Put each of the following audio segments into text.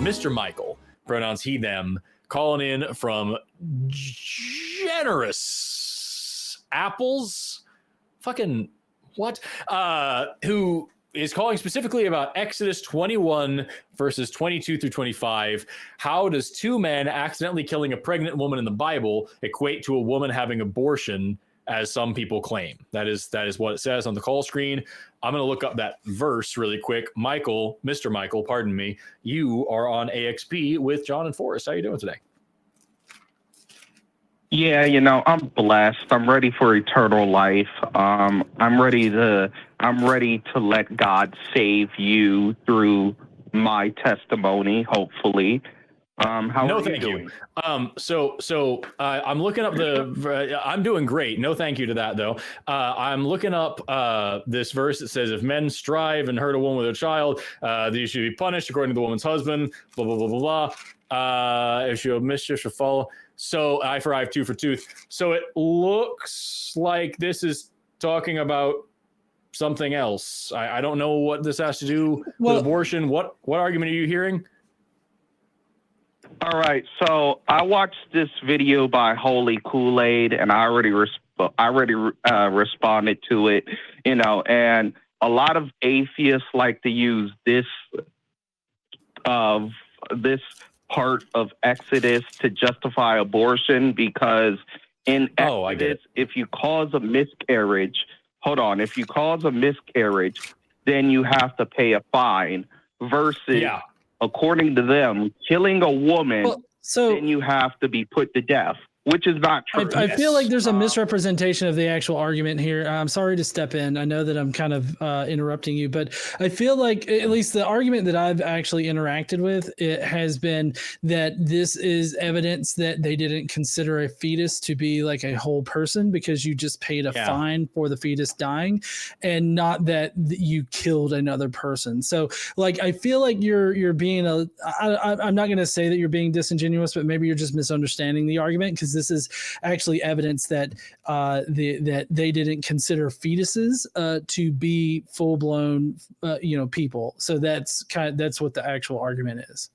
Mr. Michael, pronouns he, them, calling in from Generous Apples. Fucking what? Who is calling specifically about Exodus 21 verses 22 through 25. How does two men accidentally killing a pregnant woman in the Bible equate to a woman having abortion, as some people claim? That is what it says on the call screen. I'm going to look up that verse really quick. Michael, Mr. Michael, pardon me, you are on AXP with John and Forrest. How are you doing today? Yeah, I'm blessed. I'm ready for eternal life. I'm ready to let God save you through my testimony, hopefully. How are you doing? So I'm looking up I'm doing great. No thank you to that, though. I'm looking up this verse that says, if men strive and hurt a woman with a child, these should be punished according to the woman's husband, blah, blah, blah, blah, blah. If she have mischief, she'll follow. So eye for eye, tooth for tooth. So it looks like this is talking about something else. I don't know what this has to do with abortion. What argument are you hearing? All right, so I watched this video by Holy Kool-Aid, and I already responded to it, and a lot of atheists like to use this part of Exodus to justify abortion, because in Exodus, if you cause a miscarriage, then you have to pay a fine, versus according to them, killing a woman, then you have to be put to death, which is not true. I feel like there's a misrepresentation of the actual argument here. I'm sorry to step in. I know that I'm kind of interrupting you, but I feel like at least the argument that I've actually interacted with, it has been that this is evidence that they didn't consider a fetus to be like a whole person, because you just paid a fine for the fetus dying, and not that you killed another person. So like, I feel like you're being I'm not going to say that you're being disingenuous, but maybe you're just misunderstanding the argument, because this is actually evidence that that they didn't consider fetuses to be full-blown people. So that's what the actual argument is.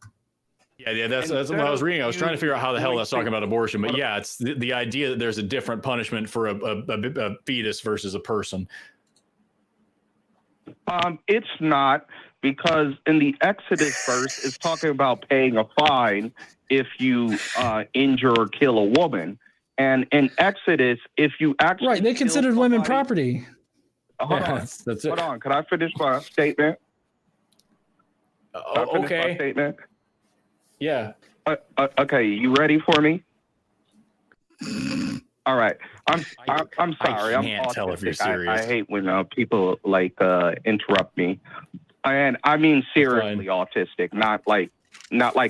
Yeah, that's what I was reading. I was trying to figure out how the hell that's talking about abortion, but yeah, it's the idea that there's a different punishment for a fetus versus a person. It's not, because in the Exodus verse, it's talking about paying a fine if you injure or kill a woman. And in Exodus, if you actually they considered women property. Hold on. That's it. Hold on. Can I finish my statement? Okay. My statement? Yeah. Okay. You ready for me? All right. I'm sorry. I can't tell if you're serious. I hate when people interrupt me, and I mean seriously autistic, not like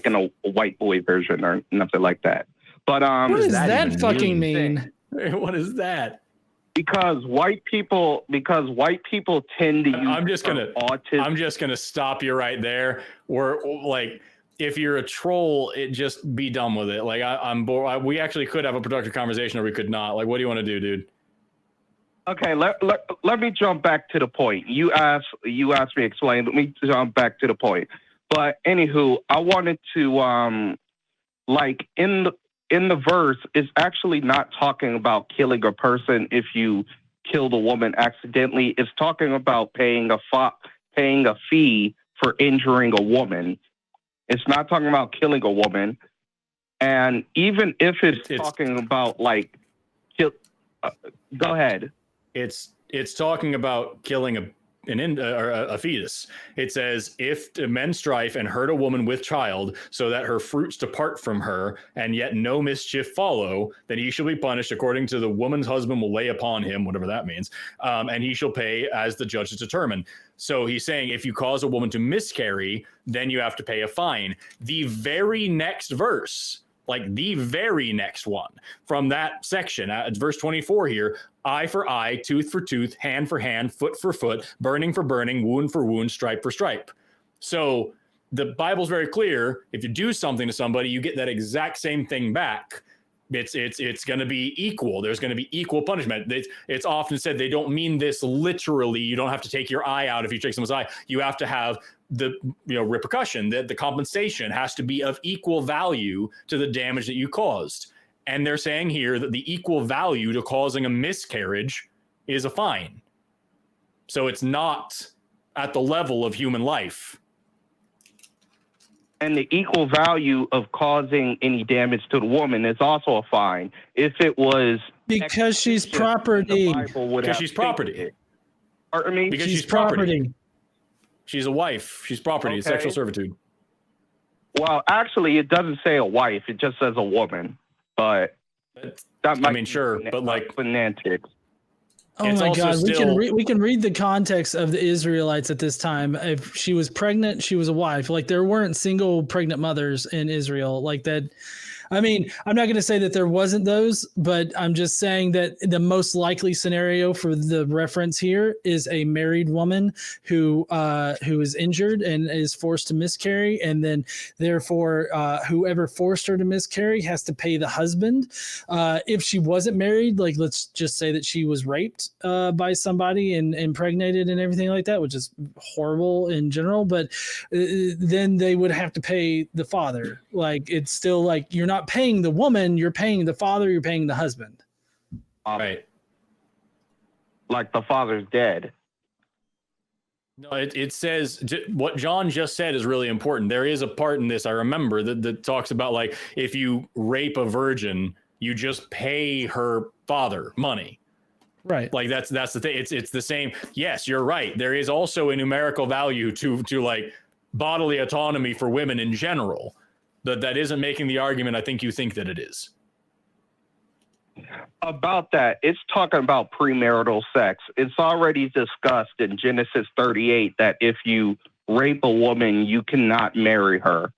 in a white boy version or nothing like that. But what does that fucking mean? What is that? Because white people tend to use. I'm just gonna stop you right there. Like, if you're a troll, just be done with it. Like, I'm bored. We actually could have a productive conversation, or we could not. Like, what do you want to do, dude? Okay, let me jump back to the point. You asked me to explain. Let me jump back to the point. But anywho, I wanted to like in the verse, it's actually not talking about killing a person if you killed a woman accidentally. It's talking about paying a fee for injuring a woman. It's not talking about killing a woman. And even if it's talking about like go ahead. It's talking about killing a fetus. It says, if men strife and hurt a woman with child, so that her fruits depart from her, and yet no mischief follow, then he shall be punished according to the woman's husband will lay upon him, whatever that means, and he shall pay as the judge has determined. So he's saying, if you cause a woman to miscarry, then you have to pay a fine. The very next verse, like the very next one from that section, it's verse 24 here, eye for eye, tooth for tooth, hand for hand, foot for foot, burning for burning, wound for wound, stripe for stripe. So the Bible's very clear. If you do something to somebody, you get that exact same thing back. It's going to be equal. There's going to be equal punishment. It's often said they don't mean this literally. You don't have to take your eye out if you take someone's eye. You have to have the repercussion, that the compensation has to be of equal value to the damage that you caused. And they're saying here that the equal value to causing a miscarriage is a fine. So it's not at the level of human life. And the equal value of causing any damage to the woman is also a fine. If it was because she's property. Because she's property. Pardon me? Because she's property. She's a wife. She's property. It's sexual servitude. Well, actually, it doesn't say a wife. It just says a woman. But that might sure, but like semantics. Oh my God, we can read the context of the Israelites at this time. If she was pregnant, she was a wife. Like there weren't single pregnant mothers in Israel like that. I mean, I'm not going to say that there wasn't those, but I'm just saying that the most likely scenario for the reference here is a married woman who is injured and is forced to miscarry, and then therefore whoever forced her to miscarry has to pay the husband. If she wasn't married, like let's just say that she was raped by somebody and impregnated and everything like that, which is horrible in general, but then they would have to pay the father. Like it's still like you're not paying the woman, you're paying the father, you're paying the husband. Right. Like the father's dead. No, it says what John just said is really important. There is a part in this I remember that talks about like if you rape a virgin, you just pay her father money. Right. Like that's the thing. It's the same. Yes, you're right. There is also a numerical value to like bodily autonomy for women in general. That isn't making the argument I think you think that it is. About that, it's talking about premarital sex. It's already discussed in Genesis 38 that if you rape a woman, you cannot marry her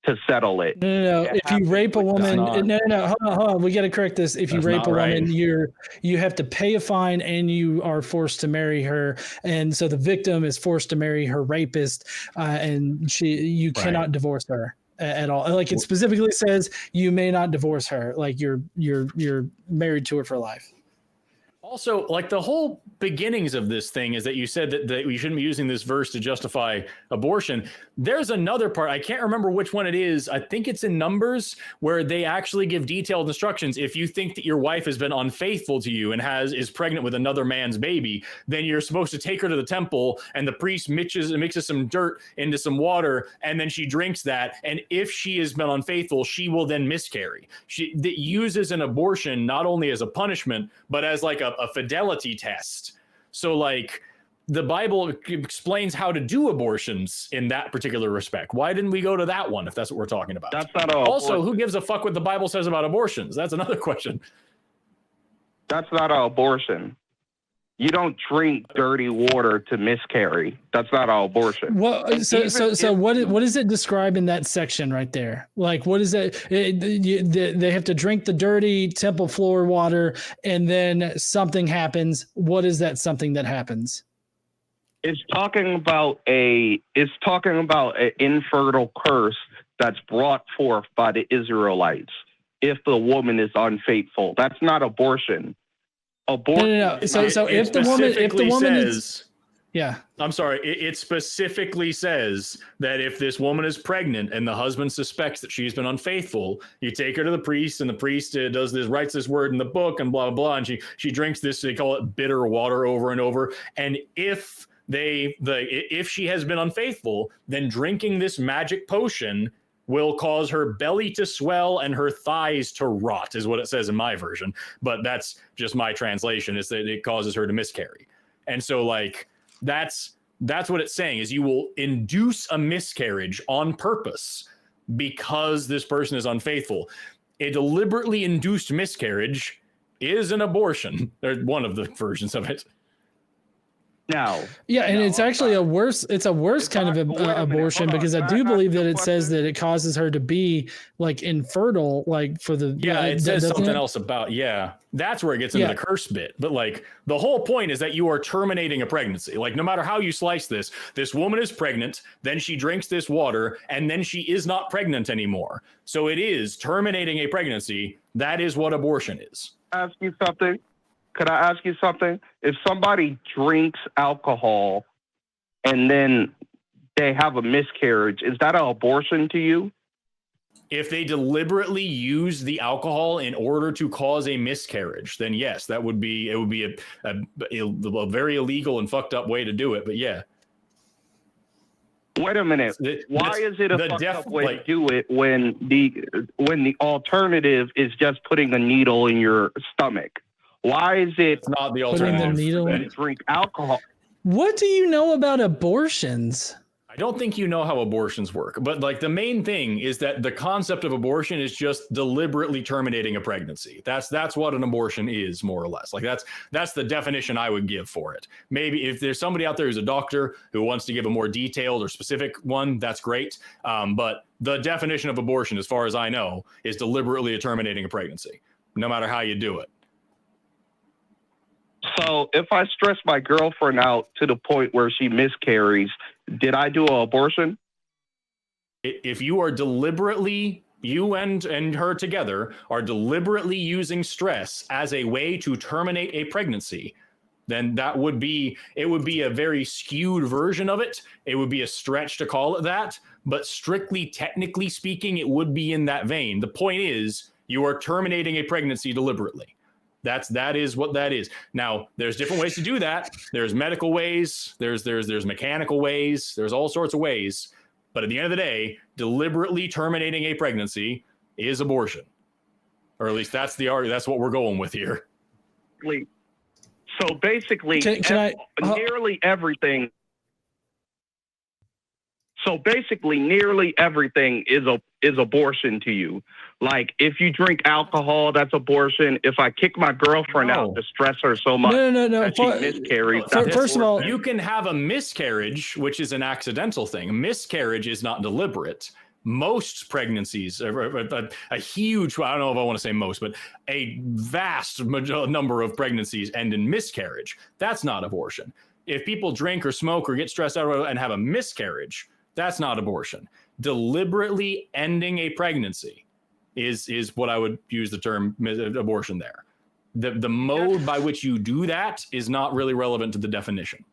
to settle it. No. If you rape a woman, no. Hold on. We got to correct this. If you rape a woman, you have to pay a fine and you are forced to marry her. And so the victim is forced to marry her rapist, and you cannot divorce her at all. Like it specifically says you may not divorce her. Like you're married to her for life. Also, like the whole beginnings of this thing is that you said that we shouldn't be using this verse to justify abortion. There's another part. I can't remember which one it is. I think it's in Numbers where they actually give detailed instructions. If you think that your wife has been unfaithful to you and is pregnant with another man's baby, then you're supposed to take her to the temple and the priest mixes some dirt into some water and then she drinks that. And if she has been unfaithful, she will then miscarry. That uses an abortion not only as a punishment, but as like a fidelity test. So like the Bible explains how to do abortions in that particular respect. Why didn't we go to that one if that's what we're talking about? That's not also, who gives a fuck what the Bible says about abortions? That's another question. That's not an abortion. You don't drink dirty water to miscarry. That's not an abortion. Well, so what does it describe in that section right there? Like, what is that? They have to drink the dirty temple floor water, and then something happens. What is that something that happens? It's talking about an infertile curse that's brought forth by the Israelites if the woman is unfaithful. That's not abortion. Abortion. No. So if the woman is, yeah. I'm sorry. It specifically says that if this woman is pregnant and the husband suspects that she's been unfaithful, you take her to the priest, and the priest writes this word in the book, and blah blah blah, and she drinks this. They call it bitter water over and over. And if she has been unfaithful, then drinking this magic potion will cause her belly to swell and her thighs to rot, is what it says in my version. But that's just my translation, is that it causes her to miscarry. And so like that's what it's saying, is you will induce a miscarriage on purpose because this person is unfaithful. A deliberately induced miscarriage is an abortion. There's one of the versions of it. No. Yeah, and it's actually a worse kind of abortion, because I do believe that it says that it causes her to be like infertile, like for the it says something else about that's where it gets into the curse bit. But like the whole point is that you are terminating a pregnancy. Like no matter how you slice this woman is pregnant, then she drinks this water, and then she is not pregnant anymore. So it is terminating a pregnancy. That is what abortion is. Ask you something. Could I ask you something? If somebody drinks alcohol and then they have a miscarriage, is that an abortion to you? If they deliberately use the alcohol in order to cause a miscarriage, then yes, that would be, it would be a very illegal and fucked up way to do it. But yeah. Wait a minute. Why is it a fucked up way to do it when the alternative is just putting a needle in your stomach? Why is it not the alternative? Putting the needle in? Drink alcohol. What do you know about abortions? I don't think you know how abortions work, but like the main thing is that the concept of abortion is just deliberately terminating a pregnancy. That's what an abortion is, more or less. Like that's the definition I would give for it. Maybe if there's somebody out there who's a doctor who wants to give a more detailed or specific one, that's great. But the definition of abortion, as far as I know, is deliberately terminating a pregnancy, no matter how you do it. So if I stress my girlfriend out to the point where she miscarries, did I do an abortion? If you are deliberately, you and her together are deliberately using stress as a way to terminate a pregnancy, then it would be a very skewed version of it. It would be a stretch to call it that, but strictly technically speaking, it would be in that vein. The point is, you are terminating a pregnancy deliberately. That is what that is. Now, there's different ways to do that. There's medical ways. There's mechanical ways. There's all sorts of ways. But at the end of the day, deliberately terminating a pregnancy is abortion, or at least that's what we're going with here. So basically, nearly everything. So basically, nearly everything is abortion to you. Like, if you drink alcohol, that's abortion. If I kick my girlfriend out to stress her so much that she miscarries. First of all, you can have a miscarriage, which is an accidental thing. A miscarriage is not deliberate. Most pregnancies, a huge, I don't know if I want to say most, but a vast number of pregnancies end in miscarriage. That's not abortion. If people drink or smoke or get stressed out and have a miscarriage, that's not abortion. Deliberately ending a pregnancy is what I would use the term abortion there. The mode by which you do that is not really relevant to the definition.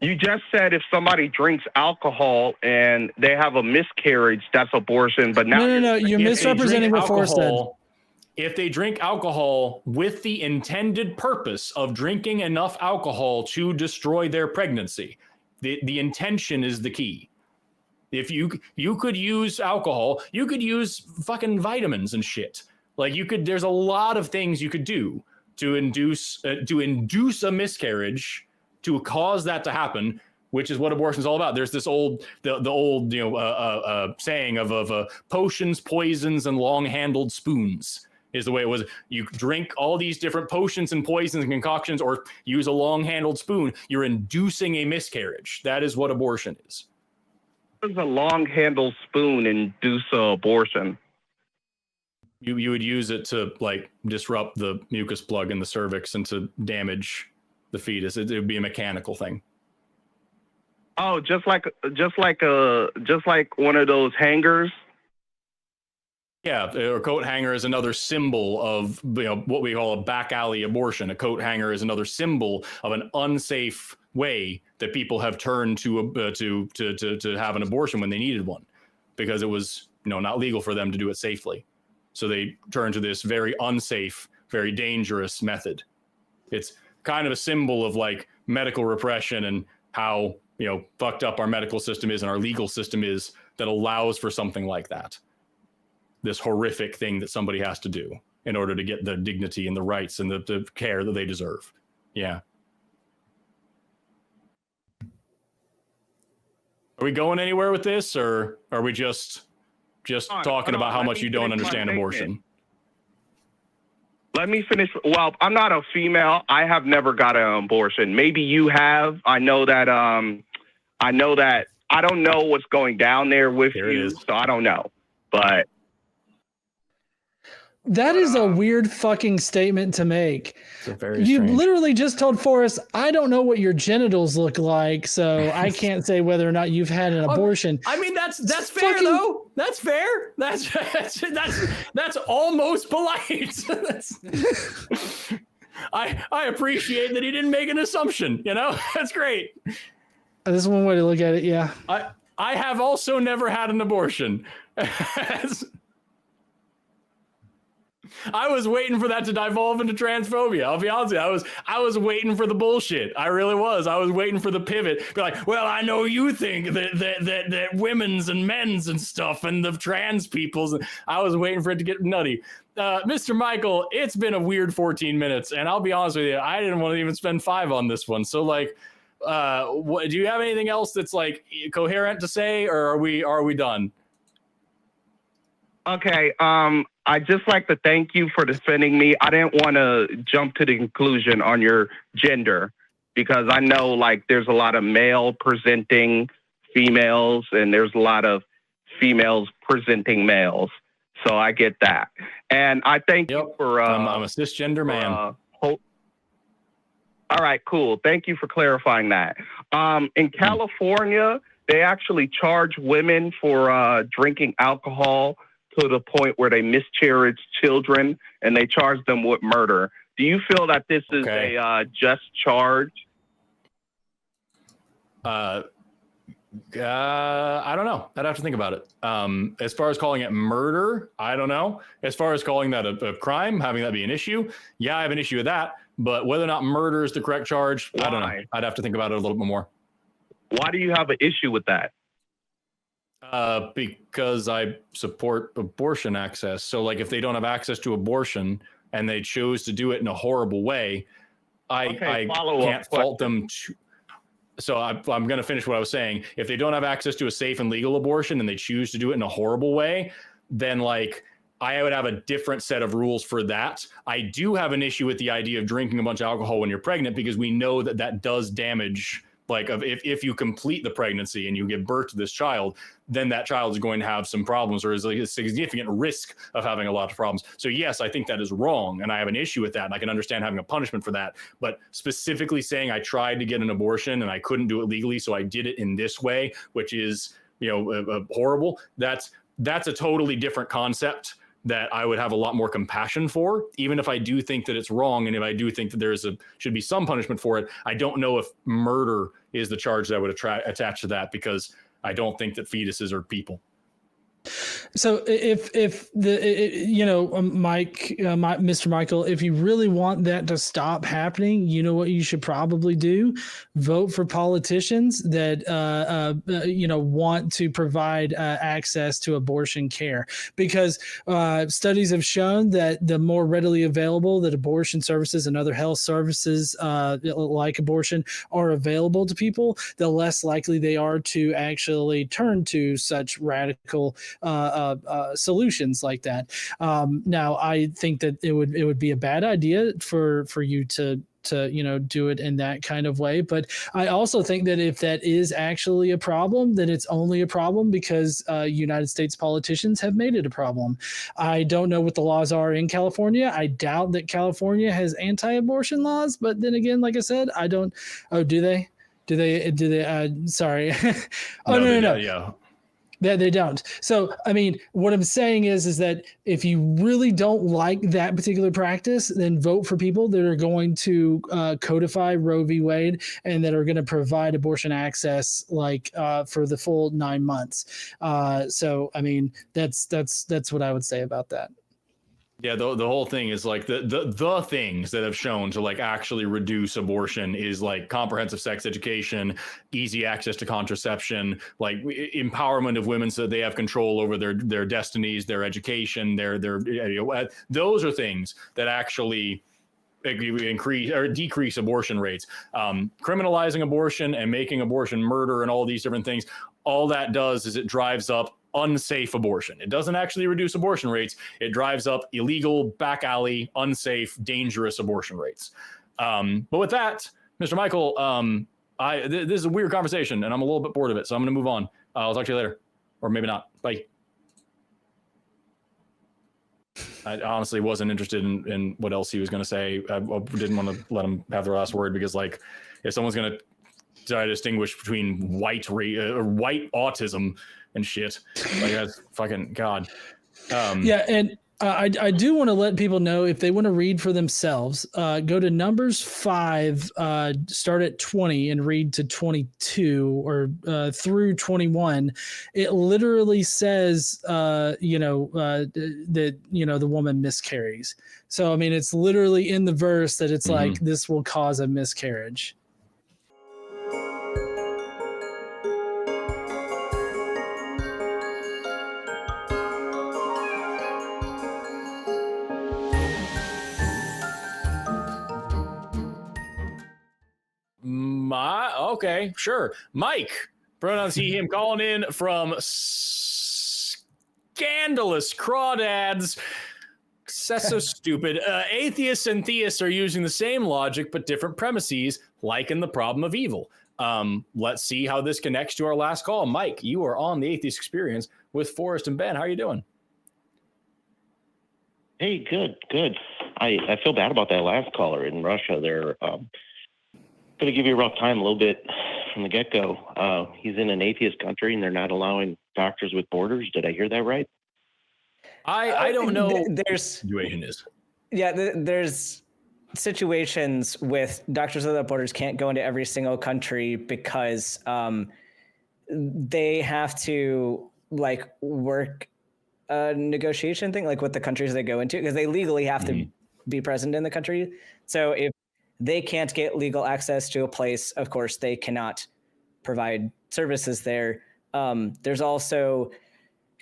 You just said if somebody drinks alcohol and they have a miscarriage, that's abortion. But now no, you're misrepresenting what Forrest said. If they drink alcohol with the intended purpose of drinking enough alcohol to destroy their pregnancy, the intention is the key. If you could use alcohol, you could use fucking vitamins and shit. Like there's a lot of things you could do to induce a miscarriage, to cause that to happen, which is what abortion is all about. There's this old saying of potions, poisons, and long-handled spoons is the way it was. You drink all these different potions and poisons and concoctions, or use a long-handled spoon. You're inducing a miscarriage. That is what abortion is. Does a long-handled spoon induce an abortion? You would use it to like disrupt the mucus plug in the cervix and to damage the fetus. It would be a mechanical thing. Oh, just like one of those hangers. Yeah, a coat hanger is another symbol of what we call a back alley abortion. A coat hanger is another symbol of an unsafe way that people have turned to have an abortion when they needed one, because it was not legal for them to do it safely. So they turned to this very unsafe, very dangerous method. It's kind of a symbol of like medical repression and how fucked up our medical system is and our legal system is that allows for something like that. This horrific thing that somebody has to do in order to get the dignity and the rights and the care that they deserve. Yeah. Are we going anywhere with this, or are we just talking about how much you don't understand abortion? Let me finish. Well, I'm not a female. I have never got an abortion. Maybe you have. I know that. I don't know what's going down there with you, so I don't know. But that is a weird fucking statement to make. You literally just told Forrest, I don't know what your genitals look like, so I can't say whether or not you've had an abortion. I mean, that's fair though. That's fair. That's almost polite. I appreciate that he didn't make an assumption. That's great. That's one way to look at it. Yeah. I have also never had an abortion. I was waiting for that to devolve into transphobia. I'll be honest with you. I was waiting for the bullshit. I really was. I was waiting for the pivot. Be like, well, I know you think that women's and men's and stuff and the trans people's. I was waiting for it to get nutty. Mr. Michael, it's been a weird 14 minutes, and I'll be honest with you, I didn't want to even spend 5 on this one. So, like, do you have anything else that's like coherent to say, or are we done? Okay. I'd just like to thank you for defending me. I didn't want to jump to the conclusion on your gender because I know like there's a lot of male presenting females and there's a lot of females presenting males. So I get that. And I thank you for... I'm a cisgender man. All right, cool. Thank you for clarifying that. In California, they actually charge women for drinking alcohol to the point where they miscarriage children, and they charge them with murder. Do you feel that this is a just charge? I don't know. I'd have to think about it. As far as calling it murder, I don't know. As far as calling that a crime, having that be an issue, yeah, I have an issue with that. But whether or not murder is the correct charge, I don't know. I'd have to think about it a little bit more. Why do you have an issue with that? Because I support abortion access. So like if they don't have access to abortion and they chose to do it in a horrible way, I can't fault them. So I'm going to finish what I was saying. If they don't have access to a safe and legal abortion and they choose to do it in a horrible way, then like I would have a different set of rules for that. I do have an issue with the idea of drinking a bunch of alcohol when you're pregnant because we know that that does damage. Like if you complete the pregnancy and you give birth to this child, then that child is going to have some problems or is like a significant risk of having a lot of problems. So yes, I think that is wrong. And I have an issue with that. And I can understand having a punishment for that. But specifically saying I tried to get an abortion and I couldn't do it legally, so I did it in this way, which is, horrible. That's a totally different concept that I would have a lot more compassion for, even if I do think that it's wrong. And if I do think that should be some punishment for it, I don't know if murder is the charge that I would attach to that because I don't think that fetuses are people. So if Mr. Michael, if you really want that to stop happening, you know what you should probably do? Vote for politicians that, want to provide access to abortion care, because studies have shown that the more readily available that abortion services and other health services like abortion are available to people, the less likely they are to actually turn to such radical solutions like that. Now, I think that it would be a bad idea for you to do it in that kind of way. But I also think that if that is actually a problem, then it's only a problem because United States politicians have made it a problem. I don't know what the laws are in California. I doubt that California has anti-abortion laws. But then again, like I said, I don't. Oh, do they? Do they? Sorry. No. Yeah. That they don't. So, I mean, what I'm saying is that if you really don't like that particular practice, then vote for people that are going to codify Roe v. Wade and that are going to provide abortion access for the full 9 months. So, I mean, that's what I would say about that. Yeah, the whole thing is like the things that have shown to like actually reduce abortion is like comprehensive sex education, easy access to contraception, like empowerment of women so that they have control over their destinies, their education, their those are things that actually increase or decrease abortion rates. Criminalizing abortion and making abortion murder and all these different things, all that does is it drives up unsafe abortion. It doesn't actually reduce abortion rates. It drives up illegal, back alley, unsafe, dangerous abortion rates. But with that, Mr. Michael, this is a weird conversation and I'm a little bit bored of it. So I'm going to move on. I'll talk to you later, or maybe not. Bye. I honestly wasn't interested in what else he was going to say. I didn't want to let him have the last word because like if someone's going to try to distinguish between white autism and shit, like that's fucking God. Yeah, and I do want to let people know, if they want to read for themselves, go to Numbers 5, start at 20 and read to 22 or through 21. It literally says, that, the woman miscarries. So, I mean, it's literally in the verse that it's like, this will cause a miscarriage. Okay, sure. Mike, pronouns he, him, calling in from scandalous crawdads. That's so stupid. Atheists and theists are using the same logic, but different premises, like in the problem of evil. Let's see how this connects to our last call. Mike, you are on the Atheist Experience with Forrest and Ben. How are you doing? Hey, good. I feel bad about that last caller in Russia. They're going to give you a rough time a little bit from the get-go. He's in an atheist country, and they're not allowing doctors with borders. Did I hear that right? I don't know. There's situations with Doctors Without Borders can't go into every single country because they have to work a negotiation thing with the countries they go into, because they legally have to be present in the country. So if they can't get legal access to a place, of course, they cannot provide services there. There's also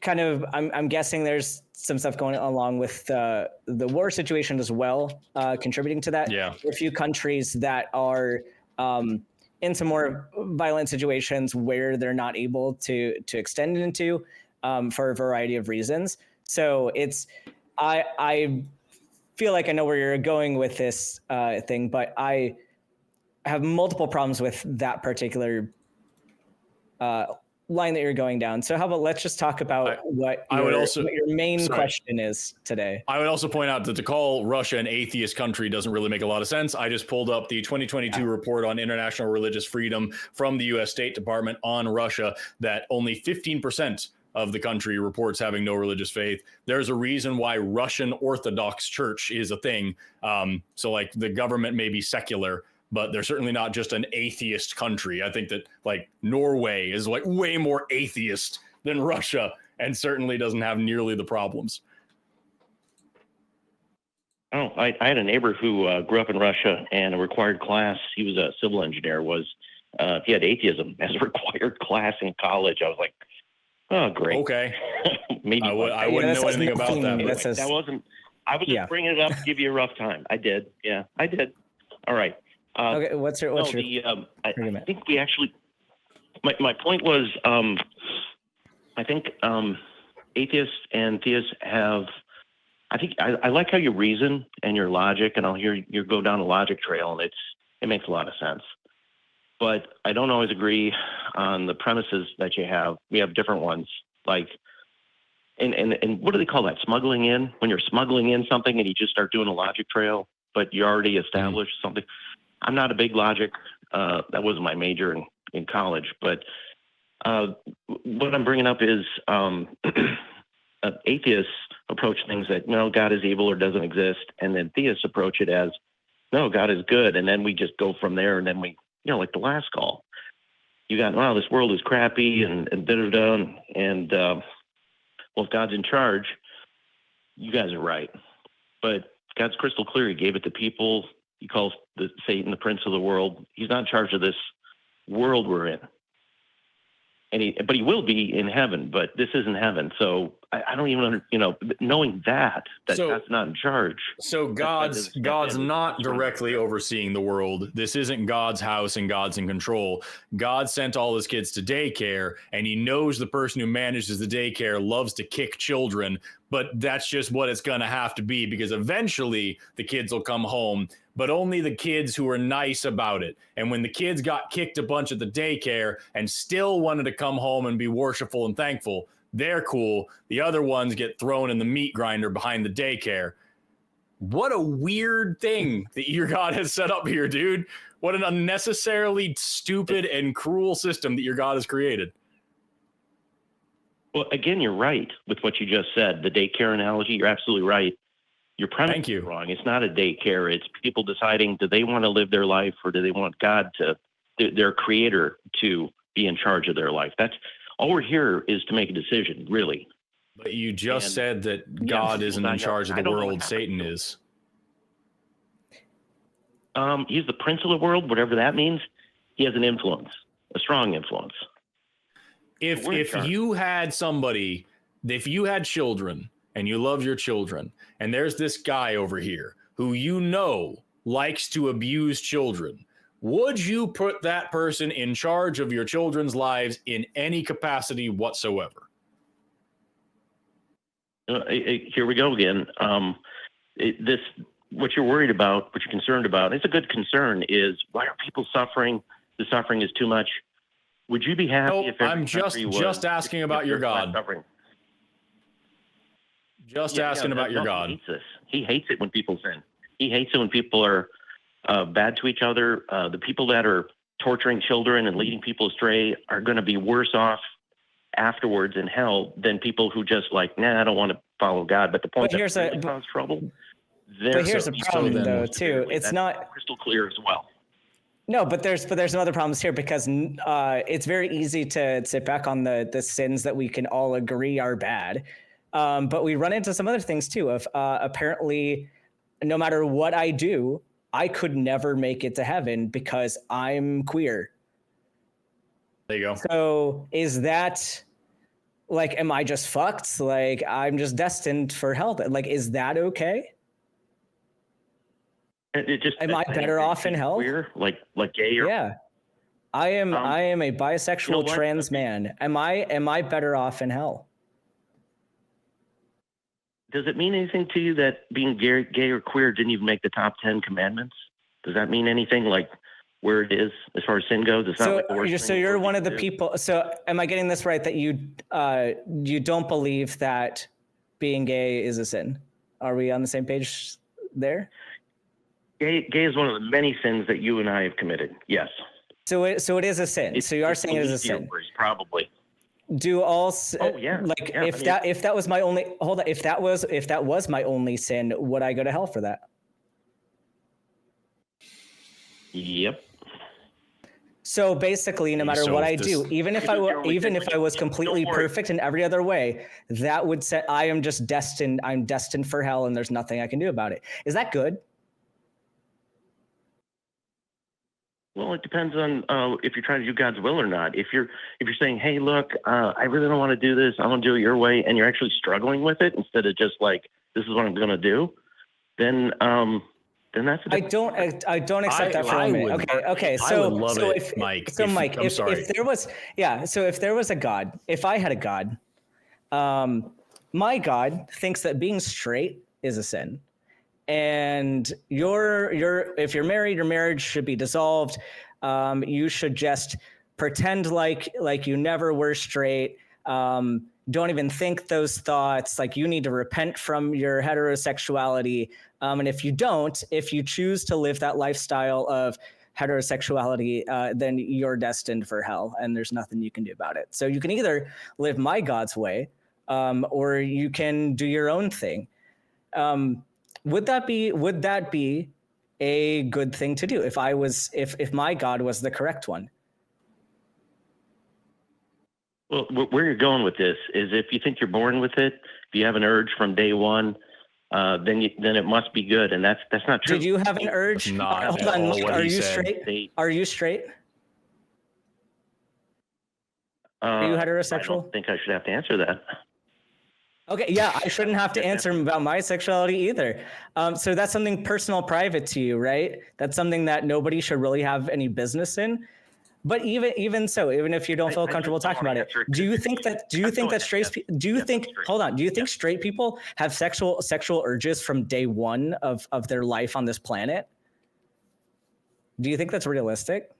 I'm guessing there's some stuff going along with the war situation as well, contributing to that. Yeah. There are a few countries that are in some more violent situations where they're not able to extend it into for a variety of reasons. So I feel like I know where you're going with this thing, but I have multiple problems with that particular line that you're going down. So how about let's just talk about what your main question is today. I would also point out that to call Russia an atheist country doesn't really make a lot of sense. I just pulled up the 2022 report on international religious freedom from the U.S. State Department on Russia, that only 15% of the country reports having no religious faith. There's a reason why Russian Orthodox Church is a thing. So the government may be secular, but they're certainly not just an atheist country. I think that Norway is way more atheist than Russia, and certainly doesn't have nearly the problems. Oh, I had a neighbor who grew up in Russia, and a required class, he was a civil engineer, he had atheism as a required class in college. I was like, oh, great. Okay. Maybe I wouldn't know anything about that. I was just bringing it up to give you a rough time. I did. Yeah, I did. All right. Okay. What's your I think we actually, my point was, I think atheists and theists have, I like how you reason and your logic, and I'll hear you go down a logic trail, and it makes a lot of sense. But I don't always agree on the premises that you have. We have different ones, and what do they call that? Smuggling in? When you're smuggling in something and you just start doing a logic trail, but you already established something. I'm not a big logic. That was my major in college. But what I'm bringing up is atheists approach things that, no, God is evil or doesn't exist. And then theists approach it as, no, God is good. And then we just go from there. And then we, like the last call, you got, wow, this world is crappy and da-da-da. And well, if God's in charge, you guys are right. But God's crystal clear. He gave it to people. He calls Satan the prince of the world. He's not in charge of this world we're in. But he will be in heaven, but this isn't heaven. So I don't even knowing that God's not in charge. So God's not directly overseeing the world. This isn't God's house and God's in control. God sent all his kids to daycare, and he knows the person who manages the daycare loves to kick children, but that's just what it's going to have to be, because eventually the kids will come home, but only the kids who are nice about it. And when the kids got kicked a bunch at the daycare and still wanted to come home and be worshipful and thankful, they're cool. The other ones get thrown in the meat grinder behind the daycare. What a weird thing that your God has set up here, dude. What an unnecessarily stupid and cruel system that your God has created. Well, again, you're right with what you just said. The daycare analogy, you're absolutely right. Your premise Thank you. is wrong. It's not a daycare. It's people deciding, do they want to live their life, or do they want God to, their creator, to be in charge of their life? That's all we're here is to make a decision, really. But you just And- said that God isn't in charge of I the don't know what world. happened Satan to him. is. He's the prince of the world, whatever that means. He has an influence, a strong influence. If We're in if charge. you had somebody, if you had children and you love your children, and there's this guy over here who you know likes to abuse children, would you put that person in charge of your children's lives in any capacity whatsoever? Here we go again. What you're worried about, what you're concerned about, it's a good concern, is why are people suffering? The suffering is too much. Would you be happy Nope, if every I'm country was, just asking about if your there's less God. suffering? Just asking about your no, God. He hates this. He hates it when people sin. He hates it when people are bad to each other. The people that are torturing children and leading people astray are going to be worse off afterwards in hell than people who just like, nah, I don't want to follow God. But the point But that here's really cause trouble. But here's the problem, then though, most too. It's That's not crystal clear as well. no, but there's some other problems here because it's very easy to sit back on the sins that we can all agree are bad, but we run into some other things too. Of apparently, no matter what I do, I could never make it to heaven because I'm queer. There you go. So is that like, am I just fucked? Like I'm just destined for hell? Like, is that okay? It just, Am I better off in hell? Queer, like gay or Yeah. I am a bisexual you know what? trans man. Am I better off in hell? Does it mean anything to you that being gay or queer didn't even make the top 10 commandments? Does that mean anything, like where it is as far as sin goes? It's not So like the worst thing you're for one you of the to do. people. So am I getting this right that you don't believe that being gay is a sin? Are we on the same page there? Gay is one of the many sins that you and I have committed. Yes. So it is a sin. So you are saying it is a sin. Probably. Do all Oh, yeah. like Yeah, if that was my only if that was my only sin, would I go to hell for that? Yep. So basically, no matter So what if I this- do, even if I was completely Don't worry. perfect in every other way, that would say I am just destined. I'm destined for hell, and there's nothing I can do about it. Is that good? Well, it depends on if you're trying to do God's will or not. If you're saying, "Hey, look, I really don't want to do this. I want to do it your way," and you're actually struggling with it instead of just like, "This is what I'm going to do," then that's. I don't accept that for a minute. Okay. So I would love it, if, Mike. So Mike, I'm sorry. if there was so if there was a God, if I had a God, my God thinks that being straight is a sin. And if you're married, your marriage should be dissolved. You should just pretend like you never were straight. Don't even think those thoughts. Like you need to repent from your heterosexuality. And if you choose to live that lifestyle of heterosexuality, then you're destined for hell, and there's nothing you can do about it. So you can either live my God's way, or you can do your own thing. Would that be a good thing to do if my God was the correct one? Well, where you're going with this is if you think you're born with it, if you have an urge from day one, then it must be good, and that's not true. Did you have an urge? That's not Hold at on, all Mike, what are he you said. straight? Are you straight? Are you I heterosexual? don't think I should have to answer that. Okay, yeah, I shouldn't have to answer about my sexuality either. So that's something personal, private to you, right? That's something that nobody should really have any business in. But even so, even if you don't feel comfortable talking about it, do you think that straight people have sexual urges from day one of their life on this planet? Do you think that's realistic?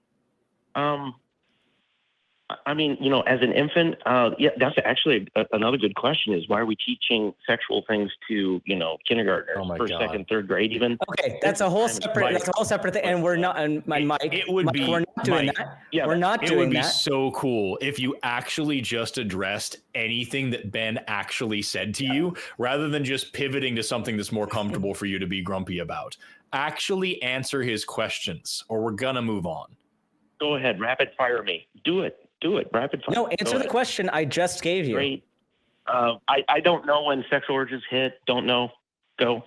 I mean, as an infant, yeah, that's actually another good question is why are we teaching sexual things to, kindergartners, Oh my first, God. second, third grade even? Okay, that's a whole separate thing, and we're not. And Mike, It would Mike, be, we're not doing Mike, that. yeah, we're not it doing would be that. so cool if you actually just addressed anything that Ben actually said to you, rather than just pivoting to something that's more comfortable for you to be grumpy about. Actually answer his questions, or we're gonna move on. Go ahead, rapid fire me. Do it, rapid fire. No, answer the question I just gave you. Great. I don't know when sexual urges hit. Don't know. Go.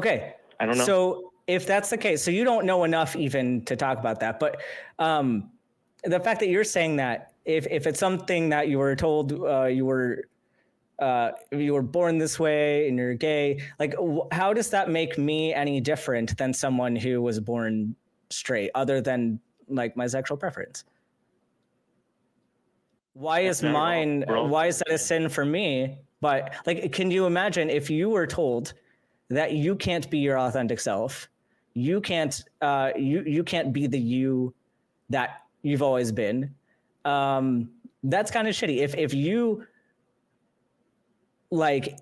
Okay. I don't know. So if that's the case, so you don't know enough even to talk about that. But the fact that you're saying that, if it's something that you were told you were born this way and you're gay, like how does that make me any different than someone who was born straight, other than like my sexual preference? Why is that a sin for me? But like, can you imagine if you were told that you can't be your authentic self, you can't you can't be the you that you've always been? That's kind of shitty. If you like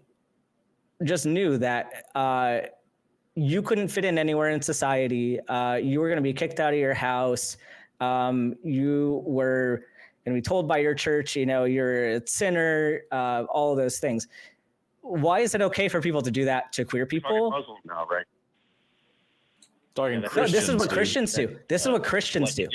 just knew that you couldn't fit in anywhere in society, you were going to be kicked out of your house, you were going to be told by your church, you're a sinner, all of those things. Why is it okay for people to do that to queer people? Muslim now, right? Talking No, Christians, this is what dude. Christians do. This is what Christians do.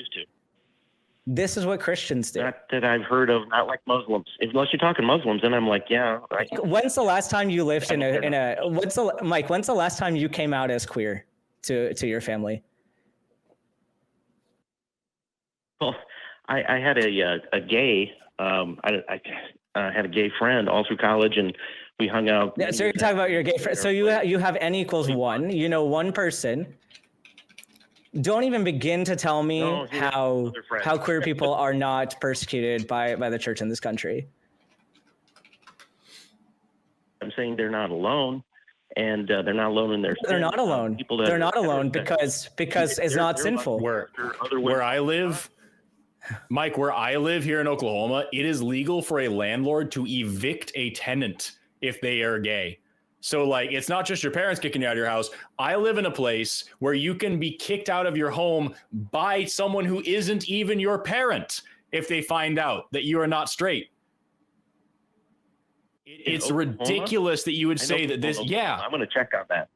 This is what Christians do. Not that I've heard of, not like Muslims. Unless you're talking Muslims, then I'm like, yeah. Right. When's the last time you lived when's the last time you came out as queer to your family? Well, I had a gay, I had a gay friend all through college, and we hung out. Yeah, so you're talking about your gay friend. So you have n equals 1. One person. Don't even begin to tell me how queer people are not persecuted by the church in this country. I'm saying they're not alone, and they're not alone in their. They're not alone. They're not alone because it's not sinful. Where I live, Mike, where I live here in Oklahoma, it is legal for a landlord to evict a tenant if they are gay. So like, it's not just your parents kicking you out of your house. I live in a place where you can be kicked out of your home by someone who isn't even your parent if they find out that you are not straight. It's ridiculous that you would say that this. Yeah, I'm going to check on that.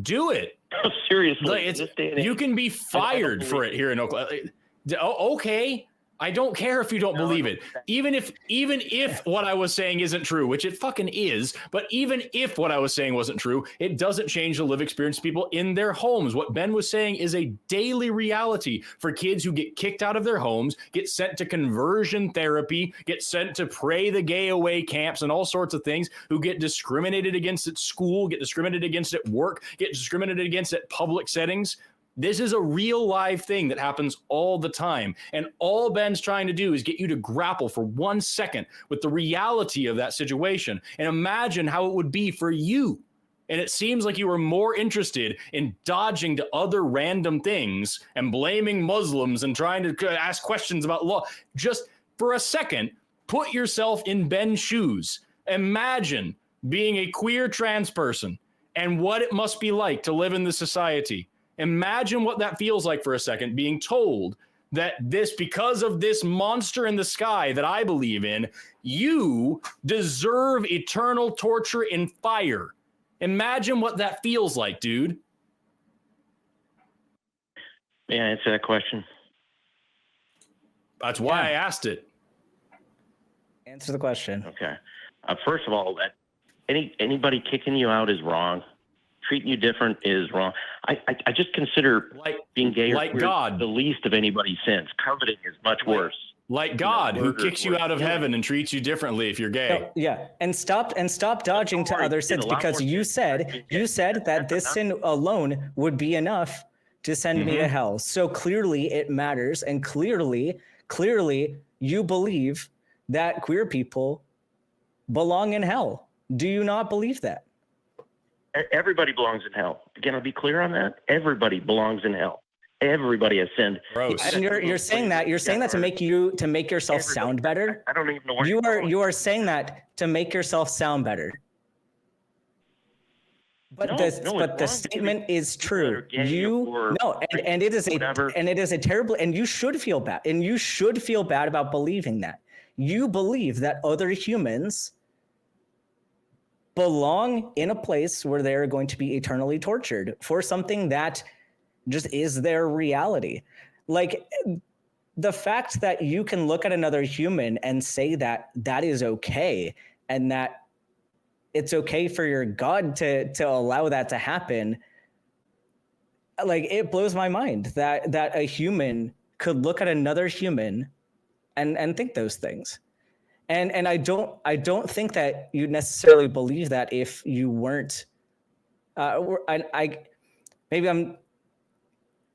Do it. Seriously, like you can be fired for it here in Oklahoma. Okay. I don't care if you don't believe it. Even if what I was saying isn't true, which it fucking is, but even if what I was saying wasn't true, it doesn't change the lived experience of people in their homes. What Ben was saying is a daily reality for kids who get kicked out of their homes, get sent to conversion therapy, get sent to pray the gay away camps and all sorts of things, who get discriminated against at school, get discriminated against at work, get discriminated against at public settings. This is a real live thing that happens all the time. And all Ben's trying to do is get you to grapple for 1 second with the reality of that situation and imagine how it would be for you. And it seems like you were more interested in dodging to other random things and blaming Muslims and trying to ask questions about law. Just for a second, put yourself in Ben's shoes. Imagine being a queer trans person and what it must be like to live in this society. Imagine what that feels like for a second, being told that because of this monster in the sky that I believe in, you deserve eternal torture and fire. Imagine what that feels like, dude. May I answer that question? That's why I asked it. Answer the question. Okay. First of all, that anybody kicking you out is wrong. Treating you different is wrong. I just consider being gay or queer the least of anybody's sins. Coveting is much worse. Like God, who kicks you out of heaven and treats you differently if you're gay. Yeah, and stop dodging to other sins, because you said that this sin alone would be enough to send me to hell. So clearly it matters, and clearly you believe that queer people belong in hell. Do you not believe that? Everybody belongs in hell. Can I be clear on that? Everybody belongs in hell. Everybody has sinned. Gross. And you're saying that to make yourself sound better. I don't even know where You are saying that to make yourself sound better. But the statement is true. And it is a terrible, and you should feel bad. And you should feel bad about believing that. You believe that other humans belong in a place where they're going to be eternally tortured for something that just is their reality. Like, the fact that you can look at another human and say that that is okay, and that it's okay for your God to allow that to happen, like, it blows my mind that a human could look at another human and think those things. And I don't think that you necessarily believe that if you weren't maybe I'm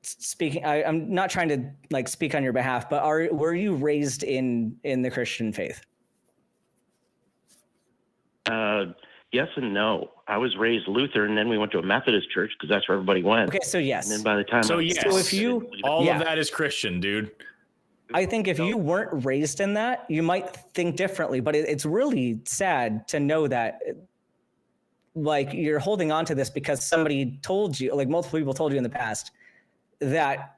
speaking, I'm not trying to like speak on your behalf, but were you raised in the Christian faith? Yes and no. I was raised Lutheran, and then we went to a Methodist church because that's where everybody went. Okay, so yes. And then by the time if you all of that is Christian, dude. I think if you weren't raised in that, you might think differently. But it's really sad to know that, like, you're holding on to this because somebody told you, like multiple people told you in the past, that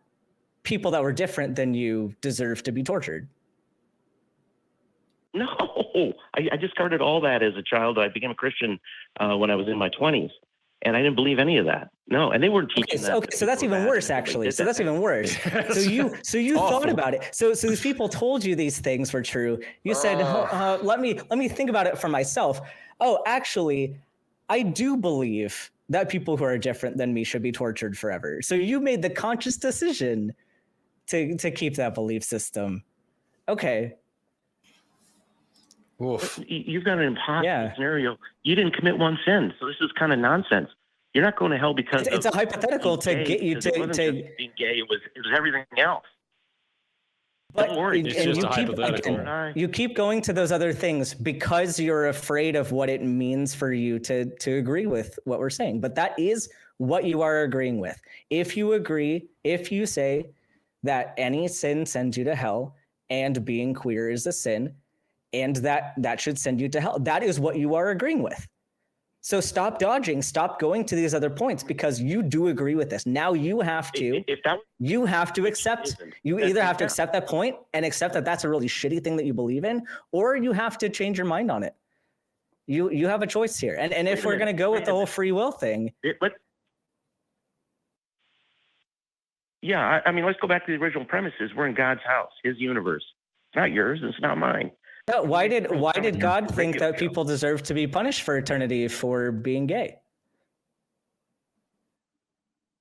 people that were different than you deserve to be tortured. No, I discarded all that as a child. I became a Christian when I was in my 20s, and I didn't believe any of that. No, and they weren't teaching that. Okay, so that's even worse, actually. So that's even worse. So you thought about it. So these people told you these things were true. You said, let me think about it for myself. Oh, actually, I do believe that people who are different than me should be tortured forever. So you made the conscious decision to keep that belief system. Okay. Oof. You've got an impossible scenario. You didn't commit one sin, so this is kind of nonsense. You're not going to hell because it's a hypothetical to get you to being gay. It was everything else. But don't worry, it's just a hypothetical. You keep going to those other things because you're afraid of what it means for you to agree with what we're saying. But that is what you are agreeing with. If you say that any sin sends you to hell and being queer is a sin, and that should send you to hell, that is what you are agreeing with. So stop dodging, stop going to these other points because you do agree with this. Now you have to accept, you either have to accept that point and accept that that's a really shitty thing that you believe in, or you have to change your mind on it. You have a choice here. And if we're going to go with the whole free will thing. I mean, let's go back to the original premises. We're in God's house, his universe. It's not yours. It's not mine. No, why did God think that people deserve to be punished for eternity for being gay?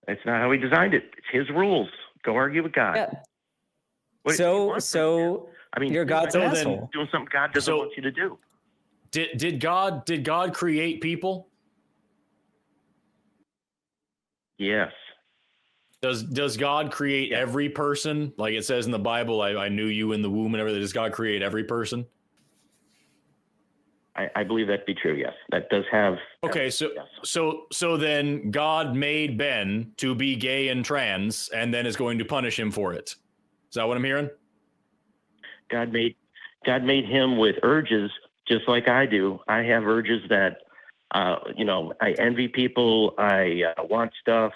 It's not how he designed it. It's his rules. Go argue with God. Yeah. So I mean, you're God's asshole. Doing something God doesn't want you to do. Did God create people? Yes. Does God create every person? Like it says in the Bible, I knew you in the womb and everything. Does God create every person? I believe that to be true, yes. That does have... Okay, so then God made Ben to be gay and trans and then is going to punish him for it. Is that what I'm hearing? God made him with urges just like I do. I have urges that, I envy people. I want stuff.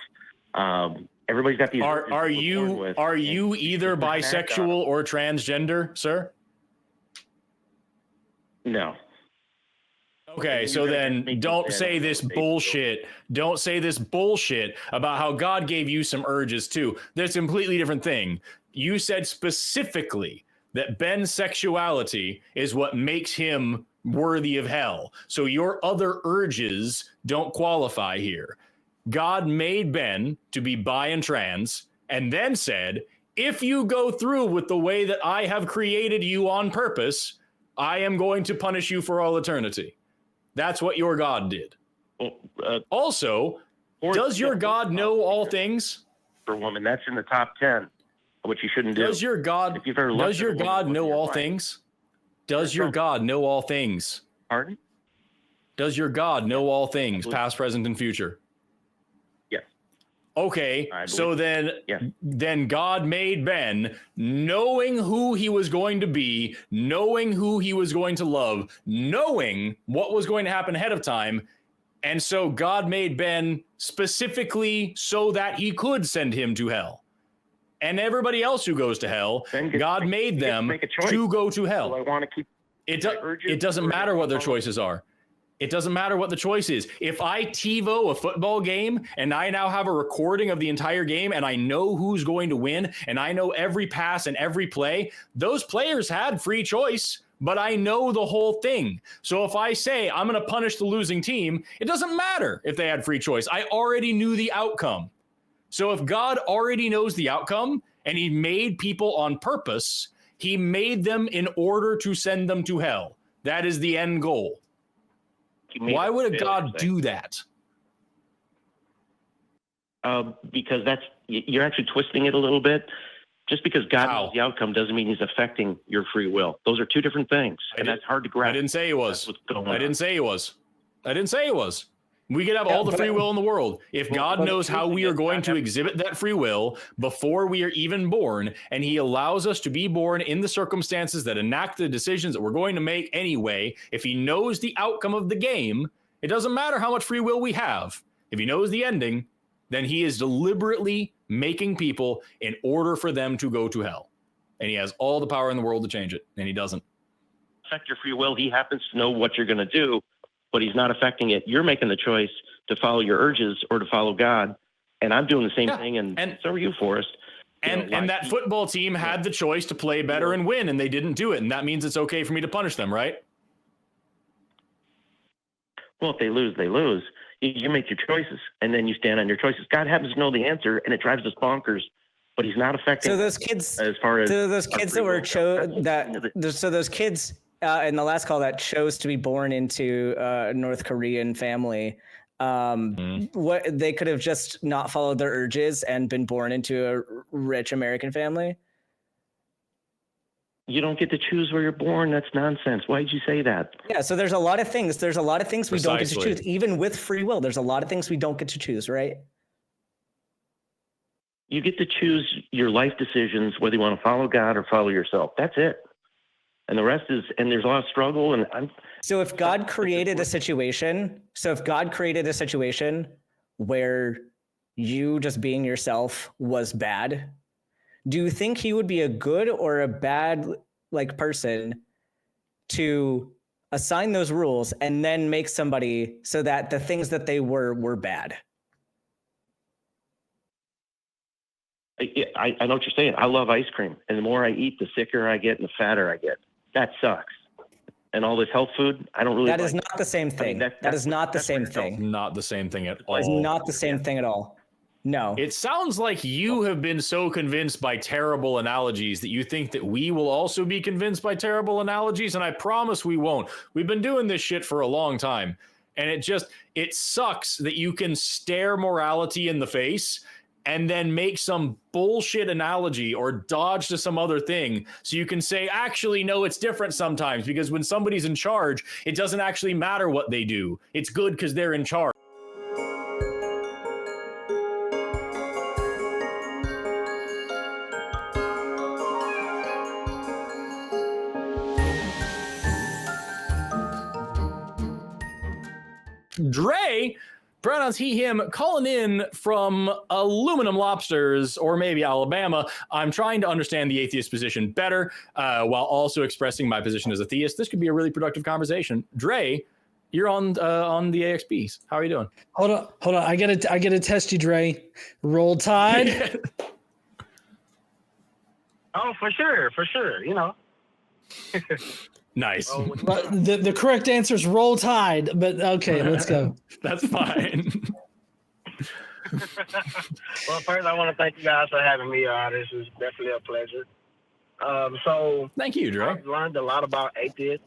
Everybody's got these. Are you either bisexual or transgender, sir? No. Okay, so then don't say this bullshit. Don't say this bullshit about how God gave you some urges too. That's a completely different thing. You said specifically that Ben's sexuality is what makes him worthy of hell. So your other urges don't qualify here. God made Ben to be bi and trans and then said, if you go through with the way that I have created you on purpose, I am going to punish you for all eternity. That's what your God did. Also, does your God know all things? For a woman, that's in the top 10, which you shouldn't do. Does your God know all things? Does your God know all things? Pardon? Does your God know all things, past, present, and future? Yes. Okay, so then God made Ben knowing who he was going to be, knowing who he was going to love, knowing what was going to happen ahead of time. And so God made Ben specifically so that he could send him to hell. And everybody else who goes to hell, God made them to go to hell. Do I want to keep it doesn't matter what their choices are. It doesn't matter what the choice is. If I TiVo a football game and I now have a recording of the entire game and I know who's going to win and I know every pass and every play, those players had free choice, but I know the whole thing. So if I say I'm going to punish the losing team, it doesn't matter if they had free choice. I already knew the outcome. So if God already knows the outcome and he made people on purpose, he made them in order to send them to hell. That is the end goal. Why would a God do that? Because you're actually twisting it a little bit. Just because God knows the outcome doesn't mean he's affecting your free will. Those are two different things, and that's hard to grasp. I didn't say he was. I didn't say he was. We could have all the free will in the world. If God knows how we are going to exhibit that free will before we are even born, and he allows us to be born in the circumstances that enact the decisions that we're going to make anyway, if he knows the outcome of the game, it doesn't matter how much free will we have. If he knows the ending, then he is deliberately making people in order for them to go to hell. And he has all the power in the world to change it, and he doesn't. Affect your free will. He happens to know what you're going to do, but he's not affecting it. You're making the choice to follow your urges or to follow God. And I'm doing the same thing, and so are you, Forrest. And that football team had the choice to play better and win, and they didn't do it. And that means it's okay for me to punish them, right? Well, if they lose, they lose. You make your choices, and then you stand on your choices. God happens to know the answer, and it drives us bonkers, but he's not affecting. So those kids, as far as those kids that were those kids in the last call that chose to be born into a North Korean family, what they could have just not followed their urges and been born into a rich American family. You don't get to choose where you're born. That's nonsense. Why did you say that? Yeah, so there's a lot of things. There's a lot of things we don't get to Precisely. choose, even with free will. There's a lot of things we don't get to choose, right? You get to choose your life decisions, whether you want to follow God or follow yourself. That's it. And the rest is, and there's a lot of struggle. And So if God created a situation, where you just being yourself was bad, do you think he would be a good or a bad person to assign those rules and then make somebody so that the things that they were bad? I know what you're saying. I love ice cream. And the more I eat, the sicker I get and the fatter I get. That sucks. And all this health food, I don't really That is not the same thing. That is not the same thing. Not the same thing at all. It's not the same thing at all. No. It sounds like you have been so convinced by terrible analogies that you think that we will also be convinced by terrible analogies, and I promise we won't. We've been doing this shit for a long time, and it sucks that you can stare morality in the face and then make some bullshit analogy or dodge to some other thing so you can say, actually, no, it's different sometimes, because when somebody's in charge, it doesn't actually matter what they do. It's good because they're in charge. Dre, pronouns he, him, calling in from Aluminum Lobsters, or maybe Alabama. I'm trying to understand the atheist position better while also expressing my position as a theist. This could be a really productive conversation. Dre, you're on the AXPs. How are you doing? Hold on. I gotta test you, Dre. Roll Tide. Oh, for sure. You know. Nice. But the correct answer is Roll Tide. But okay, let's go. That's fine. Well, first I want to thank you guys for having me on. This is definitely a pleasure. So Thank you, Dre. I've learned a lot about atheists.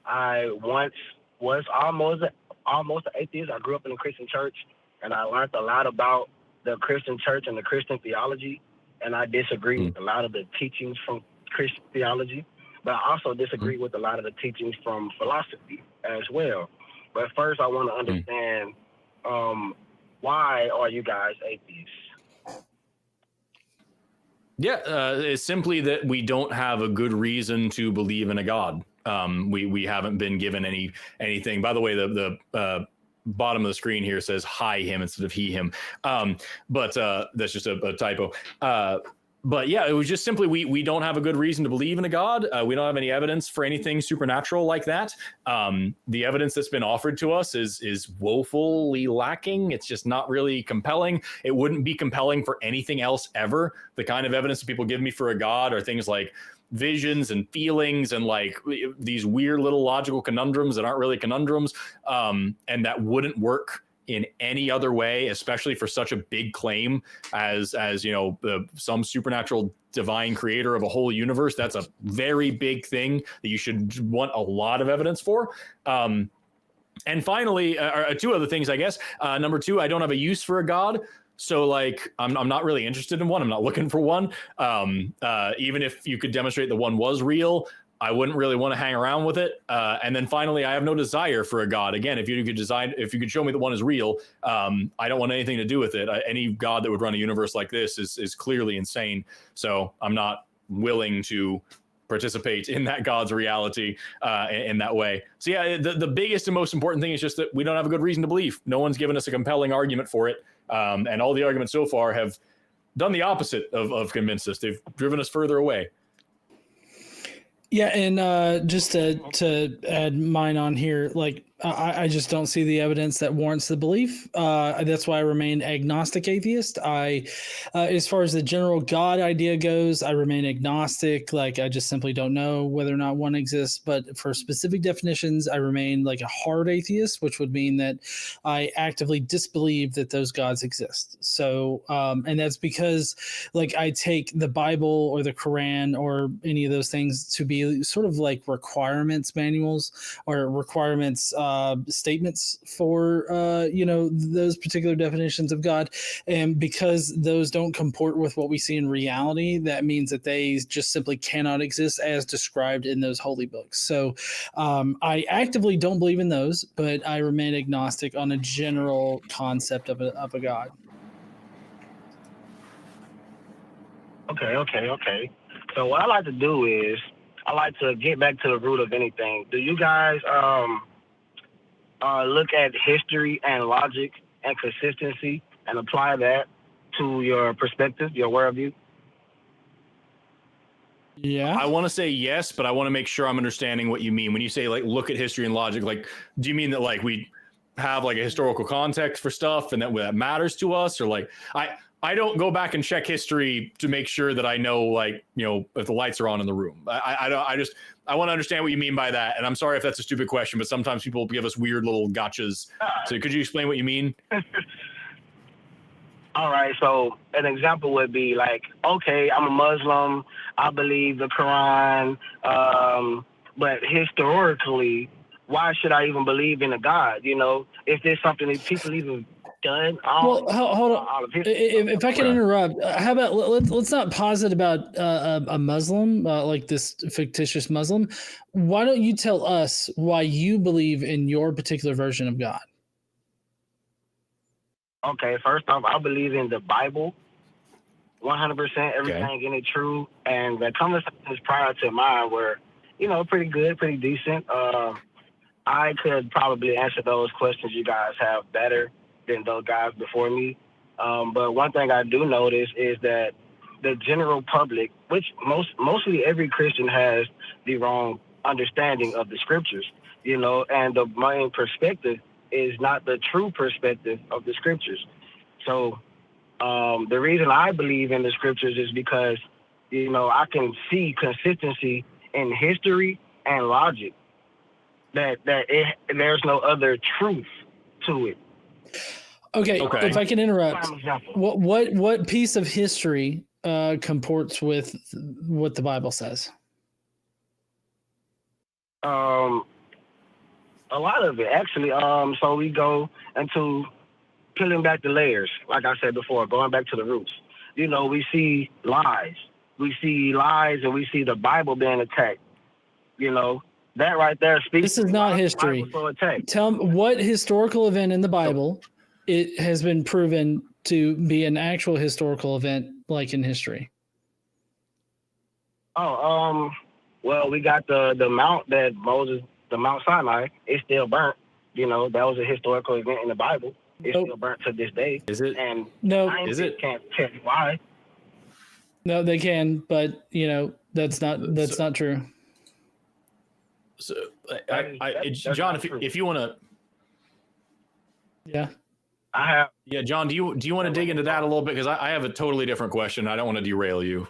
I once was almost an atheist. I grew up in a Christian church, and I learned a lot about the Christian church and the Christian theology. And I disagree with a lot of the teachings from Christian theology, but I also disagree with a lot of the teachings from philosophy as well. But first, I want to understand why are you guys atheists? Yeah, it's simply that we don't have a good reason to believe in a God. We haven't been given anything. By the way, the bottom of the screen here says "hi him" instead of "he him," but that's just a typo. But yeah, it was just simply we don't have a good reason to believe in a God. We don't have any evidence for anything supernatural like that. The evidence that's been offered to us is woefully lacking. It's just not really compelling. It wouldn't be compelling for anything else ever. The kind of evidence that people give me for a God are things like visions and feelings and like these weird little logical conundrums that aren't really conundrums, and that wouldn't work in any other way, especially for such a big claim as some supernatural divine creator of a whole universe. That's a very big thing that you should want a lot of evidence for. And finally, two other things, I guess. Number two, I don't have a use for a God. So like, I'm not really interested in one. I'm not looking for one. Even if you could demonstrate that one was real, I wouldn't really want to hang around with it. And then finally, I have no desire for a God. Again, if you could show me that one is real, I don't want anything to do with it. Any God that would run a universe like this is clearly insane. So I'm not willing to participate in that God's reality in that way. So yeah, the biggest and most important thing is just that we don't have a good reason to believe. No one's given us a compelling argument for it. And all the arguments so far have done the opposite of convinced us. They've driven us further away. Yeah, and just to add mine on here, like I just don't see the evidence that warrants the belief. That's why I remain agnostic atheist. As far as the general God idea goes, I remain agnostic. Like I just simply don't know whether or not one exists. But for specific definitions, I remain like a hard atheist, which would mean that I actively disbelieve that those gods exist. So, and that's because like I take the Bible or the Quran or any of those things to be sort of like requirements manuals or requirements statements for those particular definitions of God, and because those don't comport with what we see in reality, that means that they just simply cannot exist as described in those holy books. So I actively don't believe in those, but I remain agnostic on a general concept of a God. Okay. So what I like to do is I like to get back to the root of anything. Do you guys look at history and logic and consistency and apply that to your perspective, your worldview? Yeah. I want to say yes, but I want to make sure I'm understanding what you mean. When you say like look at history and logic, like do you mean that like we have like a historical context for stuff and that matters to us? Or like I don't go back and check history to make sure that I know, like, if the lights are on in the room. I want to understand what you mean by that. And I'm sorry if that's a stupid question, but sometimes people give us weird little gotchas. So could you explain what you mean? All right. So an example would be like, okay, I'm a Muslim. I believe the Quran. But historically, why should I even believe in a God? If there's something that people even done. Well, hold on. If I can interrupt, how about let's not posit about a Muslim, like this fictitious Muslim. Why don't you tell us why you believe in your particular version of God? Okay, first off, I believe in the Bible, 100%, everything in it true. And the conversations prior to mine were, pretty good, pretty decent. I could probably answer those questions you guys have better than those guys before me. But one thing I do notice is that the general public, which mostly every Christian has the wrong understanding of the scriptures, and the main perspective is not the true perspective of the scriptures. So the reason I believe in the scriptures is because, I can see consistency in history and logic, that there's no other truth to it. Okay. If I can interrupt, what piece of history comports with what the Bible says? A lot of it, actually. So we go into peeling back the layers, like I said before, going back to the roots. We see lies. We see lies, and we see the Bible being attacked. That right there speaks. This is not history. Tell me what historical event in the Bible it has been proven to be an actual historical event, like in history? Oh, well, we got the mount that Moses, the Mount Sinai, it's still burnt. You know, that was a historical event in the Bible. It's Nope. still burnt to this day. Is it? And No, Is it? can't tell you why. no, they can, but you know that's not true. So, That's John, not true. if you want to, Yeah. I have. yeah, John, do you want to dig into that a little bit? Because I have a totally different question. I don't want to derail you.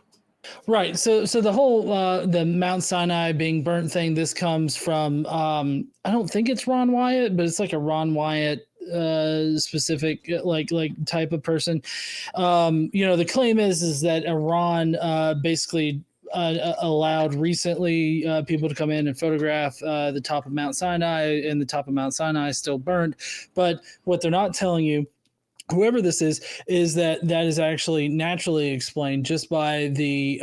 Right. So the whole the Mount Sinai being burnt thing, this comes from I don't think it's Ron Wyatt, but it's like a Ron Wyatt specific like type of person. You know, the claim is that Iran basically allowed recently people to come in and photograph the top of Mount Sinai, and the top of Mount Sinai is still burnt. But what they're not telling you, whoever this is that is actually naturally explained just by the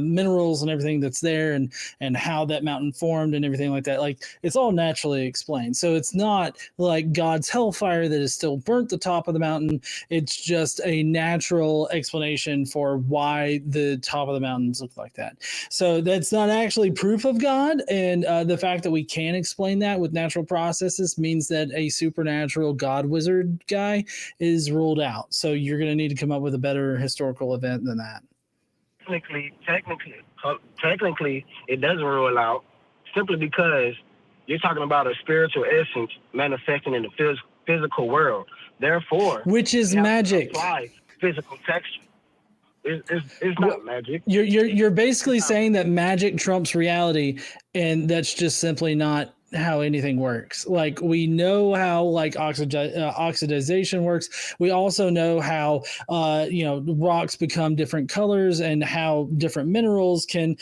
minerals and everything that's there, and how that mountain formed and everything like that. Like, it's all naturally explained. So it's not like God's hellfire that is still burnt the top of the mountain. It's just a natural explanation for why the top of the mountains look like that. So that's not actually proof of God. And the fact that we can explain that with natural processes means that a supernatural God wizard guy is ruled out. So you're going to need to come up with a better historical event than that. Technically, it doesn't rule out, simply because you're talking about a spiritual essence manifesting in the physical world. Therefore, which is you have to magic. apply physical texture. It's not magic. You're basically saying that magic trumps reality, and that's just simply not how anything works. Like, we know how like oxidization works. We also know how rocks become different colors, and how different minerals can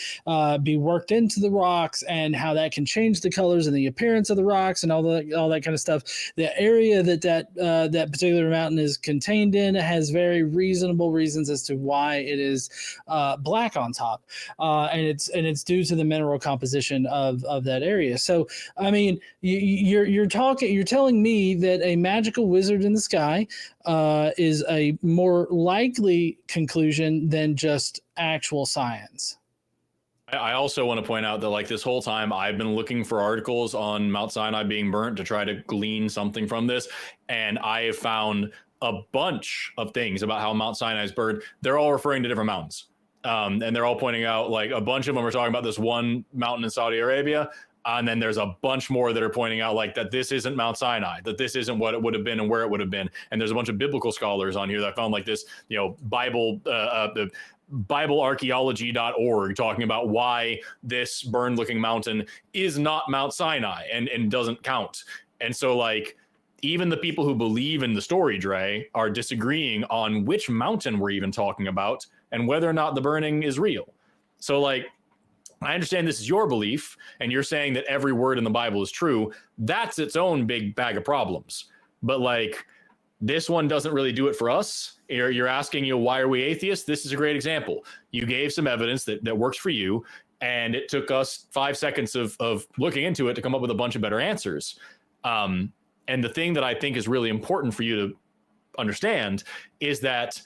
be worked into the rocks, and how that can change the colors and the appearance of the rocks and all that kind of stuff. The area that particular mountain is contained in has very reasonable reasons as to why it is black on top, and it's due to the mineral composition of that area. So I mean, you're telling me that a magical wizard in the sky is a more likely conclusion than just actual science. I also want to point out that, like, this whole time I've been looking for articles on Mount Sinai being burnt to try to glean something from this, and I have found a bunch of things about how Mount Sinai is burned. They're all referring to different mountains, and they're all pointing out, like, a bunch of them are talking about this one mountain in Saudi Arabia. And then there's a bunch more that are pointing out, like, that this isn't Mount Sinai, that this isn't what it would have been and where it would have been. And there's a bunch of biblical scholars on here that I found, like, this, Bible, the BibleArchaeology.org, talking about why this burned looking mountain is not Mount Sinai and doesn't count. And so, like, even the people who believe in the story, Dre, are disagreeing on which mountain we're even talking about and whether or not the burning is real. So, like, I understand this is your belief, and you're saying that every word in the Bible is true. That's its own big bag of problems. But, like, this one doesn't really do it for us. You're asking, why are we atheists? This is a great example. You gave some evidence that works for you, and it took us 5 seconds of looking into it to come up with a bunch of better answers. And the thing that I think is really important for you to understand is that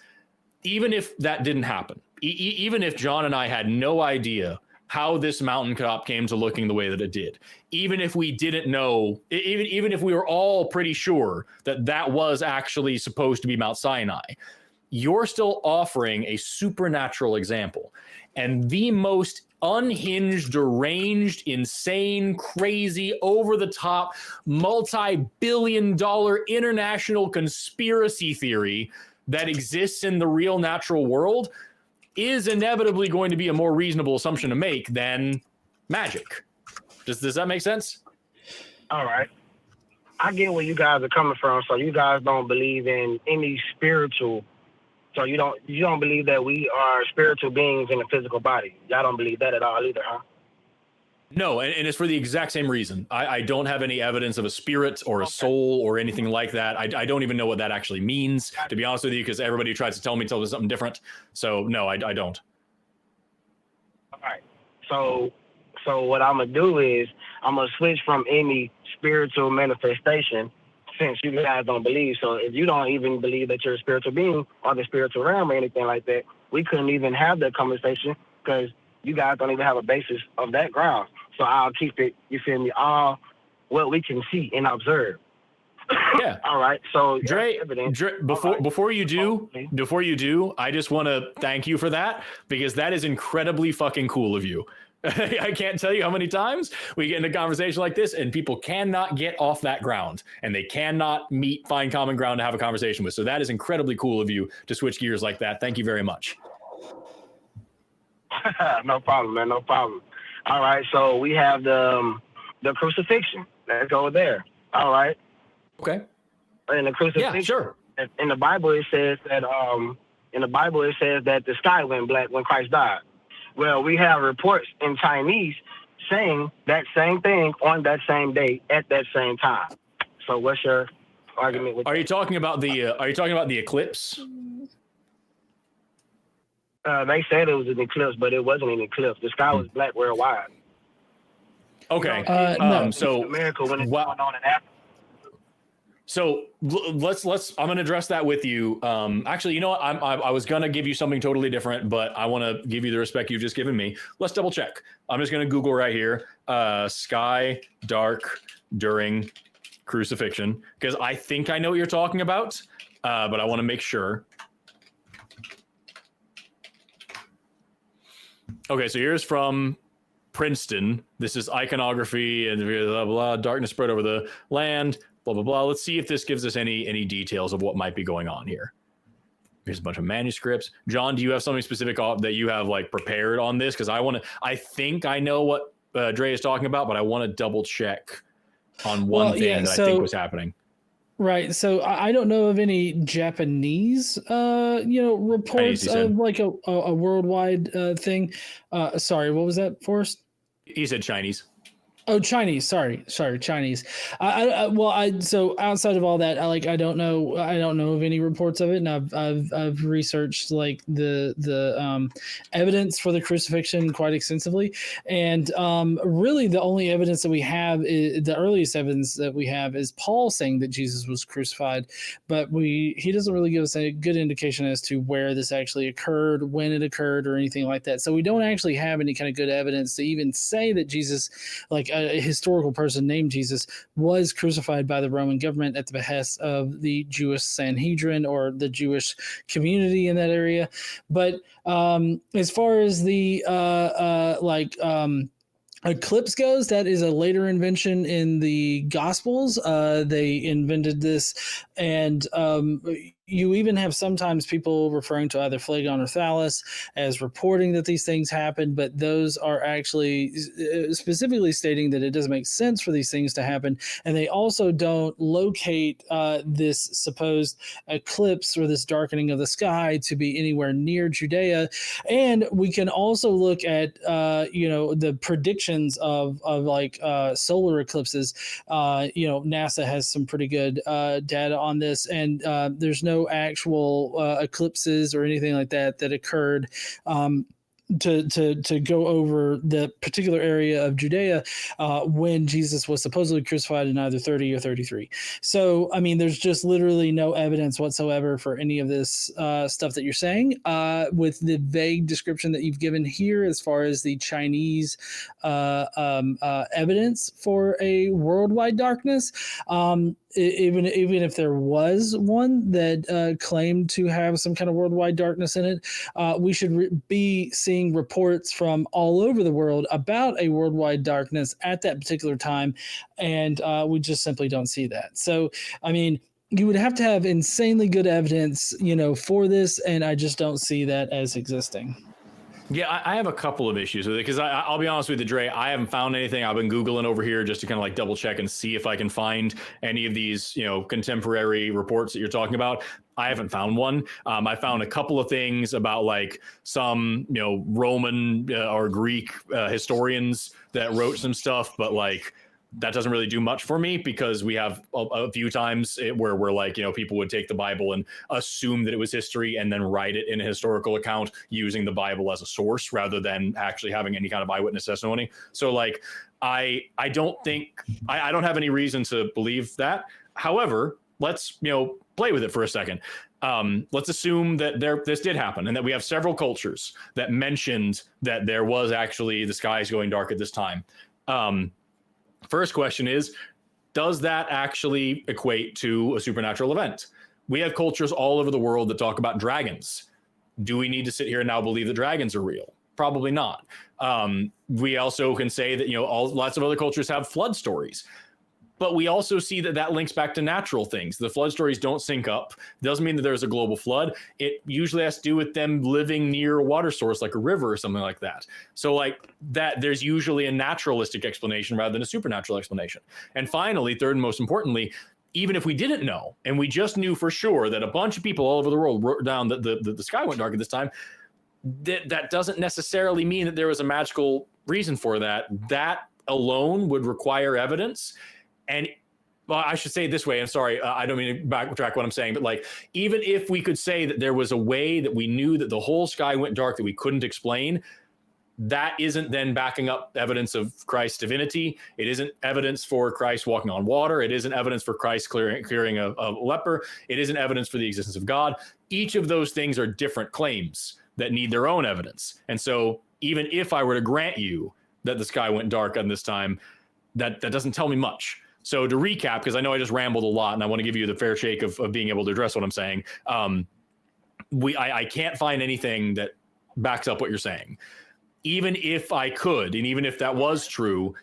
even if that didn't happen, even if John and I had no idea how this mountain top came to looking the way that it did, even if we didn't know, even if we were all pretty sure that was actually supposed to be Mount Sinai, you're still offering a supernatural example. And the most unhinged, deranged, insane, crazy, over-the-top, multi-billion-dollar international conspiracy theory that exists in the real natural world is inevitably going to be a more reasonable assumption to make than magic. Does that make sense? All right. I get where you guys are coming from. So you guys don't believe in any spiritual. So you don't believe that we are spiritual beings in a physical body. Y'all don't believe that at all either, huh? No, and it's for the exact same reason. I don't have any evidence of a spirit or a soul or anything like that. I don't even know what that actually means, to be honest with you, because everybody who tries to tell me tells me something different. So no, I don't. All right. So what I'm gonna do is I'm gonna switch from any spiritual manifestation since you guys don't believe. So if you don't even believe that you're a spiritual being or the spiritual realm or anything like that, we couldn't even have that conversation because you guys don't even have a basis of that ground. So I'll keep it, you feel me, all what we can see and observe. Yeah. All right. So Dre, before you do, I just want to thank you for that, because that is incredibly fucking cool of you. I can't tell you how many times we get in a conversation like this and people cannot get off that ground and they cannot find common ground to have a conversation with. So that is incredibly cool of you to switch gears like that. Thank you very much. No problem, man. No problem. All right. So we have the crucifixion. Let's go there. All right. Okay. In the crucifixion. Yeah, sure. In the Bible, it says that the sky went black when Christ died. Well, we have reports in Chinese saying that same thing on that same day at that same time. So, what's your argument with? Are you talking about the eclipse? They said it was an eclipse, but it wasn't an eclipse. The sky was black worldwide. Okay. No. So America when it's going on in Africa. So let's I'm going to address that with you. Actually, you know what? I was going to give you something totally different, but I want to give you the respect you've just given me. Let's double check. I'm just going to Google right here, sky dark during crucifixion, because I think I know what you're talking about, but I want to make sure. Okay, so here's from Princeton. This is iconography and blah, blah, darkness spread over the land. Blah, blah, blah. Let's see if this gives us any details of what might be going on here. Here's a bunch of manuscripts. John, do you have something specific that you have like prepared on this? Because I think I know what Dre is talking about, but I want to double check on one thing that I think was happening. Right. So I don't know of any Japanese, reports of like a worldwide thing. Sorry, what was that, Forrest? He said Chinese. Oh, Chinese. Sorry, Chinese. So outside of all that, I don't know of any reports of it, and I've researched like the evidence for the crucifixion quite extensively, and really the only evidence that we have the earliest evidence that we have is Paul saying that Jesus was crucified, but he doesn't really give us a good indication as to where this actually occurred, when it occurred, or anything like that. So we don't actually have any kind of good evidence to even say that Jesus, like a historical person named Jesus, was crucified by the Roman government at the behest of the Jewish Sanhedrin or the Jewish community in that area. But as far as the eclipse goes, that is a later invention in the Gospels. They invented this, and you even have sometimes people referring to either Phlegon or Thales as reporting that these things happen, but those are actually specifically stating that it doesn't make sense for these things to happen. And they also don't locate this supposed eclipse or this darkening of the sky to be anywhere near Judea. And we can also look at, the predictions of solar eclipses. NASA has some pretty good data on this, and there's no actual eclipses or anything like that occurred to go over the particular area of Judea when Jesus was supposedly crucified in either 30 or 33. So, I mean, there's just literally no evidence whatsoever for any of this stuff that you're saying, with the vague description that you've given here as far as the Chinese evidence for a worldwide darkness. Even if there was one that claimed to have some kind of worldwide darkness in it, we should be seeing reports from all over the world about a worldwide darkness at that particular time, and we just simply don't see that. So, I mean, you would have to have insanely good evidence, for this, and I just don't see that as existing. Yeah, I have a couple of issues with it, because I'll be honest with you, Dre, I haven't found anything. I've been Googling over here just to kind of like double check and see if I can find any of these, contemporary reports that you're talking about. I haven't found one. I found a couple of things about like some, Roman or Greek historians that wrote some stuff, but like that doesn't really do much for me, because we have a few times where we're like, people would take the Bible and assume that it was history and then write it in a historical account using the Bible as a source rather than actually having any kind of eyewitness testimony. So like, I don't think I don't have any reason to believe that. However, let's play with it for a second. Let's assume that this did happen and that we have several cultures that mentioned that there was actually the skies going dark at this time. First question is, does that actually equate to a supernatural event? We have cultures all over the world that talk about dragons. Do we need to sit here and now believe that dragons are real? Probably not. We also can say that lots of other cultures have flood stories. But we also see that links back to natural things. The flood stories don't sync up. Doesn't mean that there's a global flood. It usually has to do with them living near a water source like a river or something like that. So like that, there's usually a naturalistic explanation rather than a supernatural explanation. And finally, third and most importantly, even if we didn't know, and we just knew for sure that a bunch of people all over the world wrote down that the sky went dark at this time, that doesn't necessarily mean that there was a magical reason for that. That alone would require evidence. And well, I should say it this way. I'm sorry. I don't mean to backtrack what I'm saying, but like, even if we could say that there was a way that we knew that the whole sky went dark that we couldn't explain, that isn't then backing up evidence of Christ's divinity. It isn't evidence for Christ walking on water. It isn't evidence for Christ curing a leper. It isn't evidence for the existence of God. Each of those things are different claims that need their own evidence. And so even if I were to grant you that the sky went dark on this time, that doesn't tell me much. So to recap, because I know I just rambled a lot and I want to give you the fair shake of being able to address what I'm saying. I can't find anything that backs up what you're saying. Even if I could, and even if that was true,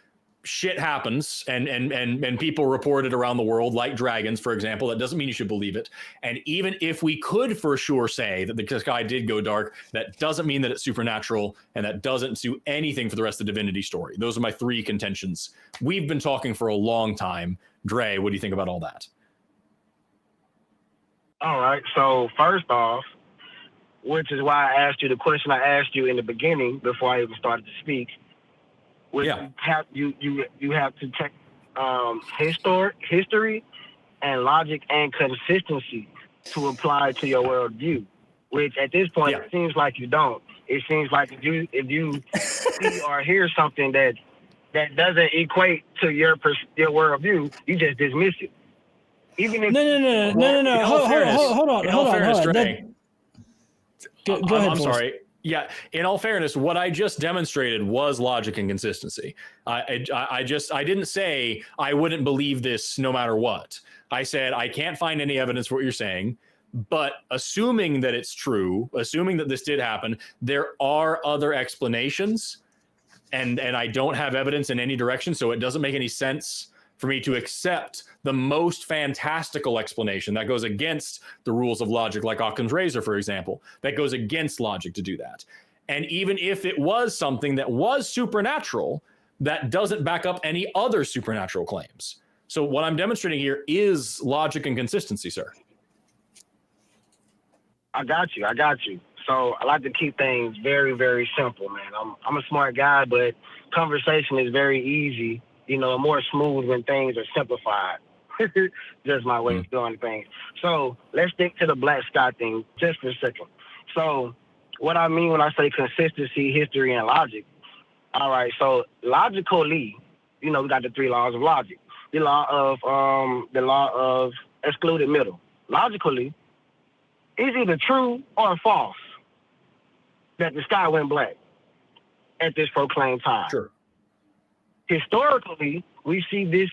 shit happens and people report it around the world, like dragons, for example. That doesn't mean you should believe it. And even if we could for sure say that the sky did go dark, that doesn't mean that it's supernatural, and that doesn't do anything for the rest of the divinity story. Those are my three contentions. We've been talking for a long time. Dre, what do you think about all that? All right. So first off, which is why I asked you the question I asked you in the beginning before I even started to speak. You have to take history and logic and consistency to apply to your worldview, which at this point it seems like you don't. It seems like if you see or hear something that doesn't equate to your worldview, you just dismiss it. Even if no. Hold on. Go ahead. I'm sorry. Yeah, in all fairness, what I just demonstrated was logic and consistency. I didn't say I wouldn't believe this no matter what. I said I can't find any evidence for what you're saying, but assuming that it's true, assuming that this did happen, there are other explanations, and I don't have evidence in any direction, so it doesn't make any sense for me to accept the most fantastical explanation that goes against the rules of logic, like Occam's razor, for example, that goes against logic to do that. And even if it was something that was supernatural, that doesn't back up any other supernatural claims. So what I'm demonstrating here is logic and consistency, sir. I got you. So I like to keep things very, very simple, man. I'm a smart guy, but conversation is very easy. More smooth when things are simplified. Just my way of doing things. So let's stick to the black sky thing just for a second. So what I mean when I say consistency, history, and logic. All right. So logically, we got the three laws of logic. The law of excluded middle. Logically, it's either true or false that the sky went black at this proclaimed time. Sure. Historically, we see this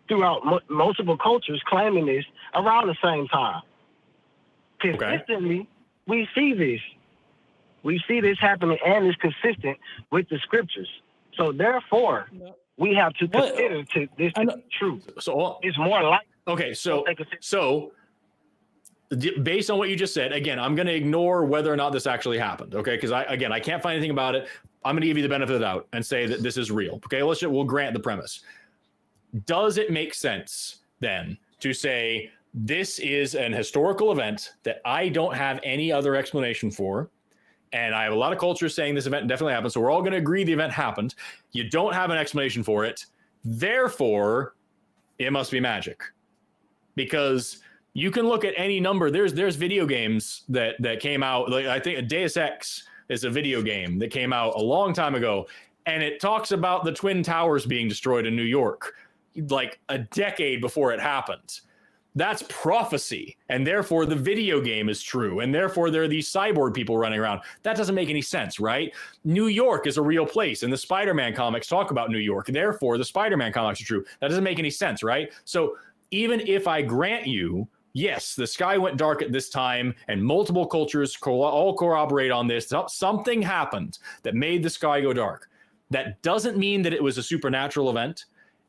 throughout multiple cultures claiming this around the same time. Consistently, we see this. We see this happening, and it's consistent with the scriptures. So therefore, we have to consider this to be true. So it's more like So based on what you just said, again, I'm going to ignore whether or not this actually happened. Okay, because I can't find anything about it. I'm going to give you the benefit of the doubt and say that this is real. Okay, we'll grant the premise. Does it make sense then to say this is an historical event that I don't have any other explanation for, and I have a lot of cultures saying this event definitely happened, so we're all going to agree the event happened. You don't have an explanation for it, therefore it must be magic. Because you can look at any number. There's video games that came out, like I think Deus Ex is a video game that came out a long time ago, and it talks about the Twin Towers being destroyed in New York like a decade before it happened. That's prophecy. And therefore the video game is true. And therefore there are these cyborg people running around. That doesn't make any sense, right? New York is a real place. And the Spider-Man comics talk about New York. Therefore the Spider-Man comics are true. That doesn't make any sense, right? So even if I grant you, yes, the sky went dark at this time and multiple cultures all corroborate on this, something happened that made the sky go dark. That doesn't mean that it was a supernatural event.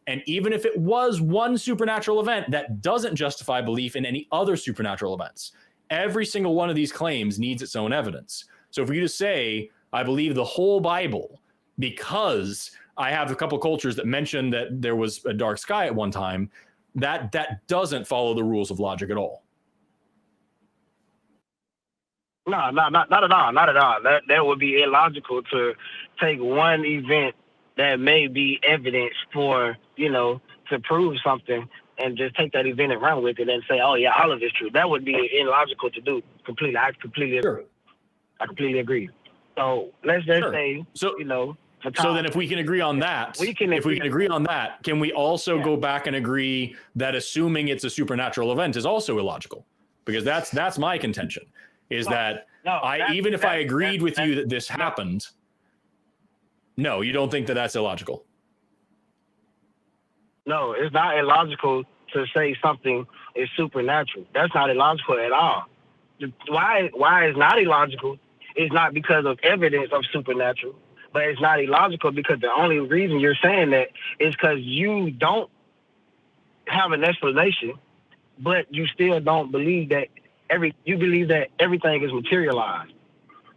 And even if it was one supernatural event, that doesn't justify belief in any other supernatural events. Every single one of these claims needs its own evidence. So for you to say, I believe the whole Bible because I have a couple cultures that mention that there was a dark sky at one time, that doesn't follow the rules of logic at all. No, not at all. Not at all. That would be illogical to take one event that may be evidence for, to prove something and just take that event and run with it and say, oh yeah, all of it's true. That would be illogical to do. Completely. I completely agree. Sure. I completely agree. So let's just say, so then if we can agree on that, can we also go back and agree that assuming it's a supernatural event is also illogical? Because that's my contention, is even if I agreed with you that this happened, no, you don't think that that's illogical? No, it's not illogical to say something is supernatural. That's not illogical at all. Why it's not illogical is not because of evidence of supernatural, but it's not illogical because the only reason you're saying that is because you don't have an explanation, but you still don't believe that you believe that everything is materialized.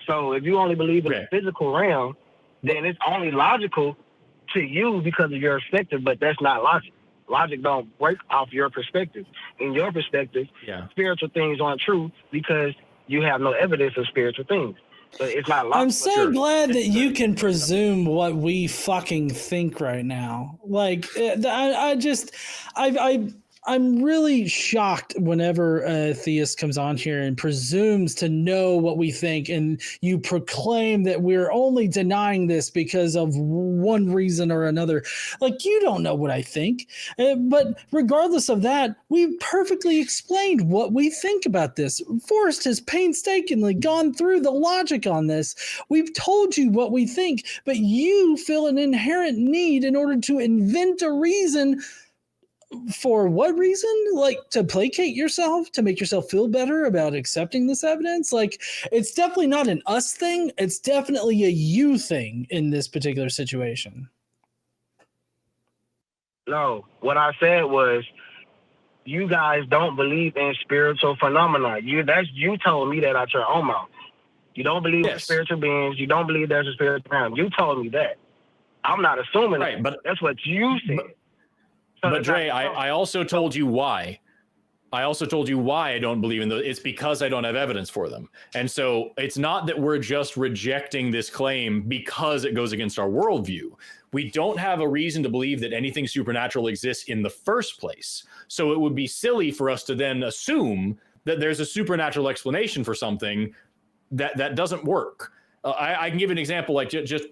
So if you only believe in the physical realm, then it's only logical to you because of your perspective, but that's not logic. Logic don't break off your perspective. In your perspective, spiritual things aren't true because you have no evidence of spiritual things. So it's not logical. I'm so glad that you can presume what we fucking think right now. Like, I'm really shocked whenever a theist comes on here and presumes to know what we think, and you proclaim that we're only denying this because of one reason or another. Like, you don't know what I think. But regardless of that, we've perfectly explained what we think about this. Forrest has painstakingly gone through the logic on this. We've told you what we think, but you feel an inherent need in order to invent a reason. For what reason? Like, to placate yourself, to make yourself feel better about accepting this evidence? Like, it's definitely not an us thing. It's definitely a you thing in this particular situation. No, what I said was, you guys don't believe in spiritual phenomena. You told me that out your own mouth. You don't believe in spiritual beings. You don't believe there's a spiritual realm. You told me that. I'm not assuming that. But that's what you said. But Dre, I also told you why. I don't believe in those. It's because I don't have evidence for them. And so it's not that we're just rejecting this claim because it goes against our worldview. We don't have a reason to believe that anything supernatural exists in the first place. So it would be silly for us to then assume that there's a supernatural explanation for something that doesn't work. I can give an example, like just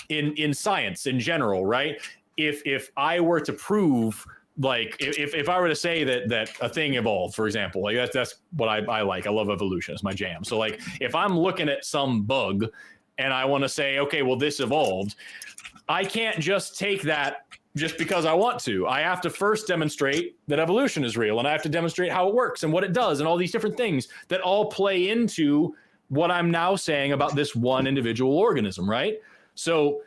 in science in general, right? If I were to prove, like, if I were to say that a thing evolved, for example, like that's what I like. I love evolution. It's my jam. So like, if I'm looking at some bug and I want to say, okay, well, this evolved, I can't just take that just because I want to. I have to first demonstrate that evolution is real, and I have to demonstrate how it works and what it does and all these different things that all play into what I'm now saying about this one individual organism, right? So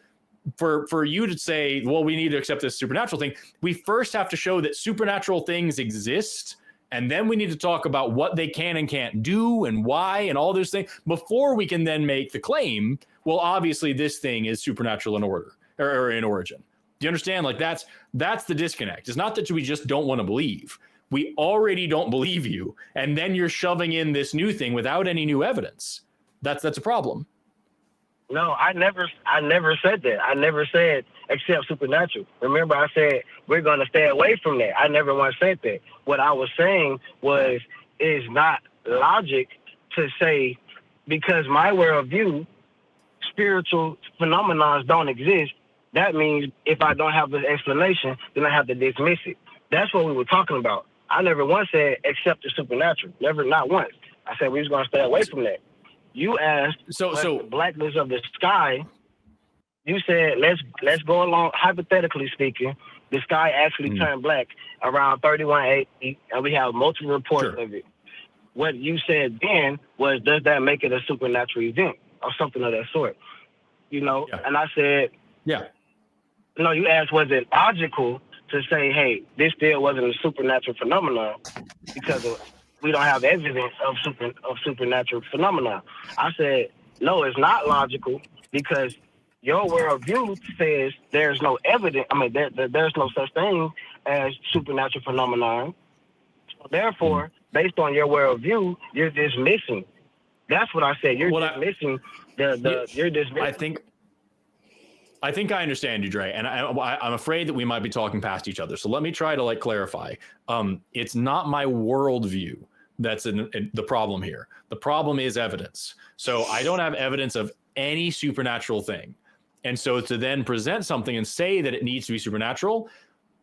for you to say, well, we need to accept this supernatural thing, we first have to show that supernatural things exist, and then we need to talk about what they can and can't do and why and all those things before we can then make the claim, well, obviously this thing is supernatural in order or in origin. Do you understand? Like, that's the disconnect. It's not that we just don't want to believe. We already don't believe you, and then you're shoving in this new thing without any new evidence. That's a problem. No, I never said that. I never said accept supernatural. Remember, I said we're going to stay away from that. I never once said that. What I was saying was, it's not logic to say, because my worldview, spiritual phenomena don't exist. That means if I don't have an explanation, then I have to dismiss it. That's what we were talking about. I never once said except the supernatural. Never, not once. I said we was going to stay away from that. You asked So the blackness of the sky. You said let's go along. Hypothetically speaking, the sky actually turned black around 3180, and we have multiple reports of it. What you said then was, does that make it a supernatural event or something of that sort? You know, and I said, no. You asked, was it logical to say, hey, this still wasn't a supernatural phenomenon because we don't have evidence of supernatural phenomena? I said, no, it's not logical because your worldview says there's no evidence. I mean, there's no such thing as supernatural phenomenon. So therefore, based on your worldview, you're dismissing. That's what I said. You're dismissing you're dismissing. I think I understand you, Dre, and I'm afraid that we might be talking past each other. So let me try to clarify. It's not my worldview that's in the problem here. The problem is evidence. So I don't have evidence of any supernatural thing. And so to then present something and say that it needs to be supernatural,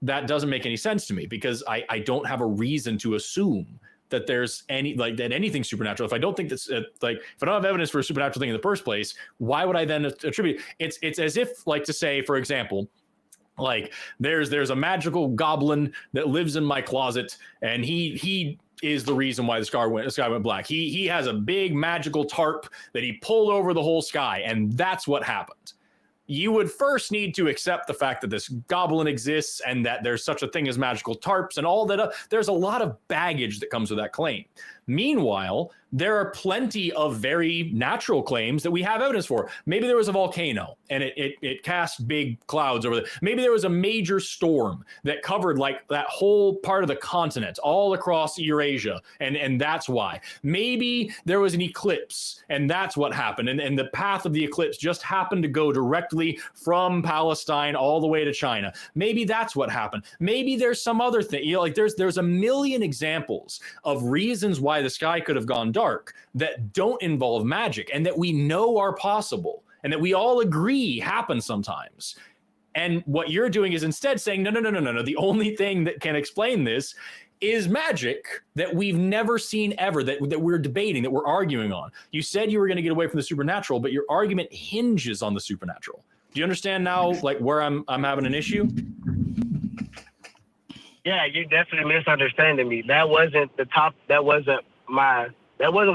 that doesn't make any sense to me because I don't have a reason to assume that there's that anything's supernatural. If I don't think that's if I don't have evidence for a supernatural thing in the first place, why would I then attribute? It's as if to say, for example, there's a magical goblin that lives in my closet and he is the reason why the sky went black. He has a big magical tarp that he pulled over the whole sky, and that's what happened. You would first need to accept the fact that this goblin exists and that there's such a thing as magical tarps and all that. There's a lot of baggage that comes with that claim. Meanwhile, there are plenty of very natural claims that we have evidence for. Maybe there was a volcano and it cast big clouds over there. Maybe there was a major storm that covered that whole part of the continent all across Eurasia. And that's why. Maybe there was an eclipse and that's what happened. And the path of the eclipse just happened to go directly from Palestine all the way to China. Maybe that's what happened. Maybe there's some other thing. There's a million examples of reasons why the sky could have gone dark that don't involve magic and that we know are possible and that we all agree happen sometimes. And what you're doing is instead saying, no. The only thing that can explain this is magic that we've never seen ever, that we're debating, that we're arguing on. You said you were going to get away from the supernatural, but your argument hinges on the supernatural. Do you understand now, where I'm having an issue? Yeah, you're definitely misunderstanding me. That wasn't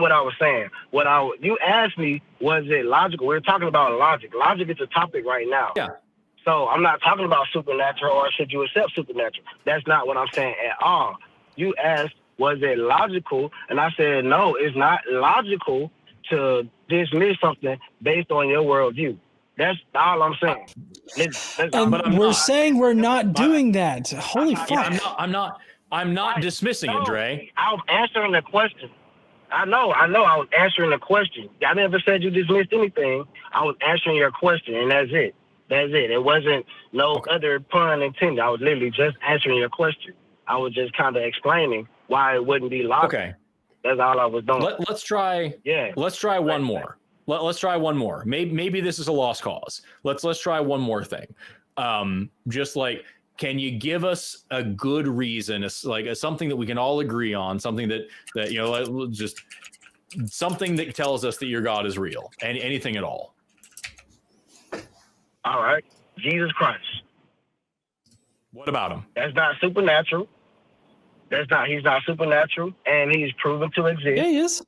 what I was saying. You asked me, was it logical? We were talking about logic. Logic is a topic right now. Yeah. So I'm not talking about supernatural or should you accept supernatural. That's not what I'm saying at all. You asked, was it logical? And I said, no, it's not logical to dismiss something based on your worldview. That's all I'm saying. But we're saying we're not doing that. Holy fuck! I'm not dismissing it, Dre. I was answering the question. I know. I was answering the question. I never said you dismissed anything. I was answering your question, and that's it. It wasn't other pun intended. I was literally just answering your question. I was just kind of explaining why it wouldn't be logical. Okay. That's all I was doing. Let's try. Yeah. Let's try one more. Let's try one more. Maybe this is a lost cause. Let's try one more thing. Can you give us a good reason, something that we can all agree on, something that just something that tells us that your God is real, and anything at all? All right, Jesus Christ. What about him? That's not supernatural. He's not supernatural, and he's proven to exist. Yeah, he is.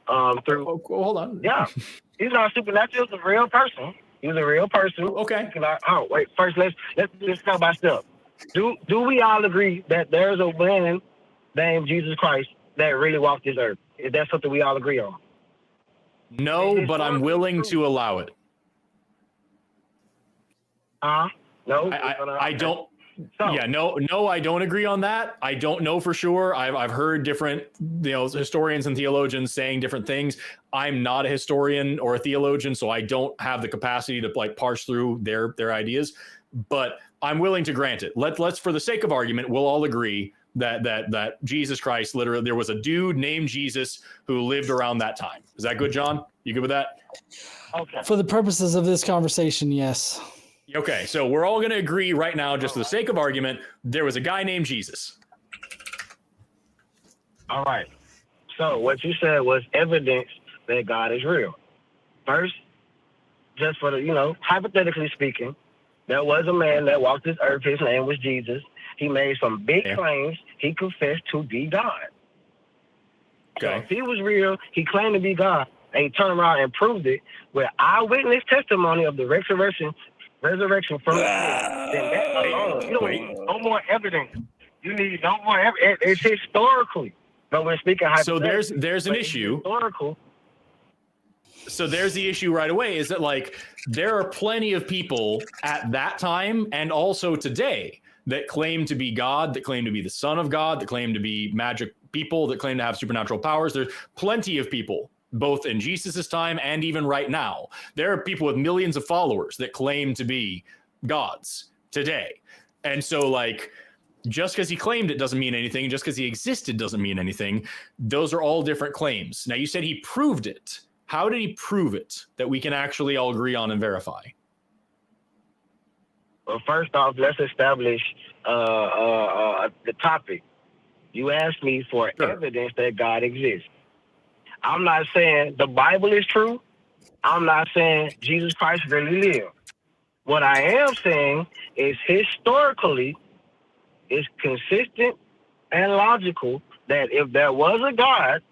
Hold on. Yeah, he's not supernatural. He's a real person. He's a real person. Okay. Wait. First, let's step by step. Do we all agree that there's a man named Jesus Christ that really walked this earth? Is that something we all agree on? No, but I'm willing to allow it. No. I don't. So, no, I don't agree on that. I don't know for sure. I've heard different, historians and theologians saying different things. I'm not a historian or a theologian, so I don't have the capacity to parse through their ideas. But I'm willing to grant it. Let's for the sake of argument, we'll all agree that Jesus Christ, literally, there was a dude named Jesus who lived around that time. Is that good, John? You good with that? Okay. For the purposes of this conversation, yes. Okay, so we're all going to agree right now, just for the sake of argument, there was a guy named Jesus. All right. So what you said was evidence that God is real. First, just for the, hypothetically speaking, there was a man that walked this earth. His name was Jesus. He made some big claims. He confessed to be God. So if he was real, he claimed to be God, and he turned around and proved it with eyewitness testimony of the resurrection from the dead. Then that alone, you don't need no more evidence. You need no more evidence. It's historically. But we're speaking hypothetically. So there's an issue. Historical. So there's the issue right away is that there are plenty of people at that time and also today that claim to be God, that claim to be the son of God, that claim to be magic people, that claim to have supernatural powers. There's plenty of people, both in Jesus's time and even right now. There are people with millions of followers that claim to be gods today. And so just because he claimed it doesn't mean anything. Just because he existed doesn't mean anything. Those are all different claims. Now you said he proved it. How did he prove it that we can actually all agree on and verify? Well, first off, let's establish the topic. You asked me for evidence that God exists. I'm not saying the Bible is true. I'm not saying Jesus Christ really lived. What I am saying is historically, it's consistent and logical that if there was a God,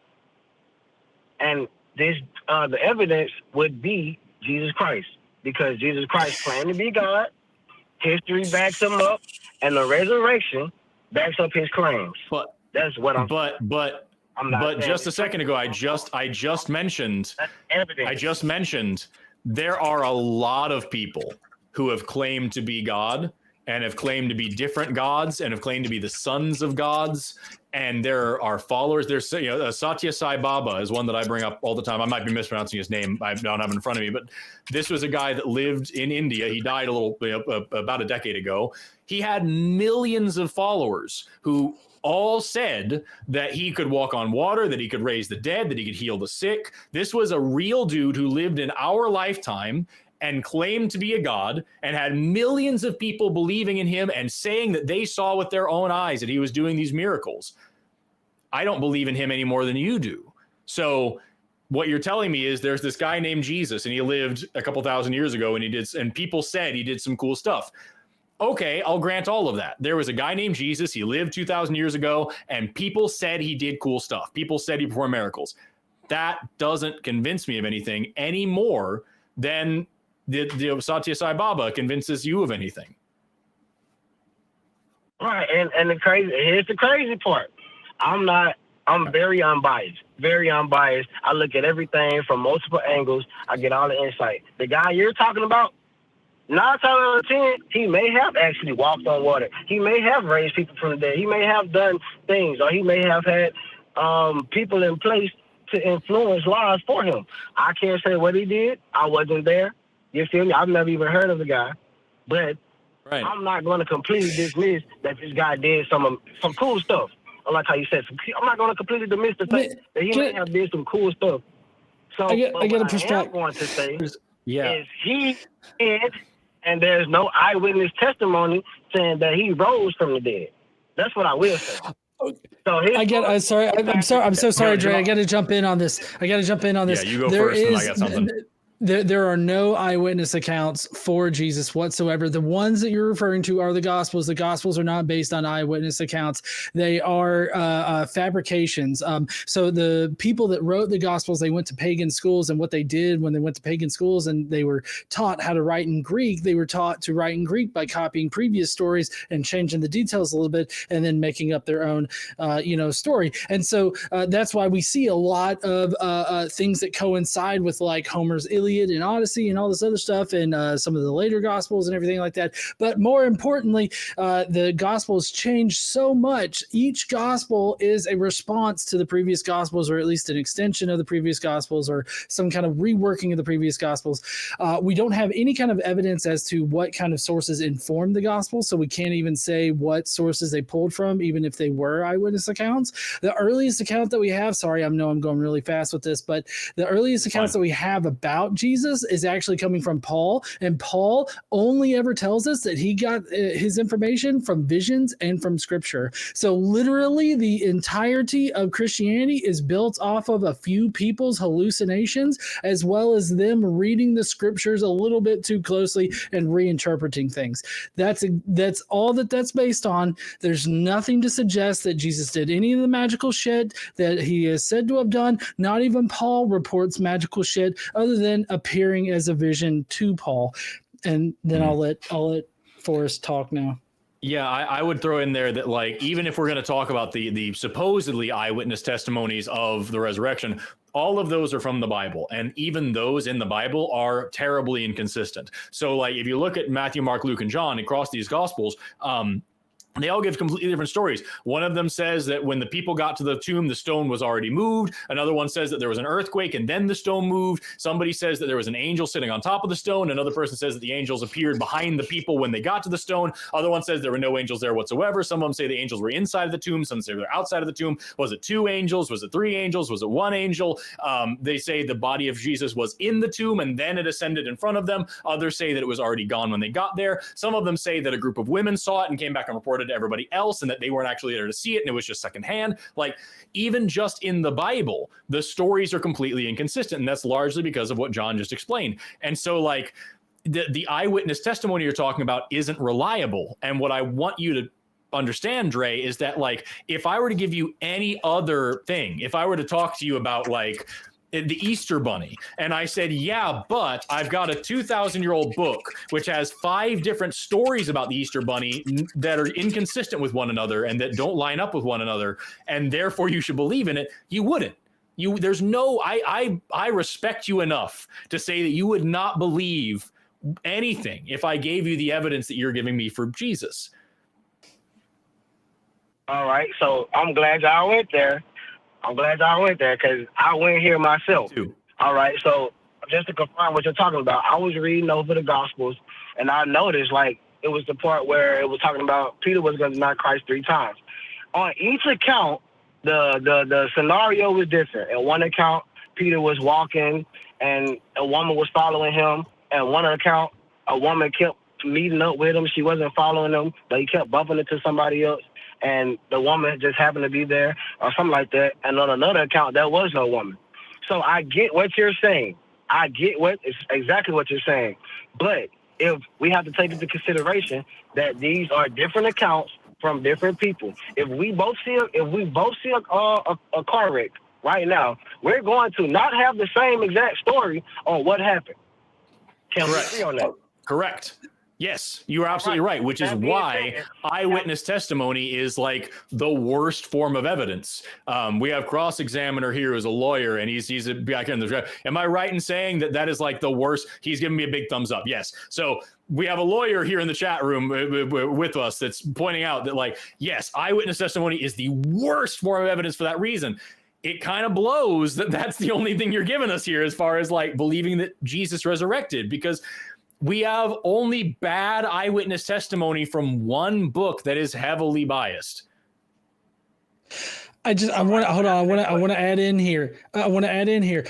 and the evidence would be Jesus Christ, because Jesus Christ claimed to be God. History backs him up, and the resurrection backs up his claims. But that's what I'm. But just a second ago, I just mentioned. That's evidence. I just mentioned there are a lot of people who have claimed to be God and have claimed to be different gods and have claimed to be the sons of gods. And there are followers. There's Satya Sai Baba is one that I bring up all the time. I might be mispronouncing his name. I don't have it in front of me, but this was a guy that lived in India. He died about a decade ago. He had millions of followers who all said that he could walk on water, that he could raise the dead, that he could heal the sick. This was a real dude who lived in our lifetime and claimed to be a god and had millions of people believing in him and saying that they saw with their own eyes that he was doing these miracles. I don't believe in him any more than you do. So what you're telling me is there's this guy named Jesus and he lived a couple thousand years ago and people said he did some cool stuff. Okay, I'll grant all of that. There was a guy named Jesus. He lived 2,000 years ago and people said he did cool stuff. People said he performed miracles. That doesn't convince me of anything any more than the Satya Sai Baba convinces you of anything. Right, and here's the crazy part. I'm very unbiased. I look at everything from multiple angles. I get all the insight. The guy you're talking about, 9 times out of 10, he may have actually walked on water. He may have raised people from the dead. He may have done things, or he may have had people in place to influence lives for him. I can't say what he did. I wasn't there. You feel me? I've never even heard of the guy. But I'm not going to completely dismiss that this guy did some cool stuff. I like how you said. I'm not going to completely dismiss the fact that he may have did some cool stuff. So I get a perspective. What I am going to say is he did, and there's no eyewitness testimony saying that he rose from the dead. That's what I will say. So I'm so sorry, Dre. I got to jump in on this. Yeah, you go first, and I got something. There are no eyewitness accounts for Jesus whatsoever. The ones that you're referring to are the Gospels. The Gospels are not based on eyewitness accounts. They are fabrications. So the people that wrote the Gospels, they went to pagan schools, and what they did when they went to pagan schools and they were taught how to write in Greek, they were taught to write in Greek by copying previous stories and changing the details a little bit and then making up their own, story. And so that's why we see a lot of things that coincide with like Homer's Iliad and Odyssey and all this other stuff, and some of the later Gospels and everything like that. But more importantly, the Gospels change so much. Each Gospel is a response to the previous Gospels, or at least an extension of the previous Gospels, or some kind of reworking of the previous Gospels. We don't have any kind of evidence as to what kind of sources informed the Gospels, so we can't even say what sources they pulled from, even if they were eyewitness accounts. The earliest account that we have, sorry, I know I'm going really fast with this, but the earliest accounts that we have about Jesus is actually coming from Paul, and Paul only ever tells us that he got his information from visions and from scripture. So literally the entirety of Christianity is built off of a few people's hallucinations, as well as them reading the scriptures a little bit too closely and reinterpreting things. That's all that's based on. There's nothing to suggest that Jesus did any of the magical shit that he is said to have done. Not even Paul reports magical shit other than appearing as a vision to Paul. And then I'll let Forrest talk now. Yeah, I would throw in there that, like, even if we're going to talk about the supposedly eyewitness testimonies of the resurrection, all of those are from the Bible. And even those in the Bible are terribly inconsistent. So, like, if you look at Matthew, Mark, Luke, and John across these Gospels, they all give completely different stories. One of them says that when the people got to the tomb, the stone was already moved. Another one says that there was an earthquake and then the stone moved. Somebody says that there was an angel sitting on top of the stone. Another person says that the angels appeared behind the people when they got to the stone. Other one says there were no angels there whatsoever. Some of them say the angels were inside of the tomb. Some say they're outside of the tomb. Was it 2 angels? Was it 3 angels? Was it 1 angel? They say the body of Jesus was in the tomb and then it ascended in front of them. Others say that it was already gone when they got there. Some of them say that a group of women saw it and came back and reported to everybody else, and that they weren't actually there to see it and it was just secondhand. Like, even just in the Bible, the stories are completely inconsistent, and that's largely because of what John just explained. And so, like, the eyewitness testimony you're talking about isn't reliable. And what I want you to understand, Dre, is that, like, if I were to give you any other thing, if I were to talk to you about, like, the Easter Bunny, and I said, yeah, but I've got a 2,000-year-old book which has 5 different stories about the Easter Bunny that are inconsistent with one another and that don't line up with one another, and therefore you should believe in it, you wouldn't. There's no, I respect you enough to say that you would not believe anything if I gave you the evidence that you're giving me for Jesus. All right, so I'm glad y'all went there. Because I went here myself. All right, so just to confirm what you're talking about, I was reading over the Gospels, and I noticed, like, it was the part where it was talking about Peter was going to deny Christ 3 times. On each account, the scenario was different. In one account, Peter was walking, and a woman was following him. And one account, a woman kept meeting up with him. She wasn't following him, but he kept bumping into somebody else. And the woman just happened to be there or something like that. And on another account, there was no woman. So I get what you're saying. It's exactly what you're saying. But if we have to take into consideration that these are different accounts from different people. If we both see a car wreck right now, we're going to not have the same exact story on what happened. Can we agree on that? Correct. Yes, you are absolutely right, which is why eyewitness testimony is, like, the worst form of evidence. We have cross-examiner here who's a lawyer, and he's back in the. Am I right in saying that is, like, the worst? He's giving me a big thumbs up. Yes. So we have a lawyer here in the chat room with us that's pointing out that, like, yes, eyewitness testimony is the worst form of evidence for that reason. It kind of blows that that's the only thing you're giving us here as far as, like, believing that Jesus resurrected, because we have only bad eyewitness testimony from one book that is heavily biased. I want to add in here.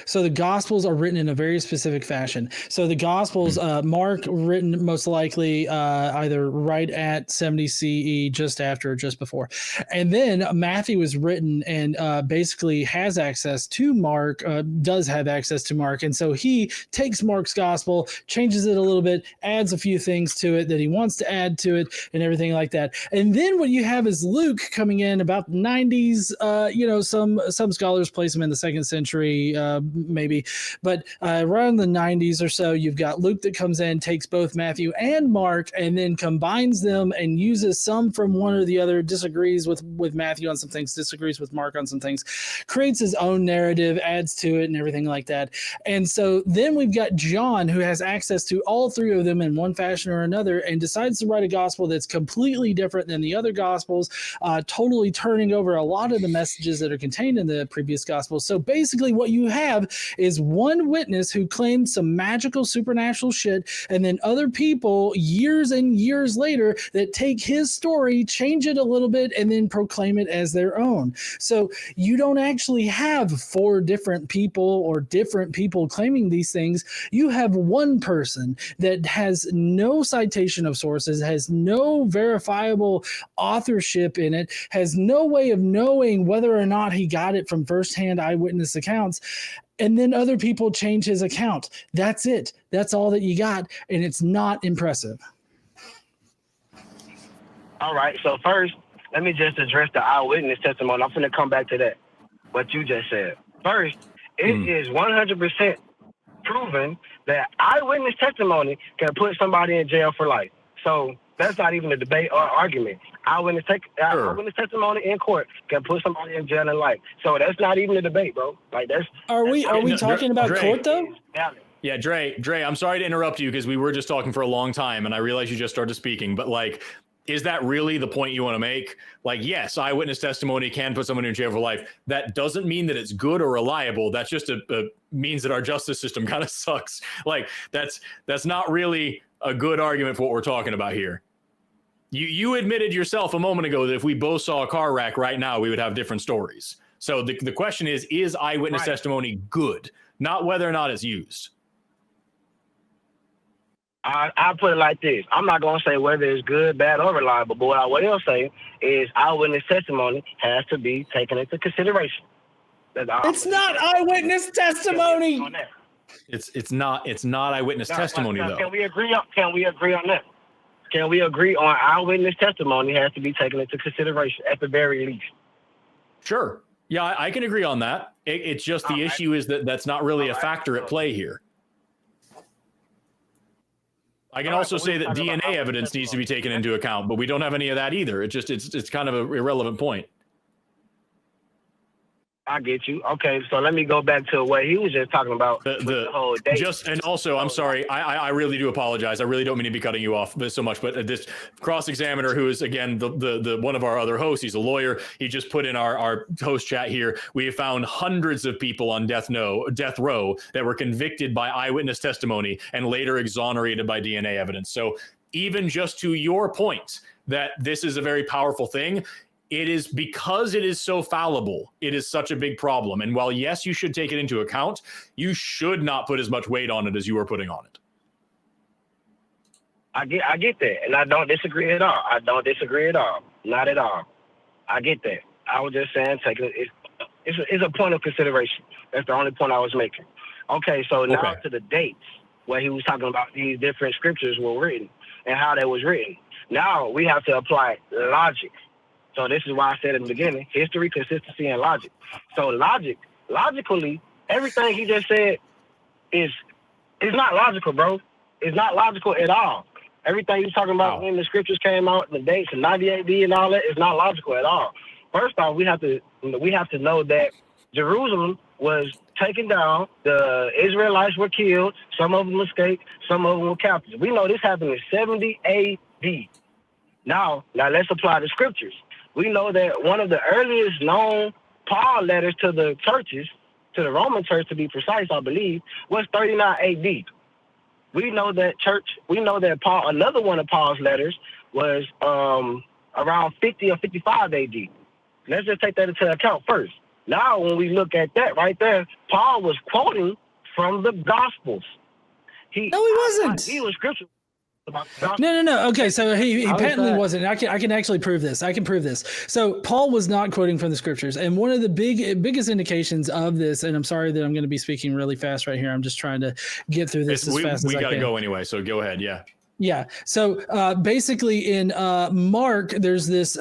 So the Gospels are written in a very specific fashion. So the Gospels, Mark written most likely either right at 70 CE, just after or just before. And then Matthew was written and basically has access to Mark, does have access to Mark. And so he takes Mark's Gospel, changes it a little bit, adds a few things to it that he wants to add to it and everything like that. And then what you have is Luke coming in about the 90s. Some scholars place him in the 2nd century, maybe, but around the 90s or so, you've got Luke that comes in, takes both Matthew and Mark, and then combines them and uses some from one or the other, disagrees with Matthew on some things, disagrees with Mark on some things, creates his own narrative, adds to it and everything like that. And so then we've got John, who has access to all 3 of them in one fashion or another, and decides to write a gospel that's completely different than the other gospels, totally turning over a lot of the messages that are contained in the previous gospel. So basically what you have is one witness who claimed some magical supernatural shit, and then other people years and years later that take his story, change it a little bit, and then proclaim it as their own. So you don't actually have four different people or different people claiming these things. You have one person that has no citation of sources, has no verifiable authorship in it, has no way of knowing whether or not he got it from firsthand eyewitness accounts, and then other people change his account. That's it. That's all that you got, and it's not impressive. All right, so first, let me just address the eyewitness testimony. I'm going to come back to that, what you just said. First, it is 100% proven that eyewitness testimony can put somebody in jail for life. So that's not even a debate or argument. Eyewitness testimony in court can put somebody in jail in life. So that's not even a debate, bro. Like that's. Are we talking about Dre, court though? Yeah, Dre, I'm sorry to interrupt you because we were just talking for a long time and I realized you just started speaking, but like, is that really the point you want to make? Like, yes, eyewitness testimony can put someone in jail for life. That doesn't mean that it's good or reliable. That's just means that our justice system kind of sucks. Like, that's not really a good argument for what we're talking about here. You admitted yourself a moment ago that if we both saw a car wreck right now, we would have different stories. So the question is eyewitness testimony good? Not whether or not it's used. I put it like this. I'm not going to say whether it's good, bad, or reliable, but what I will say is eyewitness testimony has to be taken into consideration. It's not eyewitness testimony. It's not eyewitness testimony though. Can we agree on that? Can we agree on eyewitness testimony has to be taken into consideration at the very least? Sure. Yeah, I can agree on that. It's just the issue is that's not really a factor at play here. I can also say that DNA evidence needs to be taken into account, but we don't have any of that either. It's kind of an irrelevant point. I get you. Okay, so let me go back to what he was just talking about. The whole day. And also, I'm sorry, I really do apologize. I really don't mean to be cutting you off so much, but this cross-examiner, who is again the one of our other hosts, he's a lawyer. He just put in our host chat here. We have found hundreds of people on death row that were convicted by eyewitness testimony and later exonerated by DNA evidence. So even just to your point that this is a very powerful thing, it is because it is so fallible. It is such a big problem. And while, yes, you should take it into account, you should not put as much weight on it as you are putting on it. I get that. And I don't disagree at all. Not at all. I get that. I was just saying, it's a point of consideration. That's the only point I was making. Okay, so now to the dates where he was talking about these different scriptures were written and how they was written. Now we have to apply logic. So this is why I said in the beginning, history, consistency, and logic. So logically, everything he just said is not logical, bro. It's not logical at all. Everything he's talking about when the scriptures came out, the dates, and 90 AD and all that, is not logical at all. First off, we have to know that Jerusalem was taken down. The Israelites were killed. Some of them escaped. Some of them were captured. We know this happened in 70 AD. Now let's apply the scriptures. We know that one of the earliest known Paul letters to the churches, to the Roman church to be precise, I believe, was 39 AD. We know that Paul, another one of Paul's letters was around 50 or 55 AD. Let's just take that into account first. Now, when we look at that right there, Paul was quoting from the Gospels. No, he wasn't. He was scriptural. No. Okay, so he patently wasn't. I can actually prove this. I can prove this. So Paul was not quoting from the scriptures, and one of the biggest indications of this. And I'm sorry that I'm going to be speaking really fast right here. I'm just trying to get through this as fast as I can. We got to go anyway, so go ahead. Yeah. Yeah. So basically in Mark, there's this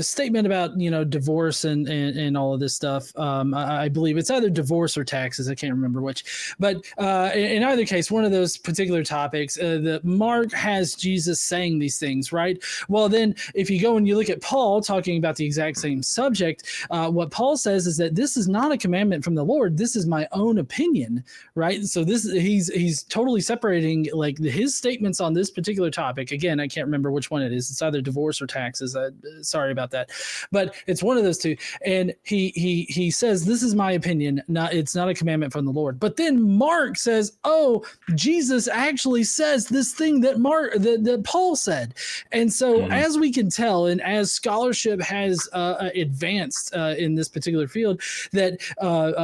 statement about, divorce and all of this stuff. I believe it's either divorce or taxes. I can't remember which. But in either case, one of those particular topics, the Mark has Jesus saying these things, right? Well, then if you go and you look at Paul talking about the exact same subject, what Paul says is that this is not a commandment from the Lord. This is my own opinion, right? So he's totally separating like his statements on this particular topic. Again, I can't remember which one it is. It's either divorce or taxes. Sorry about that, but it's one of those two. And he says, this is my opinion. It's not a commandment from the Lord. But then Mark says, oh, Jesus actually says this thing that that Paul said. And so as we can tell, and as scholarship has advanced in this particular field, that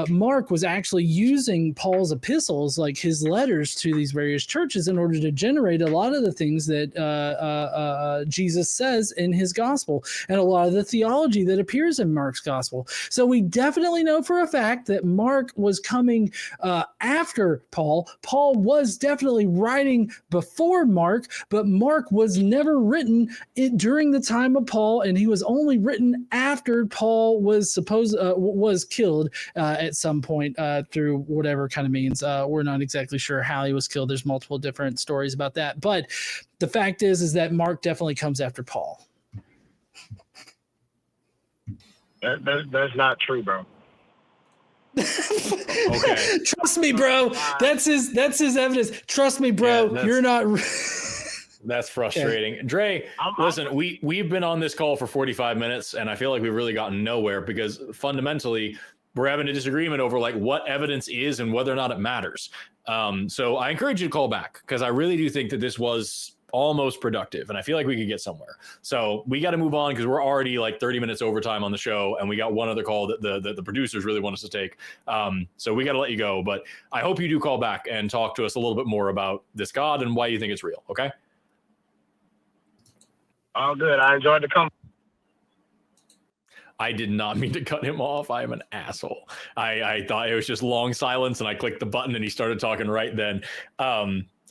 Mark was actually using Paul's epistles, like his letters to these various churches, in order to generate a lot of the things that Jesus says in his gospel, and a lot of the theology that appears in Mark's gospel. So we definitely know for a fact that Mark was coming after Paul. Paul was definitely writing before Mark, but Mark was never written during the time of Paul, and he was only written after Paul was was killed at some point through whatever kind of means. We're not exactly sure how he was killed. There's multiple different stories about that, but the fact is that Mark definitely comes after Paul. That's not true, bro. Okay. Trust me, bro. That's his evidence. Trust me, bro. Yeah, you're not. That's frustrating. Okay. Dre, listen, we've been on this call for 45 minutes, and I feel like we've really gotten nowhere because fundamentally we're having a disagreement over like what evidence is and whether or not it matters. So I encourage you to call back because I really do think that this was almost productive, and I feel like we could get somewhere. So we got to move on because we're already like 30 minutes overtime on the show, and we got one other call that the producers really want us to take. So we got to let you go, but I hope you do call back and talk to us a little bit more about this God and why you think it's real. Okay. All good. I enjoyed the conversation. I did not mean to cut him off. I am an asshole. I thought it was just long silence, and I clicked the button, and he started talking right then.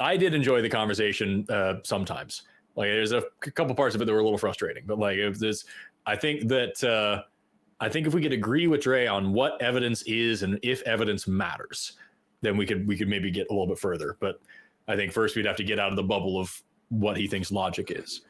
I did enjoy the conversation sometimes. Like there's a couple parts of it that were a little frustrating, but like if this, I think if we could agree with Dre on what evidence is and if evidence matters, then we could maybe get a little bit further. But I think first we'd have to get out of the bubble of what he thinks logic is.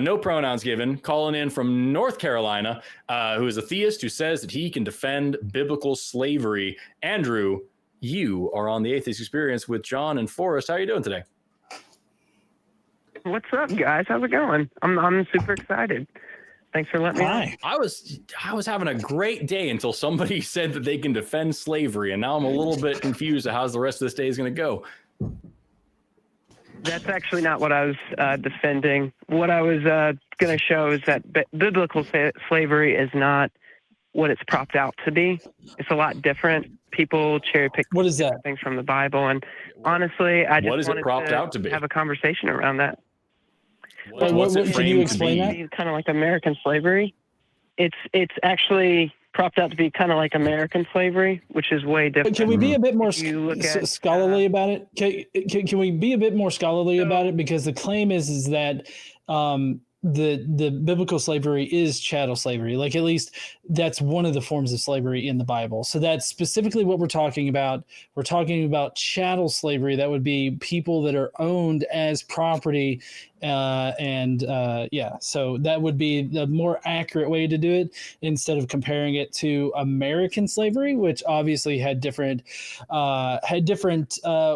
No pronouns given, calling in from North Carolina, who is a theist who says that he can defend biblical slavery. Andrew, you are on the Atheist Experience with John and Forrest. How are you doing today? What's up, guys? How's it going? I'm super excited. Thanks for letting me on. I was having a great day until somebody said that they can defend slavery, and now I'm a little bit confused at how the rest of this day is going to go. That's actually not what I was defending. What I was going to show is that biblical slavery is not what it's propped out to be. It's a lot different. People cherry pick things from the Bible, and honestly, I just wanted to have a conversation around that. What's it can you explain that? Kind of like American slavery. It's actually propped out to be kind of like American slavery, which is way different. Can we be a bit more scholarly about it? Can we be a bit more scholarly about it? Because the claim is that the biblical slavery is chattel slavery. Like at least that's one of the forms of slavery in the Bible. So that's specifically what we're talking about. We're talking about chattel slavery. That would be people that are owned as property. So that would be the more accurate way to do it instead of comparing it to American slavery, which obviously had different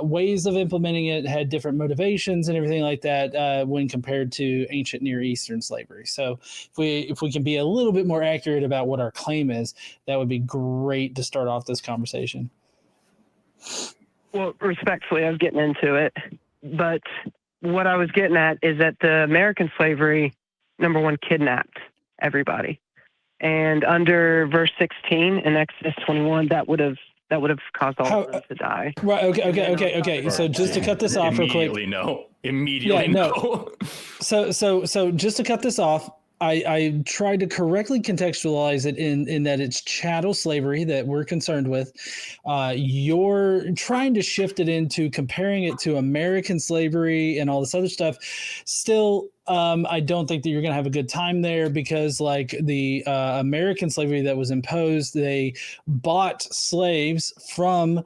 ways of implementing it, had different motivations and everything like that when compared to ancient Near Eastern slavery. So if we can be a little bit more accurate about what our claim is, that would be great to start off this conversation. Well, respectfully, I was getting into it, but what I was getting at is that the American slavery, number one, kidnapped everybody. And under verse 16 in Exodus 21, that would have caused all of them to die. Right. Okay. So just to cut this off real quick. Immediately no. So just to cut this off, I tried to correctly contextualize it in that it's chattel slavery that we're concerned with. You're trying to shift it into comparing it to American slavery and all this other stuff. Still, I don't think that you're going to have a good time there, because like the American slavery that was imposed, they bought slaves from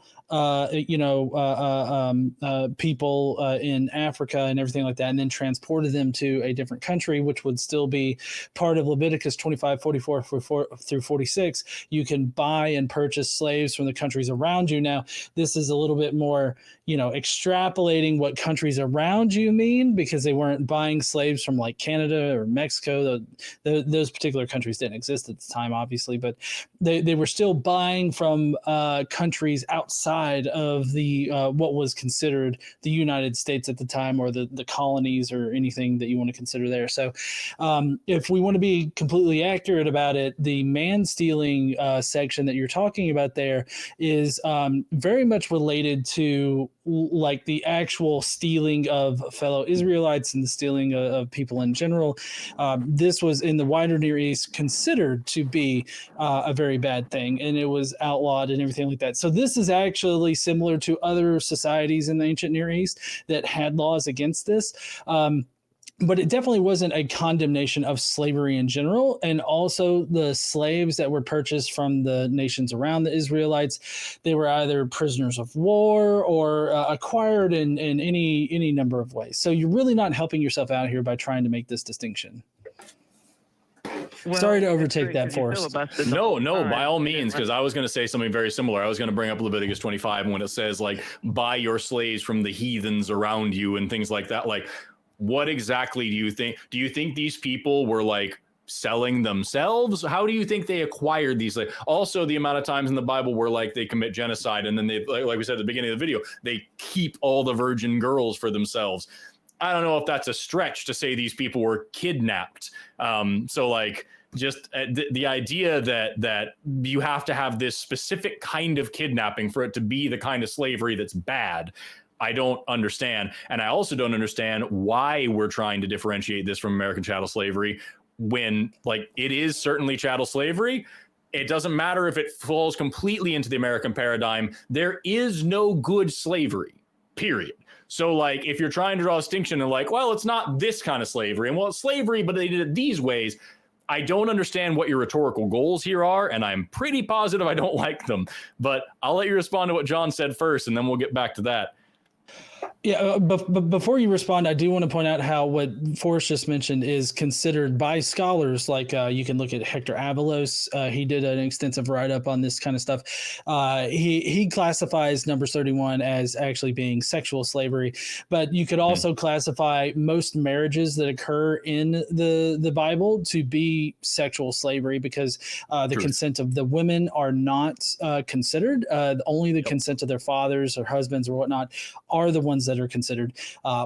people in Africa and everything like that, and then transported them to a different country, which would still be part of Leviticus 25, 44 through 46. You can buy and purchase slaves from the countries around you. Now, this is a little bit more, extrapolating what countries around you mean, because they weren't buying slaves from like Canada or Mexico. Those particular countries didn't exist at the time, obviously, but they were still buying from countries outside of the what was considered the United States at the time, or the colonies, or anything that you want to consider there. So if we want to be completely accurate about it, the man stealing section that you're talking about there is very much related to like the actual stealing of fellow Israelites and the stealing of people in general. This was in the wider Near East considered to be a very bad thing, and it was outlawed and everything like that. So this is actually similar to other societies in the ancient Near East that had laws against this. But it definitely wasn't a condemnation of slavery in general. And also the slaves that were purchased from the nations around the Israelites, they were either prisoners of war or acquired in any number of ways. So you're really not helping yourself out here by trying to make this distinction. Well, sorry to overtake that, Forrest. No, by all means, because I was going to say something very similar. I was going to bring up Leviticus 25 when it says, like, buy your slaves from the heathens around you and things like that. Like, what exactly do you think? Do you think these people were like selling themselves? How do you think they acquired these? Like, also, the amount of times in the Bible where like they commit genocide, and then they, like we said at the beginning of the video, they keep all the virgin girls for themselves. I don't know if that's a stretch to say these people were kidnapped. So like, just the idea that you have to have this specific kind of kidnapping for it to be the kind of slavery that's bad, I don't understand. And I also don't understand why we're trying to differentiate this from American chattel slavery when, like, it is certainly chattel slavery. It doesn't matter if it falls completely into the American paradigm. There is no good slavery, period. So, like, if you're trying to draw a distinction and like, well, it's not this kind of slavery, and well, it's slavery, but they did it these ways, I don't understand what your rhetorical goals here are, and I'm pretty positive I don't like them. But I'll let you respond to what John said first, and then we'll get back to that. Yeah, but before you respond, I do want to point out how what Forrest just mentioned is considered by scholars. Like you can look at Hector Avalos. He did an extensive write-up on this kind of stuff. He classifies Numbers 31 as actually being sexual slavery, but you could also classify most marriages that occur in the Bible to be sexual slavery, because the consent of the women are not considered. Only the consent of their fathers or husbands or whatnot are the ones that are considered.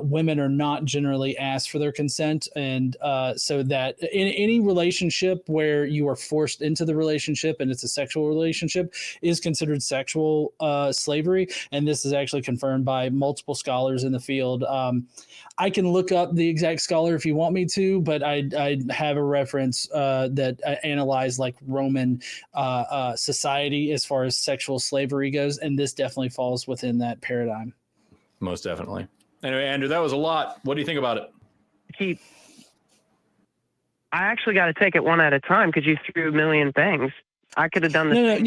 Women are not generally asked for their consent, and so that in any relationship where you are forced into the relationship and it's a sexual relationship is considered sexual slavery, and this is actually confirmed by multiple scholars in the field. I can look up the exact scholar if you want me to, but I have a reference that analyzed like Roman society as far as sexual slavery goes, and this definitely falls within that paradigm. Most definitely. Anyway, Andrew, that was a lot. What do you think about it? I actually got to take it one at a time because you threw a million things. I could have done this.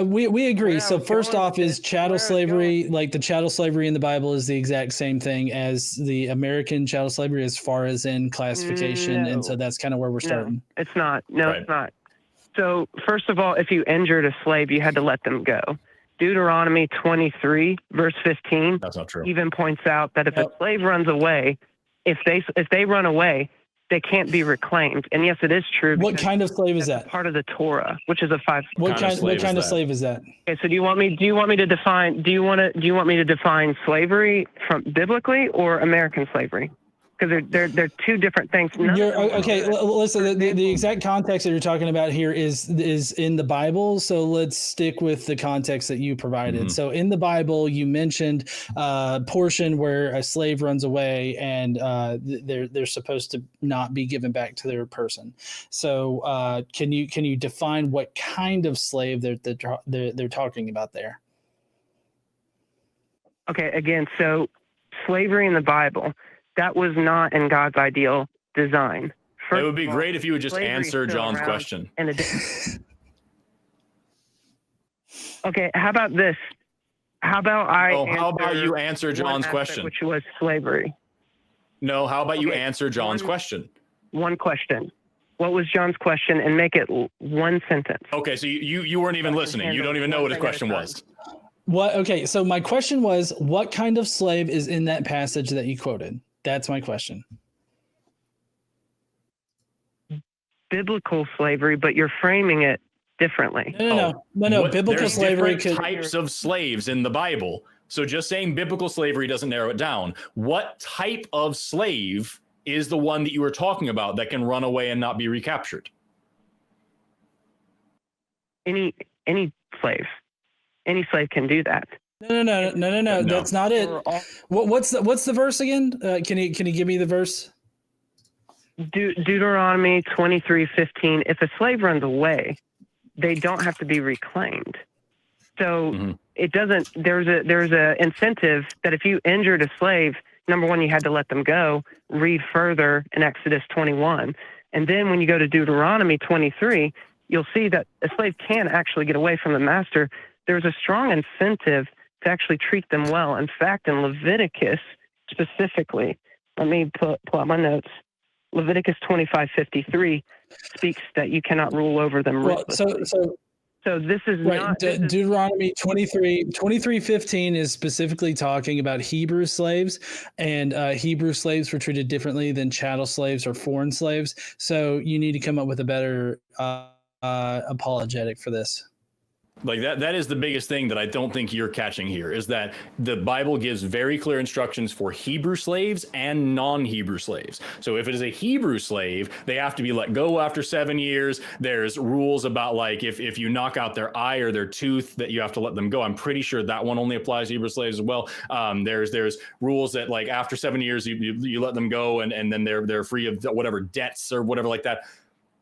We agree. So first off is chattel slavery. Like the chattel slavery in the Bible is the exact same thing as the American chattel slavery as far as in classification. And so that's kind of where we're starting. No, it's not. No, It's not. So first of all, if you injured a slave, you had to let them go. Deuteronomy 23, verse 15, that's not true, even points out that if a slave runs away, if they run away, they can't be reclaimed. And yes, it is true. What kind of slave is that? Part of the Torah, which is a 5. What kind of slave is that? Okay, so do you want me to define slavery from biblically or American slavery? Because they're two different things. Okay, listen, the exact context that you're talking about here is in the Bible, so let's stick with the context that you provided. Mm-hmm. So in the Bible, you mentioned a portion where a slave runs away and they're supposed to not be given back to their person. So can you define what kind of slave they're talking about there? Okay, again, so slavery in the Bible, that was not in God's ideal design. It would be great if you would just answer John's question. Okay, how about this? How about how about you answer John's question? Which was slavery. No, how about you answer John's question? One question. What was John's question, and make it one sentence? Okay, so you weren't even listening. You don't even know what his question was. What? Okay, so my question was, what kind of slave is in that passage that you quoted? That's my question. Biblical slavery, but you're framing it differently. No. Biblical There's slavery different types of slaves in the Bible. So just saying biblical slavery doesn't narrow it down. What type of slave is the one that you were talking about that can run away and not be recaptured? Any slave. Any slave can do that. No. That's not it. What's the verse again? Can you give me the verse? Deuteronomy 23:15. If a slave runs away, they don't have to be reclaimed. So it doesn't. There's a incentive that if you injured a slave, number one, you had to let them go. Read further in Exodus 21, and then when you go to Deuteronomy 23, you'll see that a slave can actually get away from the master. There's a strong incentive to actually treat them well. In fact, in Leviticus specifically, let me pull out my notes. Leviticus 25:53 speaks that you cannot rule over them. Well, so this is right. not Deuteronomy 23:15 is specifically talking about Hebrew slaves, and Hebrew slaves were treated differently than chattel slaves or foreign slaves. So you need to come up with a better apologetic for this. Like that is the biggest thing that I don't think you're catching here, is that the Bible gives very clear instructions for Hebrew slaves and non-Hebrew slaves. So if it is a Hebrew slave, they have to be let go after 7 years. There's rules about like if you knock out their eye or their tooth that you have to let them go. I'm pretty sure that one only applies to Hebrew slaves as well. There's rules that like after 7 years you let them go and then they're free of whatever debts or whatever like that.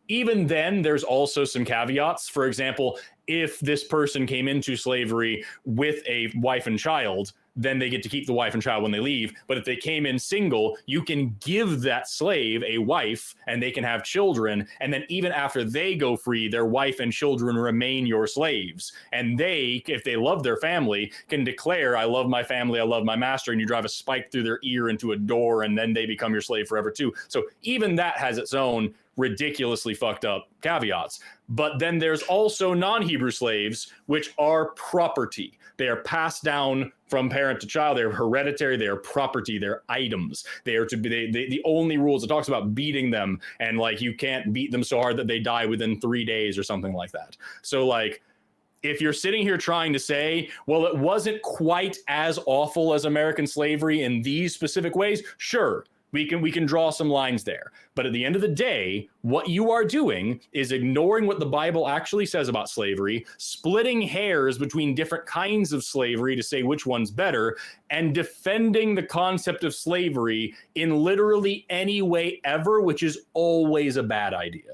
Even then, there's also some caveats. For example, if this person came into slavery with a wife and child, then they get to keep the wife and child when they leave. But if they came in single, you can give that slave a wife and they can have children. And then even after they go free, their wife and children remain your slaves. And they, if they love their family, can declare, I love my family, I love my master. And you drive a spike through their ear into a door and then they become your slave forever too. So even that has its own ridiculously fucked up caveats. But then there's also non-Hebrew slaves, which are property. They are passed down from parent to child. They're hereditary. They are property. They're items. They are to be the only rules. It talks about beating them, and like you can't beat them so hard that they die within 3 days or something like that. So like, if you're sitting here trying to say, well, it wasn't quite as awful as American slavery in these specific ways, sure. We can draw some lines there. But at the end of the day, what you are doing is ignoring what the Bible actually says about slavery, splitting hairs between different kinds of slavery to say which one's better, and defending the concept of slavery in literally any way ever, which is always a bad idea.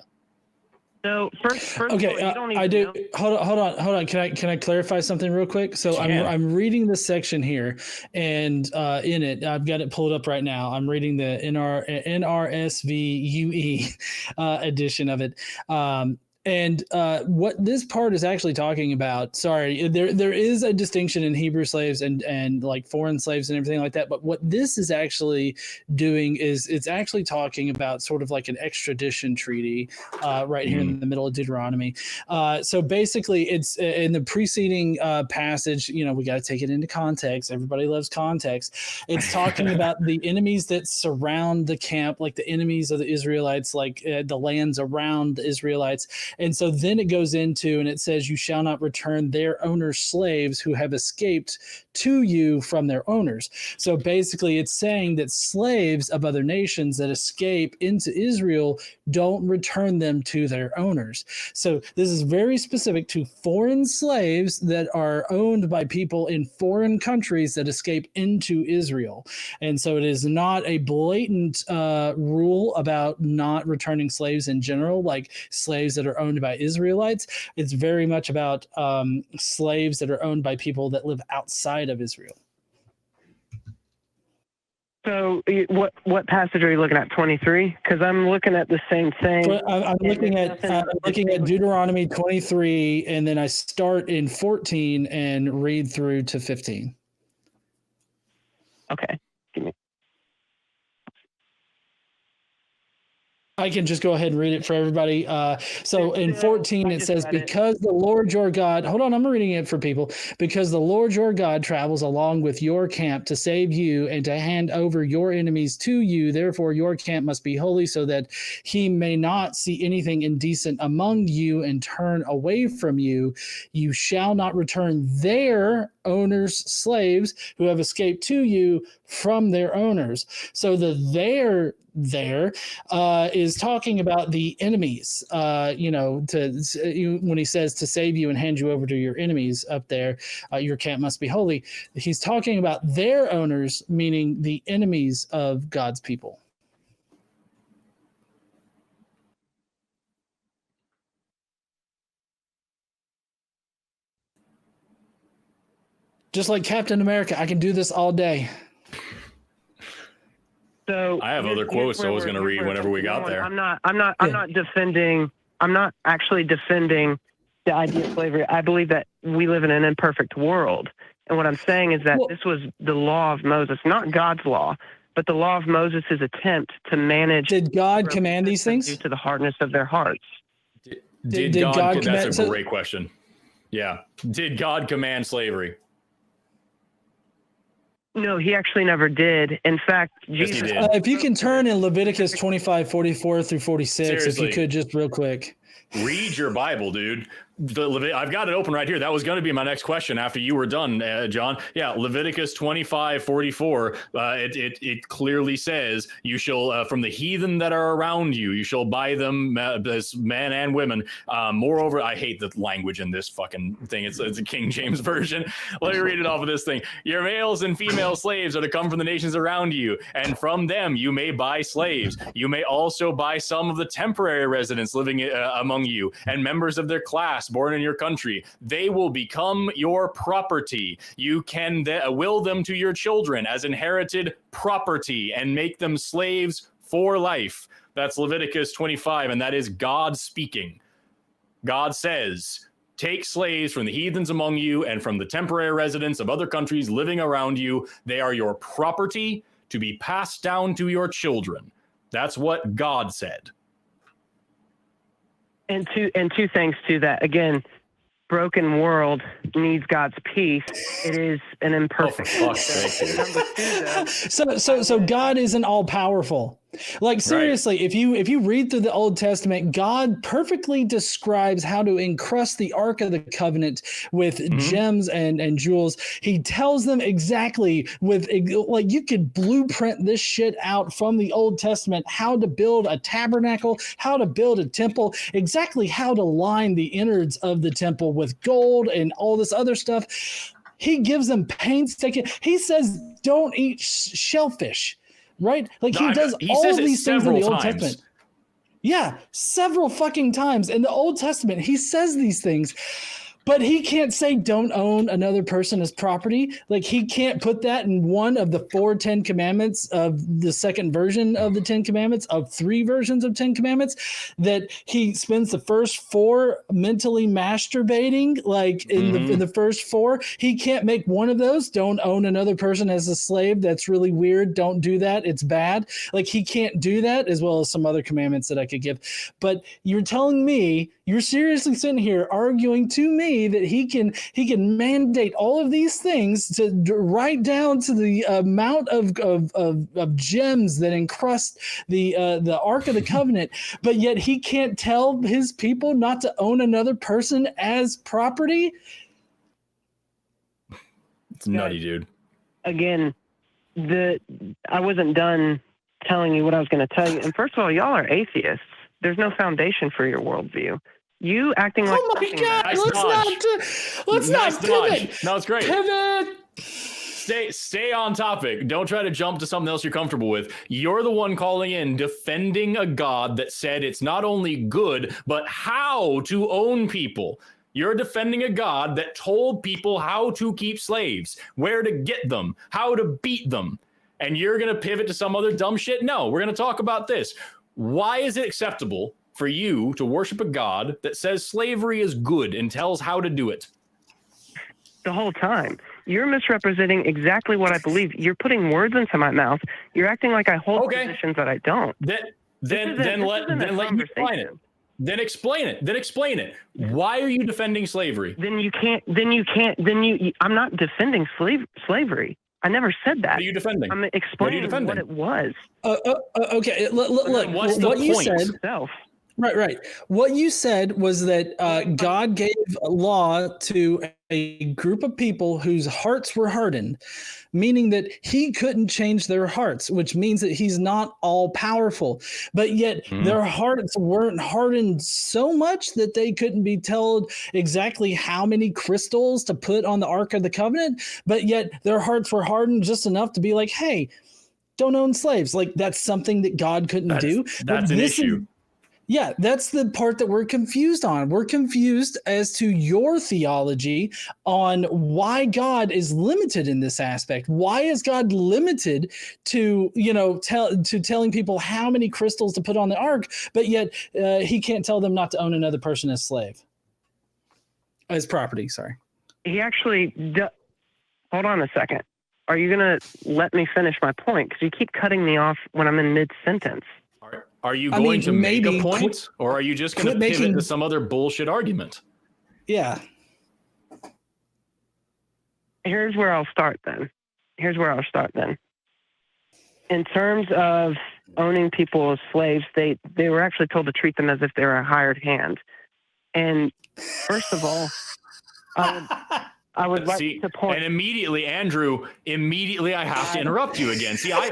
So first okay, of all, you don't even I do. know. Hold on. Can I clarify something real quick? So I'm reading this section here, and in it, I've got it pulled up right now. I'm reading the NRSVUE edition of it. And what this part is actually talking about, sorry, there is a distinction in Hebrew slaves and like foreign slaves and everything like that. But what this is actually doing is it's actually talking about sort of like an extradition treaty right here in the middle of Deuteronomy. So basically it's in the preceding passage, you know, we got to take it into context. Everybody loves context. It's talking about the enemies that surround the camp, like the enemies of the Israelites, like the lands around the Israelites. And so then it goes into, and it says, you shall not return their owners' slaves who have escaped to you from their owners. So basically it's saying that slaves of other nations that escape into Israel, don't return them to their owners. So this is very specific to foreign slaves that are owned by people in foreign countries that escape into Israel. And so it is not a blatant rule about not returning slaves in general, like slaves that are owned by Israelites. It's very much about slaves that are owned by people that live outside of Israel. So what passage are you looking at? 23? Because I'm looking at the same thing. So I'm looking at Deuteronomy 23, and then I start in 14 and read through to 15. Okay. Give me. I can just go ahead and read it for everybody. So in 14, it says, because the Lord your God, hold on, I'm reading it for people. Because the Lord your God travels along with your camp to save you and to hand over your enemies to you. Therefore, your camp must be holy so that he may not see anything indecent among you and turn away from you. You shall not return their owners' slaves who have escaped to you from their owners. So the there is talking about the enemies, when he says to save you and hand you over to your enemies up there, your camp must be holy. He's talking about their owners, meaning the enemies of God's people. Just like Captain America, I can do this all day. So I have other quotes I was going to read whenever we got there. I'm not actually defending the idea of slavery. I believe that we live in an imperfect world. And what I'm saying is that this was the law of Moses, not God's law, but the law of Moses' attempt to manage. Did God command these things? Due to the hardness of their hearts. Did God command? That's a great question. Yeah. Did God command slavery? No, he actually never did. In fact, Jesus. If you can turn in Leviticus 25, 44 through 46, Seriously. If you could just real quick. Read your Bible, dude. I've got it open right here. That was going to be my next question after you were done, John. Yeah, Leviticus 25:44. It clearly says, "You shall from the heathen that are around you, you shall buy them as men and women." Moreover, I hate the language in this fucking thing. It's a King James version. Let me read it off of this thing. Your males and female slaves are to come from the nations around you, and from them you may buy slaves. You may also buy some of the temporary residents living among you, and members of their class born in your country. They will become your property. You can will them to your children as inherited property and make them slaves for life. That's Leviticus 25, and that is God speaking. God says, take slaves from the heathens among you and from the temporary residents of other countries living around you. They are your property to be passed down to your children. That's what God said. And two things to that. Again, broken world needs God's peace. It is an imperfect. Oh, for fuck's sake. So God isn't all powerful. Like seriously, right. if you read through the Old Testament, God perfectly describes how to encrust the Ark of the Covenant with gems and jewels. He tells them exactly like you could blueprint this shit out from the Old Testament, how to build a tabernacle, how to build a temple, exactly how to line the innards of the temple with gold and all this other stuff. He gives them painstaking. He says, don't eat shellfish. Right? Like he does all these things in the Old Testament. Yeah, several fucking times. In the Old Testament, he says these things, but he can't say don't own another person as property. Like he can't put that in one of the 4 Ten Commandments of the second version of the 10 Commandments, of 3 versions of 10 Commandments, that he spends the first 4 mentally masturbating, like in the first 4. He can't make one of those. Don't own another person as a slave. That's really weird. Don't do that. It's bad. Like he can't do that, as well as some other commandments that I could give. But you're telling me, you're seriously sitting here arguing to me that he can mandate all of these things to right down to the amount of gems that encrust the Ark of the Covenant, but yet he can't tell his people not to own another person as property? It's nutty, dude. Again, I wasn't done telling you what I was going to tell you. And first of all, y'all are atheists. There's no foundation for your worldview. You acting like oh my god! Let's not pivot. No, it's great. Pivot. Stay on topic. Don't try to jump to something else you're comfortable with. You're the one calling in, defending a God that said it's not only good, but how to own people. You're defending a God that told people how to keep slaves, where to get them, how to beat them. and you're going to pivot to some other dumb shit. No, we're going to talk about this. Why is it acceptable for you to worship a God that says slavery is good and tells how to do it? The whole time. You're misrepresenting exactly what I believe. You're putting words into my mouth. You're acting like I hold positions that I don't. Then let you explain it. Then explain it. Why are you defending slavery? I'm not defending slavery. I never said that. What are you defending? I'm explaining what it was. Okay. Look, what's the what you point? said. Right. What you said was that God gave a law to a group of people whose hearts were hardened, meaning that he couldn't change their hearts, which means that he's not all powerful. But yet their hearts weren't hardened so much that they couldn't be told exactly how many crystals to put on the Ark of the Covenant. But yet their hearts were hardened just enough to be like, hey, don't own slaves. Like, that's something that God couldn't do. That's an issue. Yeah, that's the part that we're confused on. We're confused as to your theology on why God is limited in this aspect. Why is God limited to, telling people how many crystals to put on the ark, but yet he can't tell them not to own another person as slave, as property? Sorry. He actually. Hold on a second. Are you going to let me finish my point? Because you keep cutting me off when I'm in mid-sentence. Are you going to make a point, or are you just going to pivot to some other bullshit argument? Yeah. Here's where I'll start then. In terms of owning people as slaves, they were actually told to treat them as if they were a hired hand. And first of all, I would like to point. And immediately, Andrew, I have to interrupt you again. See, I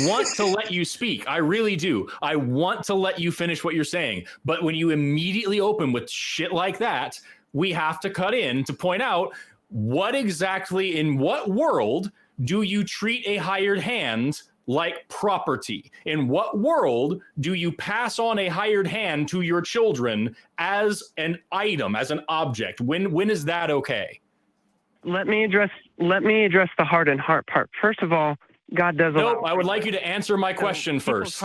want to let you speak. I really do. I want to let you finish what you're saying. But when you immediately open with shit like that, we have to cut in to point out what exactly, in what world do you treat a hired hand like property? In what world do you pass on a hired hand to your children as an item, as an object? When is that okay? Let me address the heart and heart part. First of all, God does allow. No, I would like you to answer my question first.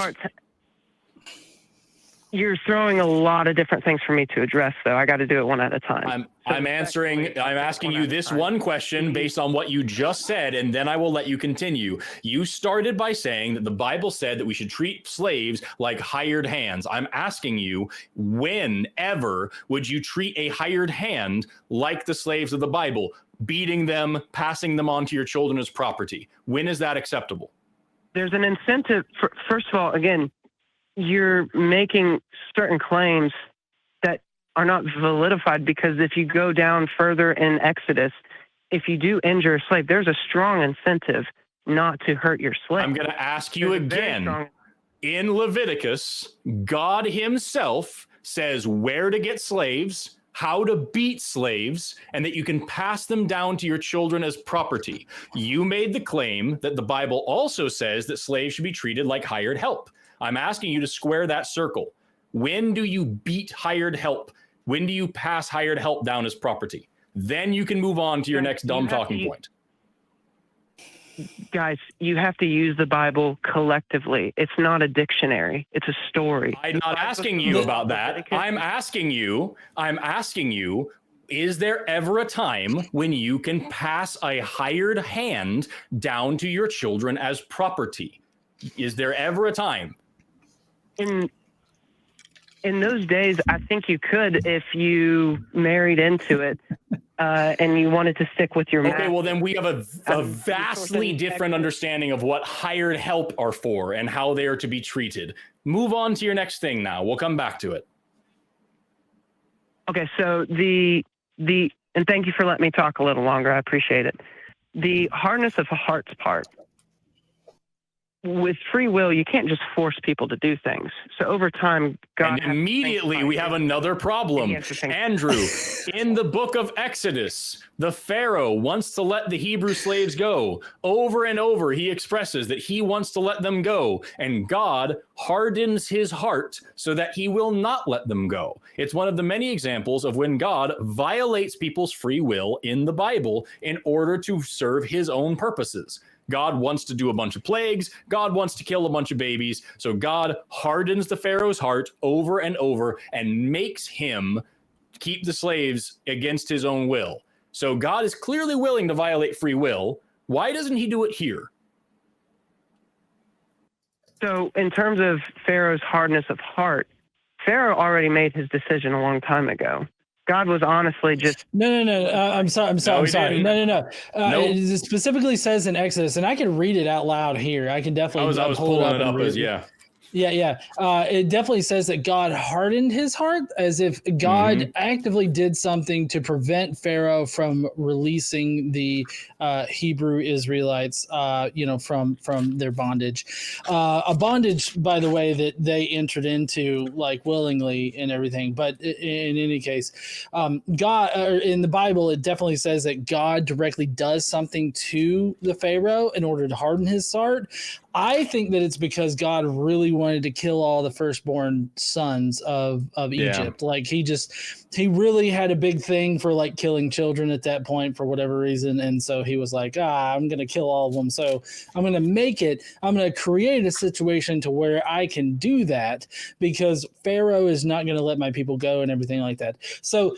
You're throwing a lot of different things for me to address, though. I got to do it one at a time. I'm asking you this one question based on what you just said, and then I will let you continue. You started by saying that the Bible said that we should treat slaves like hired hands. I'm asking you, whenever would you treat a hired hand like the slaves of the Bible, beating them, passing them on to your children as property? When is that acceptable? There's an incentive. First of all, again, you're making certain claims that are not validified, because if you go down further in Exodus, if you do injure a slave, there's a strong incentive not to hurt your slave. I'm going to ask you again. In Leviticus, God himself says where to get slaves, how to beat slaves, and that you can pass them down to your children as property. You made the claim that the Bible also says that slaves should be treated like hired help. I'm asking you to square that circle. When do you beat hired help? When do you pass hired help down as property? Then you can move on to your next dumb talking point. Guys, you have to use the Bible collectively. It's not a dictionary. It's a story. I'm not asking you about that. I'm asking you, is there ever a time when you can pass a hired hand down to your children as property? Is there ever a time? In those days, I think you could if you married into it and you wanted to stick with your Okay, well, then we have a vastly different understanding of what hired help are for and how they are to be treated. Move on to your next thing now. We'll come back to it. Okay, so and thank you for letting me talk a little longer. I appreciate it. The hardness of the heart's part. With free will, you can't just force people to do things. So over time, God. And immediately we have another problem. Andrew, in the book of Exodus, the Pharaoh wants to let the Hebrew slaves go. Over and over, he expresses that he wants to let them go. And God hardens his heart so that he will not let them go. It's one of the many examples of when God violates people's free will in the Bible in order to serve his own purposes. God wants to do a bunch of plagues. God wants to kill a bunch of babies. So God hardens the Pharaoh's heart over and over and makes him keep the slaves against his own will. So God is clearly willing to violate free will. Why doesn't he do it here? So in terms of Pharaoh's hardness of heart, Pharaoh already made his decision a long time ago. God was honestly just no. I'm sorry. No. Nope. It specifically says in Exodus, and I can read it out loud here. I can definitely. I was pulling it up as Yeah. It definitely says that God hardened his heart, as if God actively did something to prevent Pharaoh from releasing the Hebrew Israelites, from their bondage. A bondage, by the way, that they entered into like willingly and everything. But in any case, God, in the Bible, it definitely says that God directly does something to the Pharaoh in order to harden his heart. I think that it's because God really wanted to kill all the firstborn sons of Egypt. Like he really had a big thing for like killing children at that point for whatever reason. And so he was like, I'm going to kill all of them. So I'm going to create a situation to where I can do that because Pharaoh is not going to let my people go and everything like that. So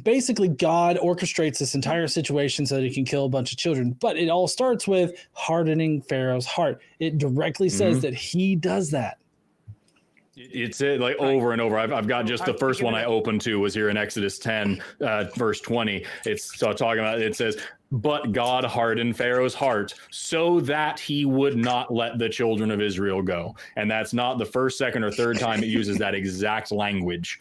basically, God orchestrates this entire situation so that he can kill a bunch of children. But it all starts with hardening Pharaoh's heart. It directly says that he does that. It's like over and over. I've got just the first one I opened to was here in Exodus 10, verse 20. It's talking about, it says, but God hardened Pharaoh's heart so that he would not let the children of Israel go. And that's not the first, second, or third time it uses that exact language.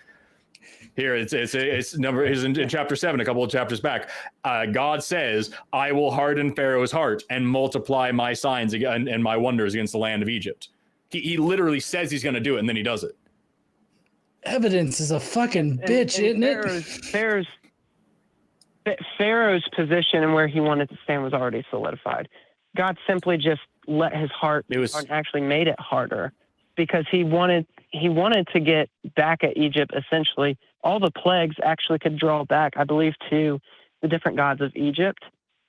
Here, it's in chapter 7, a couple of chapters back. God says, I will harden Pharaoh's heart and multiply my signs and my wonders against the land of Egypt. He literally says he's going to do it, and then he does it. Evidence is a fucking bitch, isn't it? Pharaoh's position and where he wanted to stand was already solidified. God simply just let his heart actually made it harder because he wanted to get back at Egypt. Essentially, all the plagues actually could draw back, I believe, to the different gods of Egypt,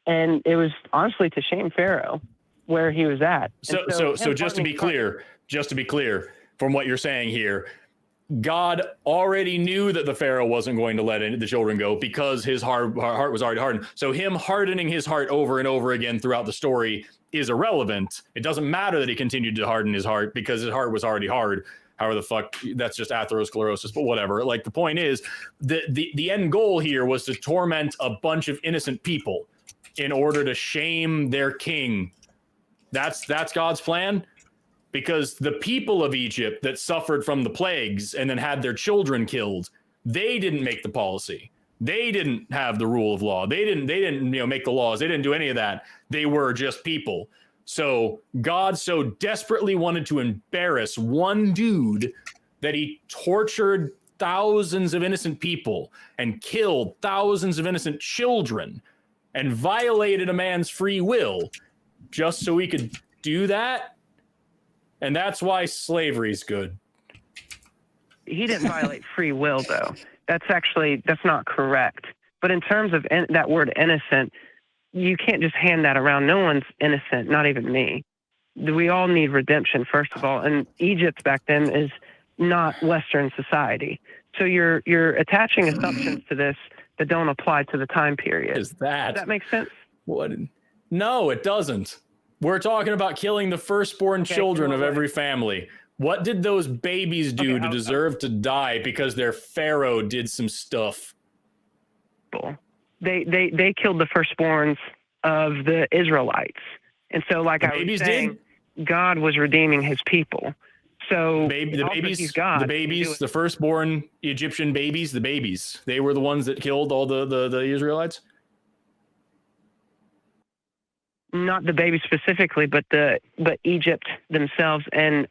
and it was honestly to shame Pharaoh where he was at. So just to be clear, from what you're saying here, God already knew that the Pharaoh wasn't going to let the children go because his heart was already hardened. So him hardening his heart over and over again throughout the story is irrelevant. It doesn't matter that he continued to harden his heart because his heart was already hard. However the fuck, that's just atherosclerosis, but whatever. Like the point is, the end goal here was to torment a bunch of innocent people in order to shame their king. That's God's plan. Because the people of Egypt that suffered from the plagues and then had their children killed, they didn't make the policy. They didn't have the rule of law. They didn't make the laws. They didn't do any of that. They were just people. So God so desperately wanted to embarrass one dude that he tortured thousands of innocent people and killed thousands of innocent children and violated a man's free will just so he could do that. And that's why slavery's good. He didn't violate free will, though. That's not correct. But in terms of that word innocent, you can't just hand that around. No one's innocent, not even me. We all need redemption, first of all. And Egypt back then is not Western society. So you're attaching assumptions to this that don't apply to the time period. Does that make sense? What? No, it doesn't. We're talking about killing the firstborn children of every family. What did those babies do to deserve to die because their pharaoh did some stuff? They killed the firstborns of the Israelites. And so, like I was saying, God was redeeming his people. So the firstborn Egyptian babies, they were the ones that killed all the Israelites? Not the babies specifically, but Egypt themselves. And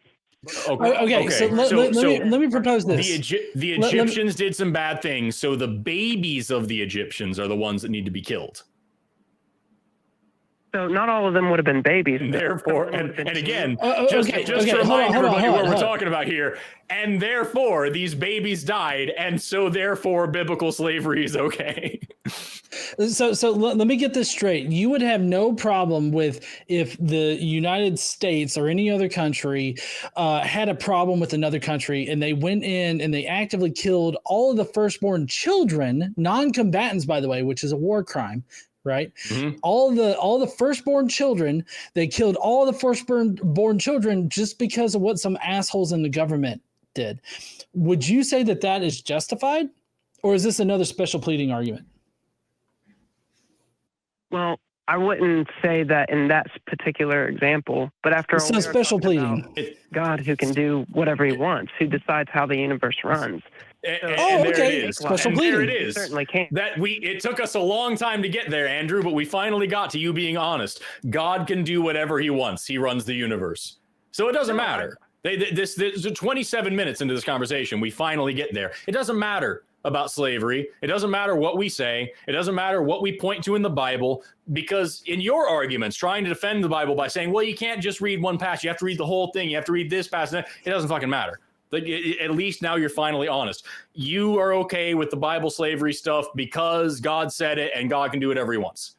okay. So let me propose this. The Egyptians did some bad things, so the babies of the Egyptians are the ones that need to be killed. So not all of them would have been babies. And therefore, and again, just to remind everybody what we're talking about here, and therefore these babies died, and so therefore biblical slavery is okay. So let me get this straight. You would have no problem with if the United States or any other country had a problem with another country and they went in and they actively killed all of the firstborn children, non-combatants, by the way, which is a war crime, right? Mhm. All the firstborn children, they killed all the firstborn children just because of what some assholes in the government did. Would you say that that is justified? Or is this another special pleading argument? Well, I wouldn't say that in that particular example, but after all, It's we not are special talking about pleading. God who can do whatever he wants, who decides how the universe runs. And there okay. it is. Special And there pleading. it is. Certainly can. It took us a long time to get there, Andrew, but we finally got to you being honest. God can do whatever he wants. He runs the universe. So it doesn't matter. This 27 minutes into this conversation, we finally get there. It doesn't matter about slavery. It doesn't matter what we say. It doesn't matter what we point to in the Bible, because in your arguments, trying to defend the Bible by saying, well, you can't just read one passage. You have to read the whole thing. You have to read this passage. It doesn't fucking matter. Like, at least now you're finally honest. You are okay with the Bible slavery stuff because God said it and God can do whatever he wants.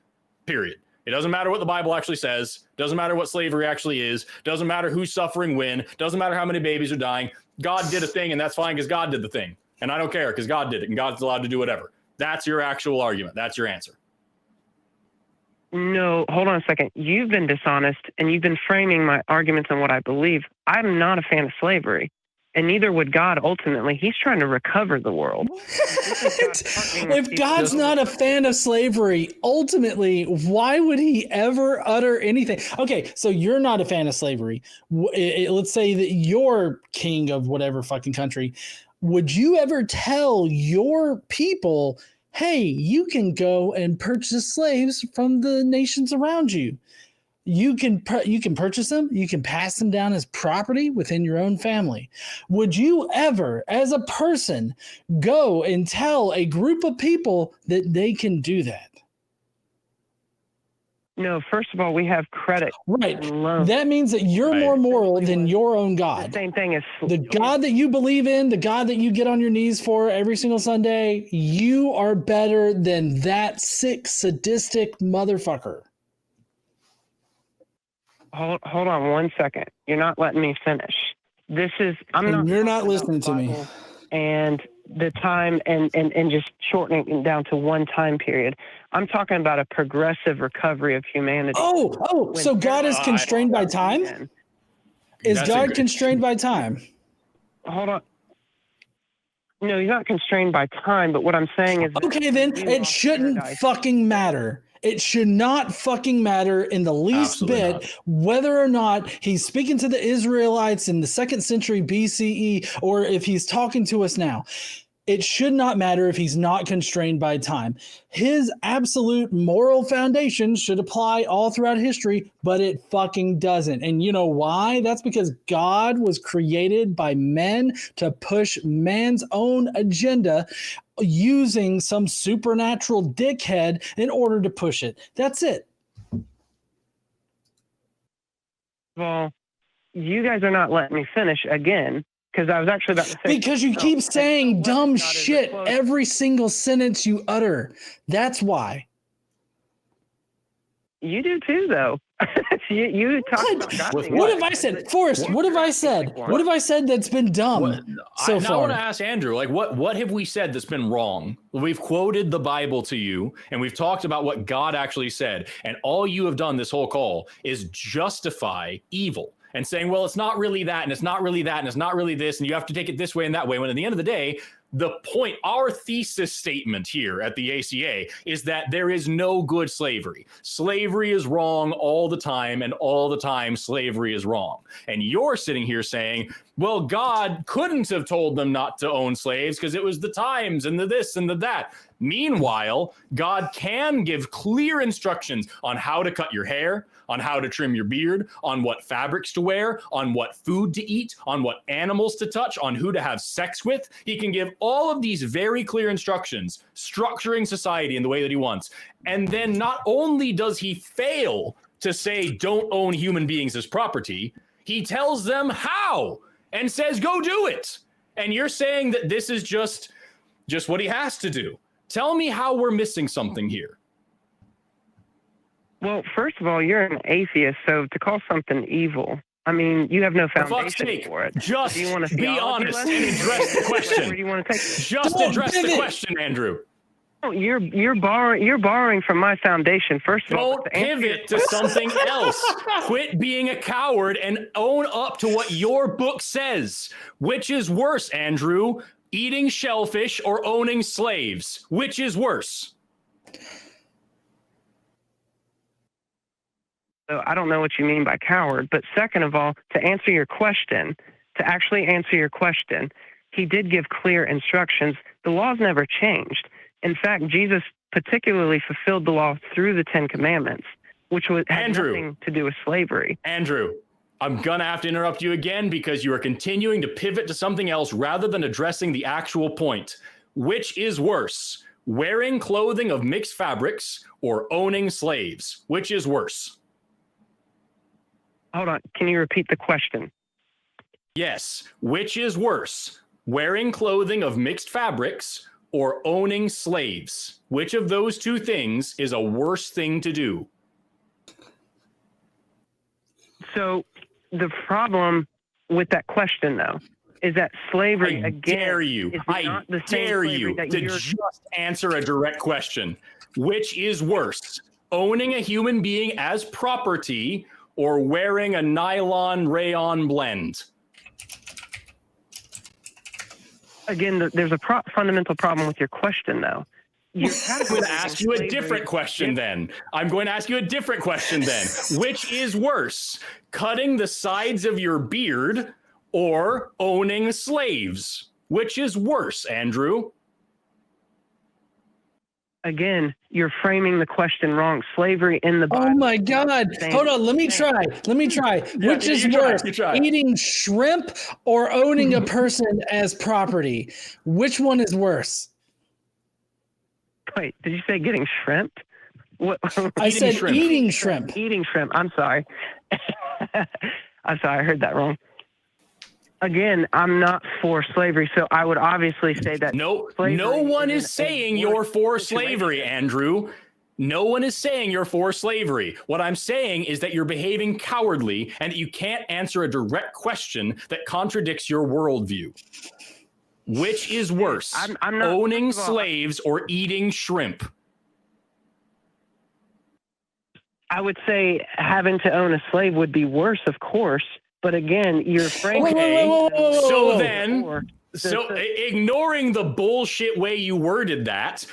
Period. It doesn't matter what the Bible actually says. Doesn't matter what slavery actually is. Doesn't matter who's suffering when. Doesn't matter how many babies are dying. God did a thing, and that's fine because God did the thing. And I don't care because God did it, and God's allowed to do whatever. That's your actual argument. That's your answer. No, hold on a second. You've been dishonest, and you've been framing my arguments on what I believe. I'm not a fan of slavery, and neither would God ultimately. He's trying to recover the world. If God's not a fan of slavery, ultimately, why would he ever utter anything? Okay, so you're not a fan of slavery. Let's say that you're king of whatever fucking country. Would you ever tell your people, hey, you can go and purchase slaves from the nations around you? You can purchase them. You can pass them down as property within your own family. Would you ever, as a person, go and tell a group of people that they can do that? No, first of all, we have credit. Right. And loan. That means that you're more moral than your own God. The same thing as The God that you believe in, the God that you get on your knees for every single Sunday, you are better than that sick, sadistic motherfucker. Hold on 1 second. You're not letting me finish. You're not listening to me. And the time and just shortening it down to one time period. I'm talking about a progressive recovery of humanity. So God is constrained by time? Is God constrained by time? Hold on. No, he's not constrained by time, but what I'm saying is... Okay, then it shouldn't fucking matter. It should not fucking matter in the least bit whether or not he's speaking to the Israelites in the 2nd century BCE or if he's talking to us now. It should not matter if he's not constrained by time. His absolute moral foundation should apply all throughout history, but it fucking doesn't. And you know why? That's because God was created by men to push man's own agenda using some supernatural dickhead in order to push it. That's it. Well, you guys are not letting me finish again. Because I was actually about to say... Because you keep saying dumb shit every single sentence you utter. That's why. You do too, though. you talk about God. What have I said? Forrest, what have I said? What have I said that's been dumb so far? I want to ask Andrew, like, what have we said that's been wrong? We've quoted the Bible to you, and we've talked about what God actually said. And all you have done this whole call is justify evil. And saying, well, it's not really that, and it's not really that, and it's not really this, and you have to take it this way and that way. When at the end of the day, the point, our thesis statement here at the ACA is that there is no good slavery. Slavery is wrong all the time, and all the time slavery is wrong. And you're sitting here saying, well, God couldn't have told them not to own slaves because it was the times and the this and the that. Meanwhile, God can give clear instructions on how to cut your hair, on how to trim your beard, on what fabrics to wear, on what food to eat, on what animals to touch, on who to have sex with. He can give all of these very clear instructions, structuring society in the way that he wants. And then not only does he fail to say, don't own human beings as property, he tells them how and says, go do it. And you're saying that this is just what he has to do. Tell me how we're missing something here. Well, first of all, you're an atheist, so to call something evil, I mean, you have no For fuck's foundation sake, for it. just Do you want a be theology honest lesson? and address the Where question. do you want to take? Just Don't address the pivot. question, Andrew. No, you're borrowing from my foundation. First of all, Don't to answer your pivot to something else. Quit being a coward and own up to what your book says. Which is worse, Andrew? Eating shellfish or owning slaves? Which is worse? So I don't know what you mean by coward, but second of all, to actually answer your question, he did give clear instructions. The laws never changed. In fact, Jesus particularly fulfilled the law through the 10 Commandments, which had nothing to do with slavery. Andrew, I'm going to have to interrupt you again because you are continuing to pivot to something else rather than addressing the actual point. Which is worse, wearing clothing of mixed fabrics or owning slaves? Which is worse? Hold on. Can you repeat the question? Yes. Which is worse, wearing clothing of mixed fabrics or owning slaves? Which of those two things is a worse thing to do? So the problem with that question, though, is that slavery, I again, dare you. is I not the same dare slavery you that to you're... just answer a direct question. Which is worse, owning a human being as property or wearing a nylon rayon blend? Again, there's a fundamental problem with your question, though. I'm going to ask you a different question then. Which is worse, cutting the sides of your beard or owning slaves? Which is worse, Andrew? Again, you're framing the question wrong. Slavery in the Bible. Oh my God. Hold on. Let me try. Yeah, Which is you try, worse, you try. eating shrimp or owning a person as property? Which one is worse? Wait, did you say getting shrimp? What? I said shrimp. eating shrimp. Eating shrimp. I'm sorry. I'm sorry. I heard that wrong. Again, I'm not for slavery, so I would obviously say that No slavery one is isn't saying a you're worse for situation. slavery, Andrew. No one is saying you're for slavery. What I'm saying is that you're behaving cowardly and that you can't answer a direct question that contradicts your worldview. Which is worse, I'm not, owning first of all, slaves or eating shrimp? I would say having to own a slave would be worse, of course. But again, you're frankly... So ignoring the bullshit way you worded that,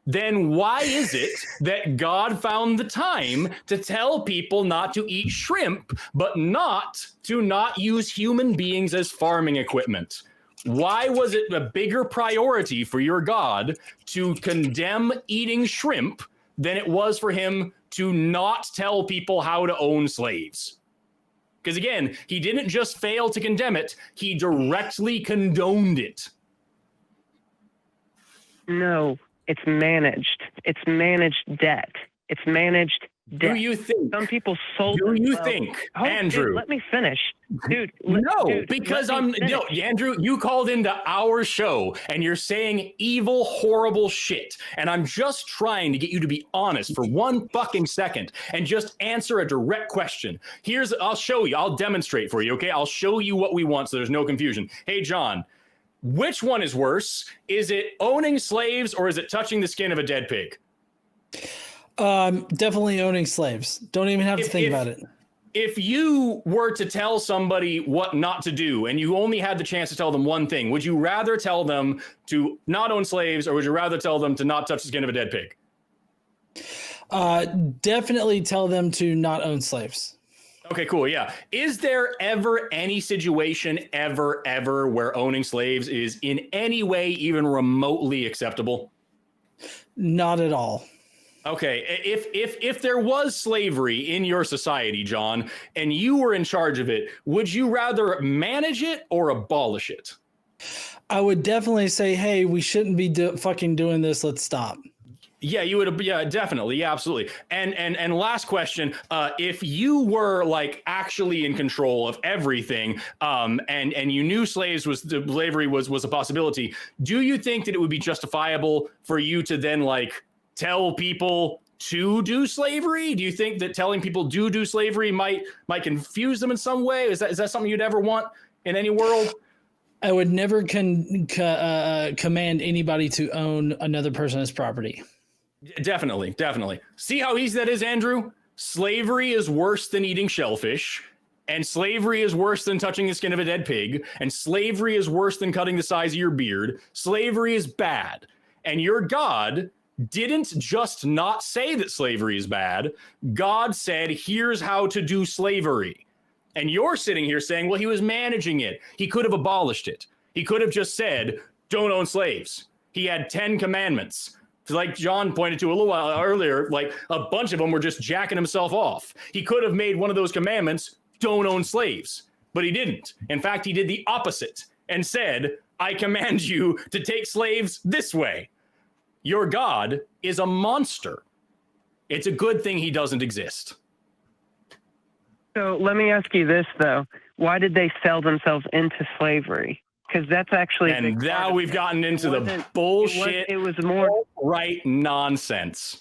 then why is it that God found the time to tell people not to eat shrimp, but not to not use human beings as farming equipment? Why was it a bigger priority for your God to condemn eating shrimp than it was for him to not tell people how to own slaves? Because again, he didn't just fail to condemn it, he directly condoned it. No, it's managed. It's managed debt. It's managed debt. Do you think? Some people sold. Do you think, Andrew? Dude, let me finish, dude. Andrew, you called into our show and you're saying evil, horrible shit, and I'm just trying to get you to be honest for one fucking second and just answer a direct question. I'll show you. I'll demonstrate for you. Okay, I'll show you what we want so there's no confusion. Hey, John. Which one is worse? Is it owning slaves or is it touching the skin of a dead pig? Definitely owning slaves. Don't even have to think about it. If you were to tell somebody what not to do and you only had the chance to tell them one thing, would you rather tell them to not own slaves or would you rather tell them to not touch the skin of a dead pig? Definitely tell them to not own slaves. Okay, cool. Yeah. Is there ever any situation ever where owning slaves is in any way even remotely acceptable? Not at all. Okay. If there was slavery in your society, John, and you were in charge of it, would you rather manage it or abolish it? I would definitely say, hey, we shouldn't be fucking doing this. Let's stop. Yeah, you would. Yeah, definitely. Yeah, absolutely. And last question: if you were like actually in control of everything, and you knew slavery was a possibility, do you think that it would be justifiable for you to then like tell people to do slavery? Do you think that telling people do slavery might confuse them in some way? Is that something you'd ever want in any world? I would never command anybody to own another person's property. Definitely. See how easy that is, Andrew? Slavery is worse than eating shellfish, and slavery is worse than touching the skin of a dead pig, and slavery is worse than cutting the size of your beard. Slavery is bad. And your God didn't just not say that slavery is bad. God said, here's how to do slavery. And you're sitting here saying, well, he was managing it. He could have abolished it. He could have just said, don't own slaves. He had 10 commandments. Like John pointed to a little while earlier, like a bunch of them were just jacking himself off. He could have made one of those commandments, don't own slaves, but he didn't. In fact, he did the opposite and said, I command you to take slaves this way. Your God is a monster. It's a good thing he doesn't exist. So let me ask you this, though. Why did they sell themselves into slavery? Because that's actually... And now we've gotten into the bullshit, it was more right nonsense.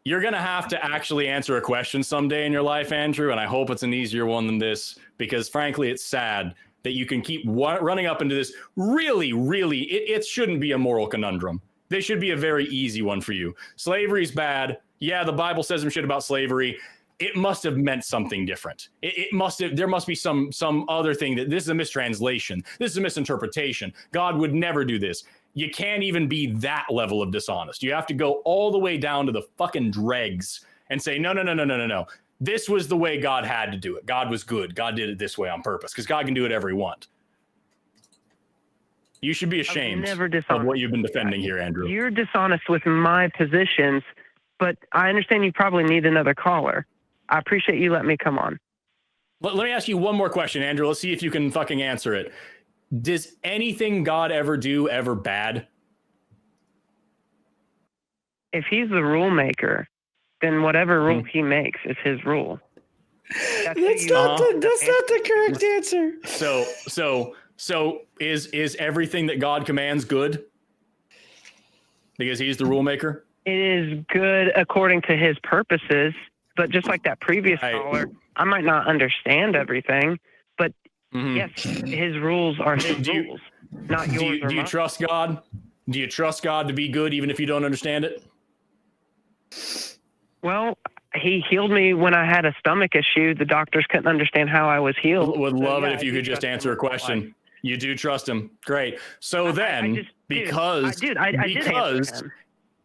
You're going to have to actually answer a question someday in your life, Andrew, and I hope it's an easier one than this, because frankly, it's sad that you can keep running up into this really, it shouldn't be a moral conundrum. This should be a very easy one for you. Slavery's bad. Yeah, the Bible says some shit about slavery. It must have meant something different. There must be some other thing that this is a mistranslation. This is a misinterpretation. God would never do this. You can't even be that level of dishonest. You have to go all the way down to the fucking dregs and say, no. This was the way God had to do it. God was good. God did it this way on purpose because God can do whatever he wants. You should be ashamed of what you've been defending here, Andrew. You're dishonest with my positions, but I understand you probably need another caller. I appreciate you letting me come on. Let me ask you one more question, Andrew. Let's see if you can fucking answer it. Does anything God ever do ever bad? If he's the rule maker, then whatever rule he makes is his rule. That's not the correct answer. So is everything that God commands good? Because he's the rule maker? It is good according to his purposes. But just like that previous caller, I might not understand everything, but yes, his rules are his rules, not yours. Do you trust God? Do you trust God to be good even if you don't understand it? Well, he healed me when I had a stomach issue. The doctors couldn't understand how I was healed. Would love it if you could just answer a question. You do trust him. Great. So because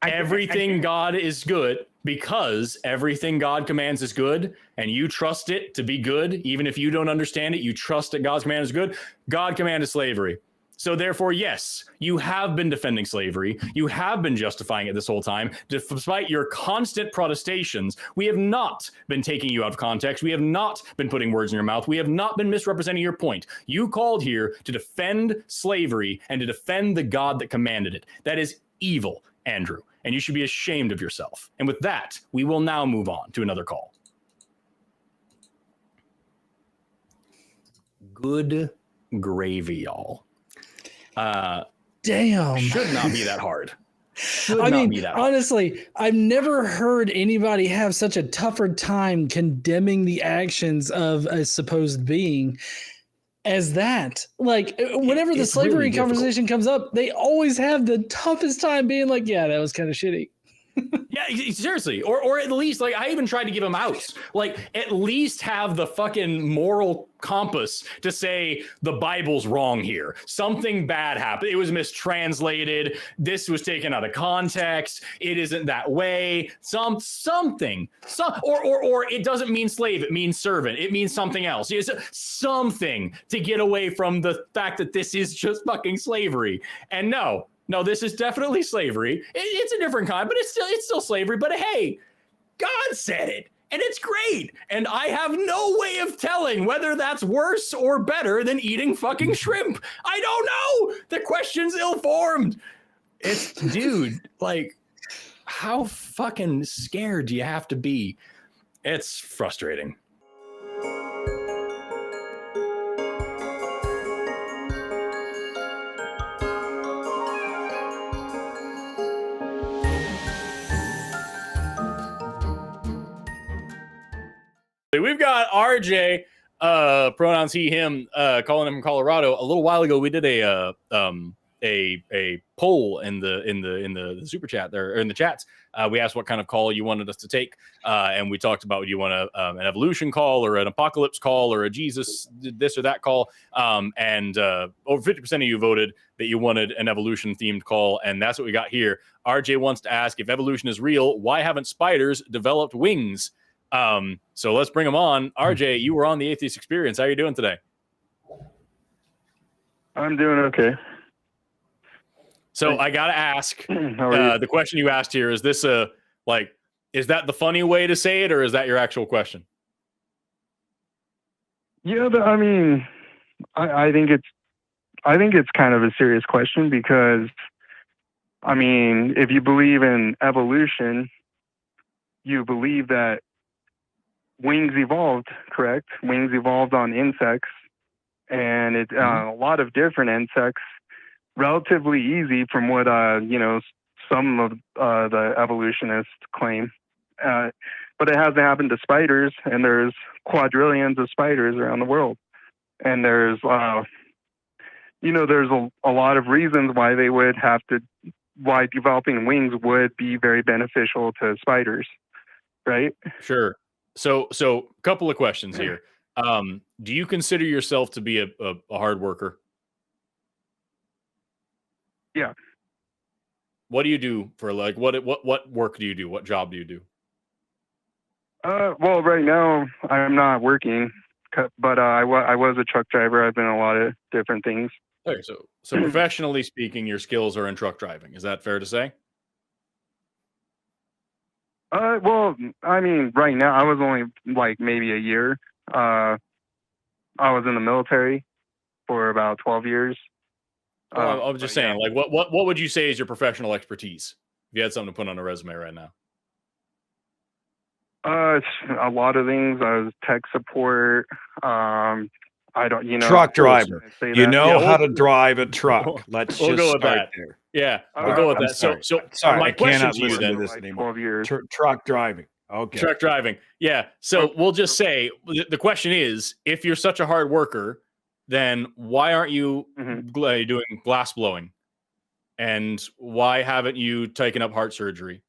everything God is good, because everything God commands is good, and you trust it to be good, even if you don't understand it, you trust that God's command is good. God commanded slavery. So therefore, yes, you have been defending slavery. You have been justifying it this whole time. Despite your constant protestations, we have not been taking you out of context. We have not been putting words in your mouth. We have not been misrepresenting your point. You called here to defend slavery and to defend the God that commanded it. That is evil, Andrew, and you should be ashamed of yourself. And with that, we will now move on to another call. Good gravy, y'all. Damn. Should not be that hard. Honestly, I've never heard anybody have such a tougher time condemning the actions of a supposed being as that. Like, whenever the slavery really conversation comes up, they always have the toughest time being like, yeah, that was kind of shitty. Yeah, seriously. Or at least, like, I even tried to give him outs. Like, at least have the fucking moral compass to say the Bible's wrong here. Something bad happened. It was mistranslated. This was taken out of context. It isn't that way. Something. Or it doesn't mean slave. It means servant. It means something else. It's something to get away from the fact that this is just fucking slavery. And no, this is definitely slavery. It's a different kind, but it's still slavery. But hey, God said it, and it's great. And I have no way of telling whether that's worse or better than eating fucking shrimp. I don't know. The question's ill-formed. It's, dude, like, how fucking scared do you have to be? It's frustrating. We've got RJ, pronouns he, him, calling him from Colorado. A little while ago, we did a poll in the super chat there, or in the chats. We asked what kind of call you wanted us to take, and we talked about, do you want an evolution call or an apocalypse call or a Jesus this or that call? And over 50% of you voted that you wanted an evolution themed call, and that's what we got here. RJ wants to ask, if evolution is real, why haven't spiders developed wings? So let's bring them on. RJ, you were on the Atheist Experience. How are you doing today? I'm doing okay. So I gotta ask, the question you asked here, is this is that the funny way to say it, or is that your actual question? Yeah, I mean, I think it's kind of a serious question, because, I mean, if you believe in evolution, you believe that wings evolved, correct? Wings evolved on insects, and a lot of different insects, relatively easy from what some of the evolutionists claim. But it hasn't happened to spiders, and there's quadrillions of spiders around the world, and there's there's a lot of reasons why why developing wings would be very beneficial to spiders, right? Sure. So a couple of questions here. Do you consider yourself to be a hard worker? Yeah. What do you do for what work do you do? What job do you do? Well, right now I'm not working, but I was a truck driver. I've been a lot of different things. Okay, so professionally speaking, your skills are in truck driving. Is that fair to say? Well, I mean, right now I was only maybe a year. I was in the military for about 12 years. I'm just saying, what would you say is your professional expertise? If you had something to put on a resume right now. It's a lot of things. I was tech support. I don't, truck driver. How to drive a truck. Let's we'll just go with start that. there. Yeah, we'll go with that. Sorry. So sorry, my question cannot to you listen then, to this anymore. 12 years. Truck driving. Okay. Truck driving. Yeah. So we'll just say the question is, if you're such a hard worker, then why aren't you doing glass blowing? And why haven't you taken up heart surgery?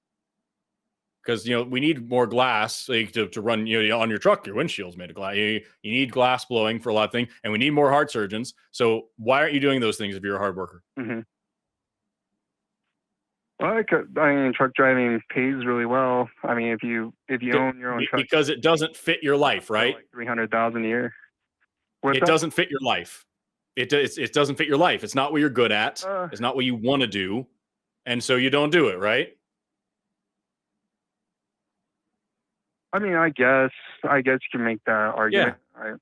Because we need more glass to run on your truck. Your windshield's made of glass. You need glass blowing for a lot of things, and we need more heart surgeons. So why aren't you doing those things if you're a hard worker? Well, I mean, truck driving pays really well. I mean, if you own your own truck, because it doesn't fit your life, right? $300,000 a year. It doesn't fit your life. It doesn't fit your life. It's not what you're good at. It's not what you want to do, and so you don't do it, right? I mean, I guess you can make that argument. Yeah.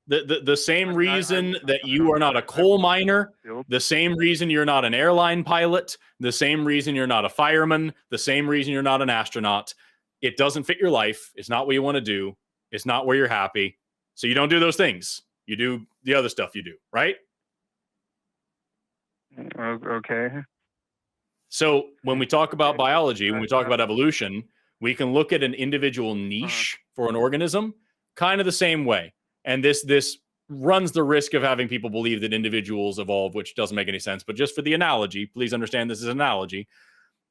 The same reason that you are not a coal miner, the same reason you're not an airline pilot, the same reason you're not a fireman, the same reason you're not an astronaut. It doesn't fit your life. It's not what you want to do. It's not where you're happy. So you don't do those things. You do the other stuff you do, right? Okay. So when we talk about biology, when we talk about evolution, we can look at an individual niche for an organism kind of the same way. And this runs the risk of having people believe that individuals evolve, which doesn't make any sense. But just for the analogy, please understand this is an analogy,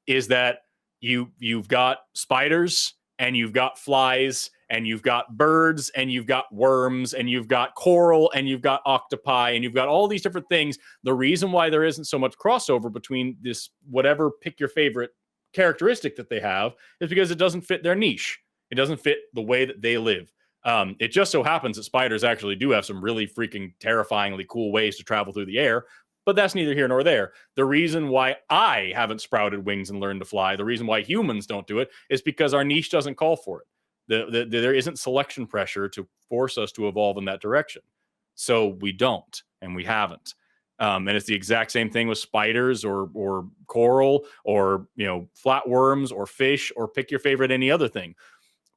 is that you've got spiders and you've got flies and you've got birds and you've got worms and you've got coral and you've got octopi and you've got all these different things. The reason why there isn't so much crossover between this, whatever, pick your favorite characteristic that they have, is because it doesn't fit their niche. It doesn't fit the way that they live. It just so happens that spiders actually do have some really freaking terrifyingly cool ways to travel through the air, but that's neither here nor there. The reason why I haven't sprouted wings and learned to fly, the reason why humans don't do it, is because our niche doesn't call for it. There isn't selection pressure to force us to evolve in that direction. So we don't, and we haven't. And it's the exact same thing with spiders or coral or, flatworms or fish, or pick your favorite any other thing.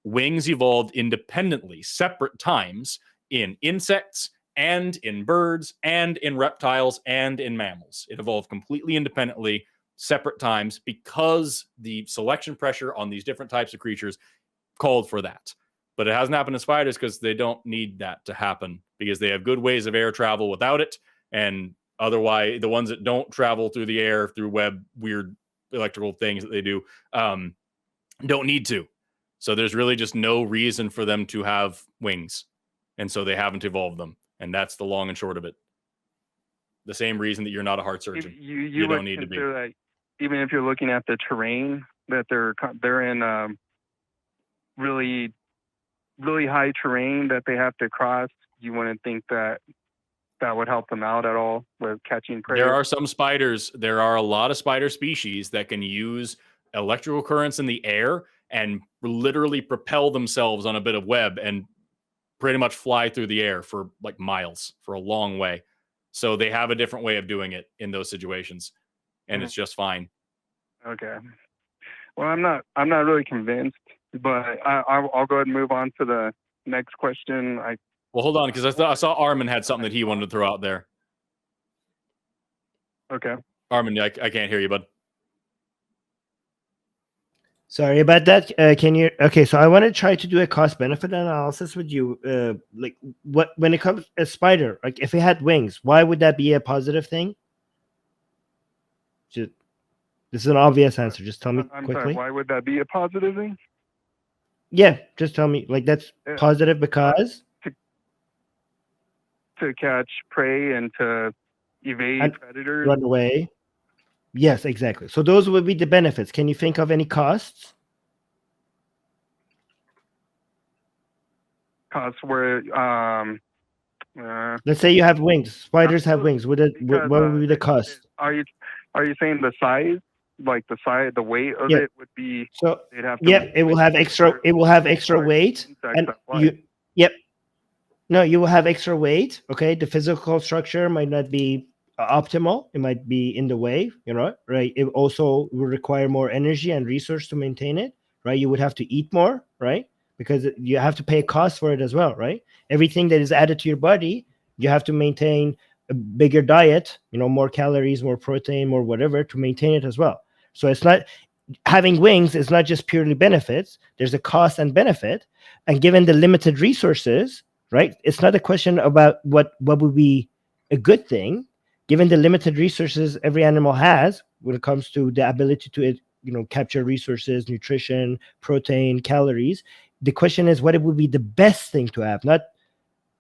Wings evolved independently, separate times, in insects and in birds and in reptiles and in mammals. It evolved completely independently, separate times, because the selection pressure on these different types of creatures called for that. But it hasn't happened to spiders because they don't need that to happen, because they have good ways of air travel without it. And otherwise, the ones that don't travel through the air, through weird electrical things that they do, don't need to. So there's really just no reason for them to have wings. And so they haven't evolved them. And that's the long and short of it. The same reason that you're not a heart surgeon. You don't need to be. That, even if you're looking at the terrain, that they're in really, really high terrain that they have to cross, you wouldn't think that would help them out at all with catching prey. There are some spiders. There are a lot of spider species that can use electrical currents in the air and literally propel themselves on a bit of web and pretty much fly through the air for like miles, for a long way. So they have a different way of doing it in those situations, and it's just fine. Okay. Well, I'm not really convinced, but I'll go ahead and move on to the next question. Well, hold on, because I saw Armin had something that he wanted to throw out there. Okay. Armin, I can't hear you, bud. Sorry about that. Can you? Okay, so I want to try to do a cost-benefit analysis with you. Like, when it comes to a spider, like if it had wings, why would that be a positive thing? This is an obvious answer. Just tell me quickly. Sorry, why would that be a positive thing? Yeah, just tell me. Like, that's positive because to catch prey and to evade predators, run away. Yes, exactly. So those would be the benefits. Can you think of any costs? Costs where let's say you have wings. Spiders have wings. What would be the cost? Are you saying the size? Like the weight of it would be, so they'd have to it will have extra weight, and you will have extra weight. Okay, the physical structure might not be optimal. It might be in the way, right? It also will require more energy and resource to maintain it, right? You would have to eat more, right? Because you have to pay a cost for it as well, right? Everything that is added to your body, you have to maintain a bigger diet, more calories, more protein, more whatever, to maintain it as well. So it's not, having wings is not just purely benefits. There's a cost and benefit, and given the limited resources, right? It's not a question about what would be a good thing. Given the limited resources every animal has when it comes to the ability to capture resources, nutrition, protein, calories, the question is what it would be the best thing to have, not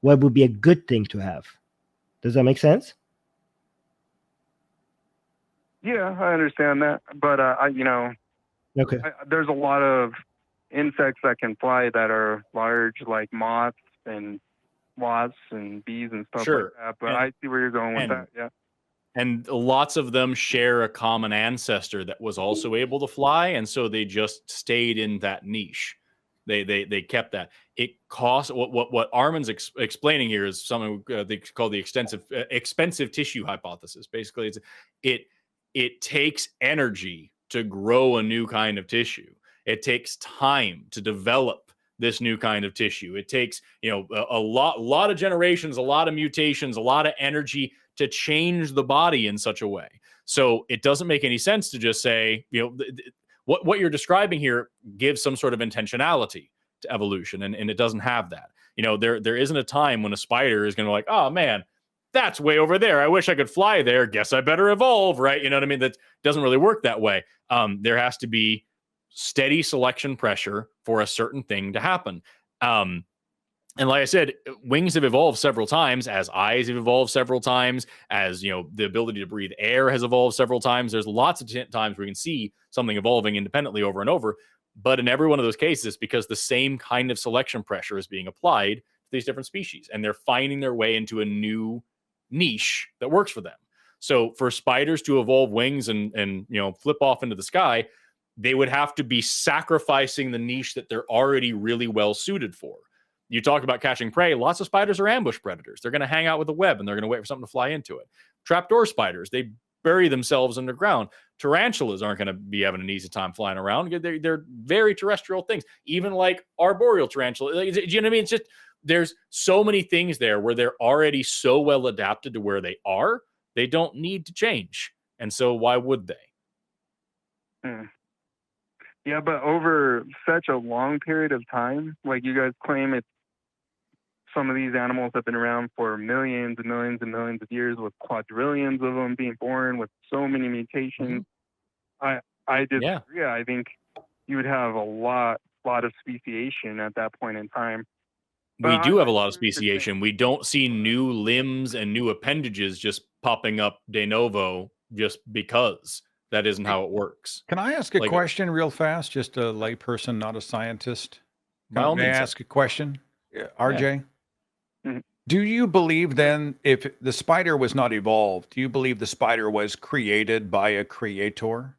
what would be a good thing to have. Does that make sense? Yeah, I understand that, but okay. There's a lot of insects that can fly that are large, like moths and wasps and bees and stuff like that. But I see where you're going with that. Yeah. And lots of them share a common ancestor that was also able to fly, and so they just stayed in that niche. They kept that. It costs what Armin's explaining here is something they call the expensive tissue hypothesis. Basically, it takes energy to grow a new kind of tissue. It takes time to develop this new kind of tissue. It takes a lot of generations, a lot of mutations, a lot of energy to change the body in such a way. So it doesn't make any sense to just say, what you're describing here gives some sort of intentionality to evolution, and it doesn't have that. There isn't a time when a spider is going to be like, oh man, that's way over there. I wish I could fly there. Guess I better evolve, right? You know what I mean? That doesn't really work that way. There has to be steady selection pressure for a certain thing to happen. And like I said, wings have evolved several times, as eyes have evolved several times, as the ability to breathe air has evolved several times. There's lots of times where we can see something evolving independently over and over. But in every one of those cases, because the same kind of selection pressure is being applied to these different species, and they're finding their way into a new niche that works for them. So for spiders to evolve wings and flip off into the sky, they would have to be sacrificing the niche that they're already really well suited for. You talk about catching prey. Lots of spiders are ambush predators. They're going to hang out with the web and they're going to wait for something to fly into it. trapdoor spiders. They bury themselves underground. Tarantulas aren't going to be having an easy time flying around. They're very terrestrial things, even like arboreal tarantula. Do you know what I mean? It's just, there's so many things there where they're already so well adapted to where they are, they don't need to change. And so why would they? Yeah, but over such a long period of time, like you guys claim, it's some of these animals have been around for millions and millions and millions of years, with quadrillions of them being born with so many mutations. I disagree. Yeah. I think you would have a lot of speciation at that point in time. We do have a lot of speciation. We don't see new limbs and new appendages just popping up de novo just because. That isn't how it works. Can I ask a question real fast? Just a layperson, not a scientist. By all May I means. ask a question? RJ? Yeah. Do you believe then, if the spider was not evolved, do you believe the spider was created by a creator?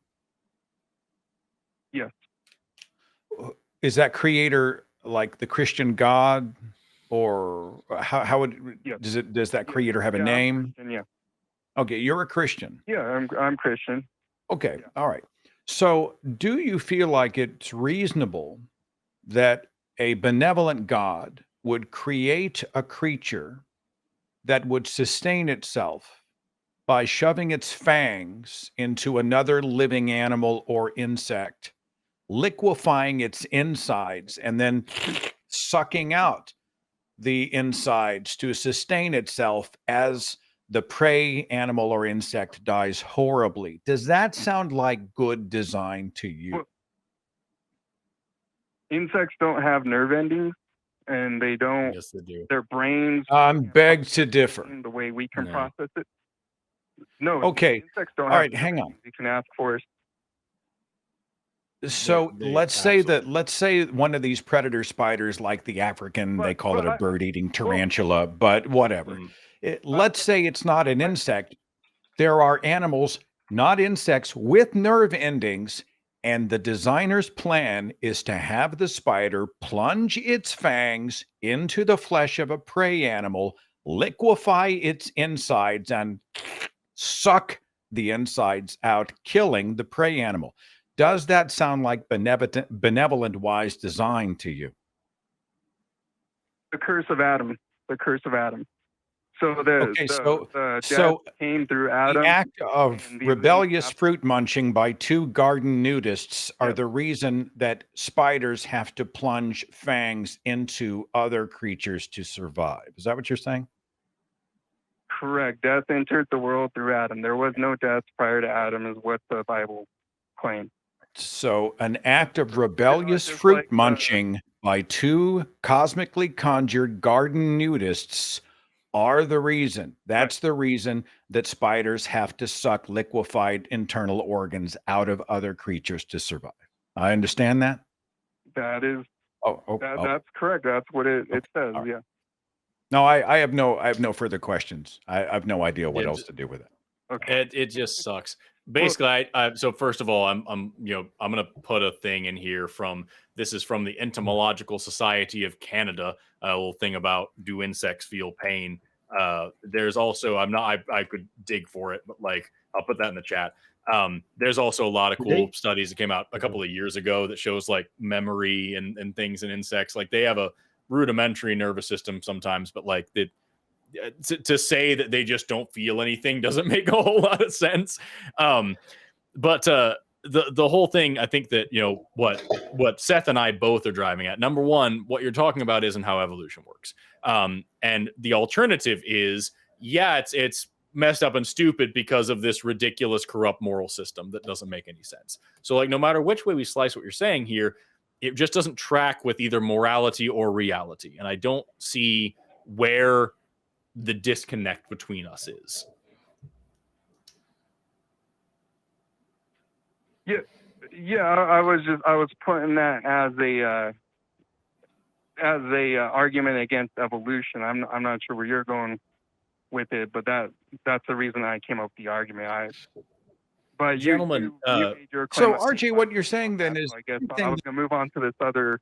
Yes. Is that creator like the Christian God, or how would does that creator have a name? Yeah. Okay, you're a Christian. Yeah, I'm Christian. Okay, all right. So, do you feel like it's reasonable that a benevolent God would create a creature that would sustain itself by shoving its fangs into another living animal or insect, liquefying its insides, and then sucking out the insides to sustain itself as the prey animal or insect dies horribly? Does that sound like good design to you? Well, insects don't have nerve endings, and they don't. Yes, they do. Their brains. Beg to differ. The way we can process it. No. Okay. Insects don't All have right. Hang on. You can ask for. So let's say one of these predator spiders, like the African, they call it a bird-eating tarantula, but whatever. Let's say it's not an insect. There are animals, not insects, with nerve endings, and the designer's plan is to have the spider plunge its fangs into the flesh of a prey animal, liquefy its insides, and suck the insides out, killing the prey animal. Does that sound like benevolent, wise design to you? The curse of Adam. The curse of Adam. So the death came through Adam. The act of rebellious fruit munching by two garden nudists are the reason that spiders have to plunge fangs into other creatures to survive. Is that what you're saying? Correct. Death entered the world through Adam. There was no death prior to Adam, is what the Bible claims. So an act of rebellious fruit munching by two cosmically conjured garden nudists are the reason. That's the reason that spiders have to suck liquefied internal organs out of other creatures to survive. I understand that. That is. That's correct. That's what it says. Right. Yeah. No, I have no further questions. I have no idea what else to do with it. Okay. It just sucks. Basically, so first of all, I'm gonna put a thing in here this is from the Entomological Society of Canada, a little thing about, do insects feel pain? There's also, I could dig for it, but like, I'll put that in the chat. There's also a lot of cool studies that came out a couple of years ago that shows like memory and things in insects. Like they have a rudimentary nervous system sometimes, but like to say that they just don't feel anything doesn't make a whole lot of sense. But the whole thing, I think that, what Seth and I both are driving at, number one, what you're talking about isn't how evolution works. And the alternative is, it's messed up and stupid because of this ridiculous, corrupt moral system that doesn't make any sense. So like, no matter which way we slice what you're saying here, it just doesn't track with either morality or reality. And I don't see where the disconnect between us is. Yeah. I was putting that as a argument against evolution. I'm not sure where you're going with it, but that's the reason I came up with the argument. But gentlemen, you made your so claim. RJ, what you're saying then is, I guess I was going to move on to this other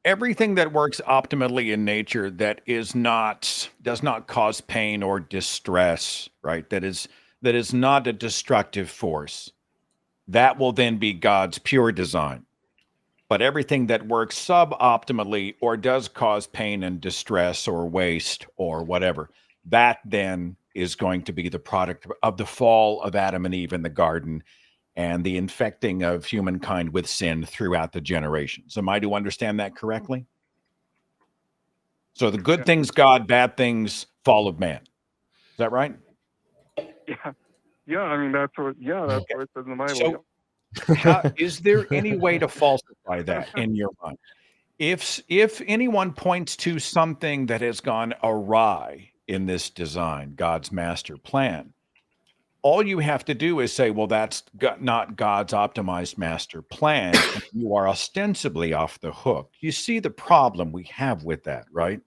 everything that works optimally in nature that does not cause pain or distress, right? That is not a destructive force. That will then be God's pure design. But everything that works suboptimally or does cause pain and distress or waste or whatever, that then is going to be the product of the fall of Adam and Eve in the garden and the infecting of humankind with sin throughout the generations. Am I to understand that correctly? So the good things God, bad things fall of man. Is that right? Yeah. I mean, that's what it says in the Bible. So is there any way to falsify that in your mind? If anyone points to something that has gone awry in this design, God's master plan, all you have to do is say, well, that's not God's optimized master plan. And you are ostensibly off the hook. You see the problem we have with that, right?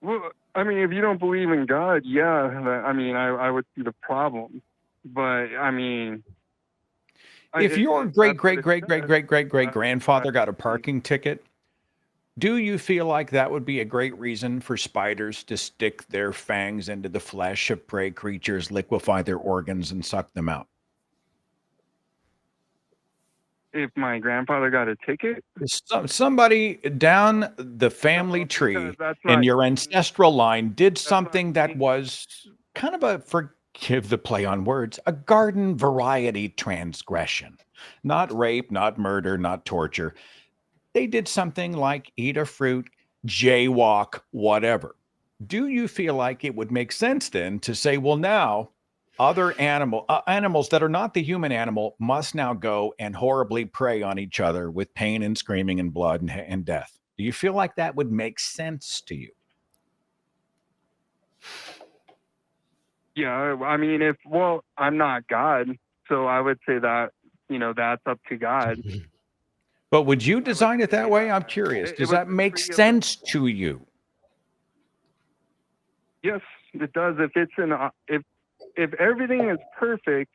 Well, I mean, if you don't believe in God, I mean, I would see the problem. But I mean, if your great grandfather got a parking ticket, do you feel like that would be a great reason for spiders to stick their fangs into the flesh of prey creatures, liquefy their organs, and suck them out? If my grandfather got a ticket? Somebody down the family tree in your ancestral line did something that was kind of a, forgive the play on words, a garden variety transgression. Not rape, not murder, not torture. They did something like eat a fruit, jaywalk, whatever. Do you feel like it would make sense then to say, well, now other animals that are not the human animal must now go and horribly prey on each other with pain and screaming and blood and death? Do you feel like that would make sense to you? Yeah, I mean, I'm not God, so I would say that, that's up to God. But would you design it that way? I'm curious. Does that make sense to you? Yes, it does. If everything is perfect,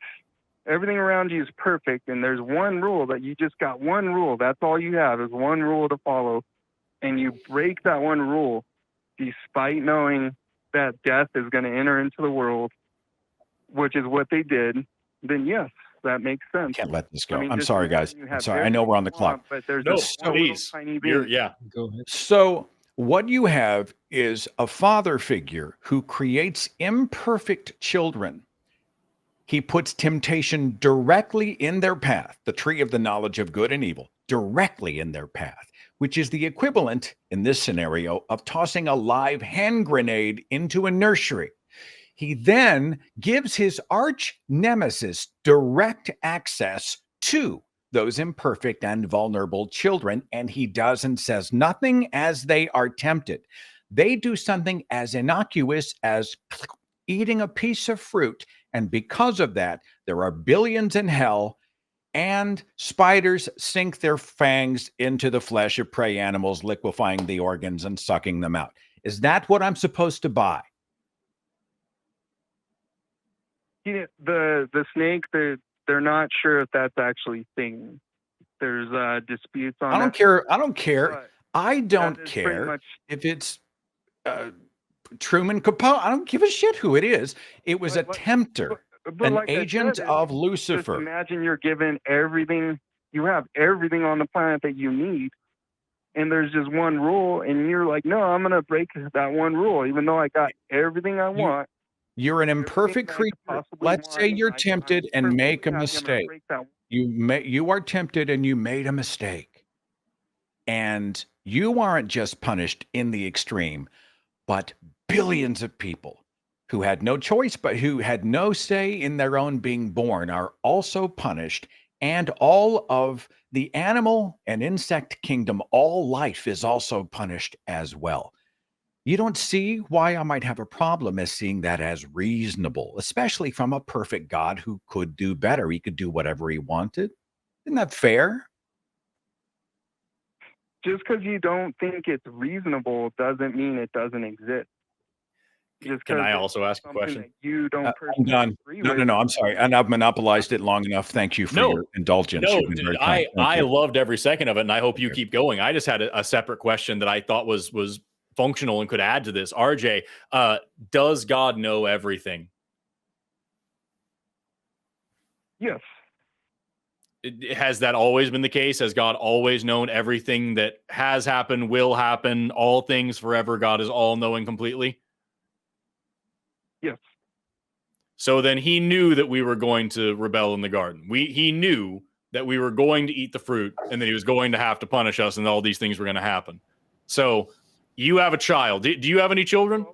everything around you is perfect, and there's one rule that you just got one rule. That's all you have is one rule to follow, and you break that one rule, despite knowing that death is going to enter into the world, which is what they did. Then yes, that makes sense. Can't let this go. I mean, I'm sorry, guys. I'm sorry. I know we're on the clock. But there's please. Go ahead. So what you have is a father figure who creates imperfect children. He puts temptation directly in their path, the tree of the knowledge of good and evil, directly in their path, which is the equivalent in this scenario of tossing a live hand grenade into a nursery. He then gives his arch nemesis direct access to those imperfect and vulnerable children, and he does and says nothing as they are tempted. They do something as innocuous as eating a piece of fruit, and because of that, there are billions in hell, and spiders sink their fangs into the flesh of prey animals, liquefying the organs and sucking them out. Is that what I'm supposed to buy? The snake, they're not sure if that's actually thing. There's disputes on that. I don't care. I don't care if it's Truman Capote. I don't give a shit who it is. It was a tempter, an like agent of Lucifer. Just imagine you're given everything. You have everything on the planet that you need, and there's just one rule, and you're like, no, I'm going to break that one rule, even though I got everything I want. You're an imperfect creature. Let's say you're tempted and make a mistake. You are tempted and you made a mistake. And you aren't just punished in the extreme, but billions of people who had no choice, but who had no say in their own being born are also punished. And all of the animal and insect kingdom, all life is also punished as well. You don't see why I might have a problem as seeing that as reasonable, especially from a perfect God who could do better. He could do whatever he wanted. Isn't that fair? Just because you don't think it's reasonable doesn't mean it doesn't exist. Just Can 'cause I it's also ask a something question? that you don't I'm personally done. agree No, with. no, no. I'm sorry, and I've monopolized it long enough. Thank you for No, your indulgence. No, You've been very kind. Thank I you. loved every second of it, and I hope you keep going. I just had a separate question that I thought was functional and could add to this. RJ, does God know everything? Yes. Has that always been the case? Has God always known everything that has happened, will happen, all things forever? God is all knowing completely? Yes. So then he knew that we were going to rebel in the garden. He knew that we were going to eat the fruit and that he was going to have to punish us and all these things were going to happen. So you have a child. Do you have any children?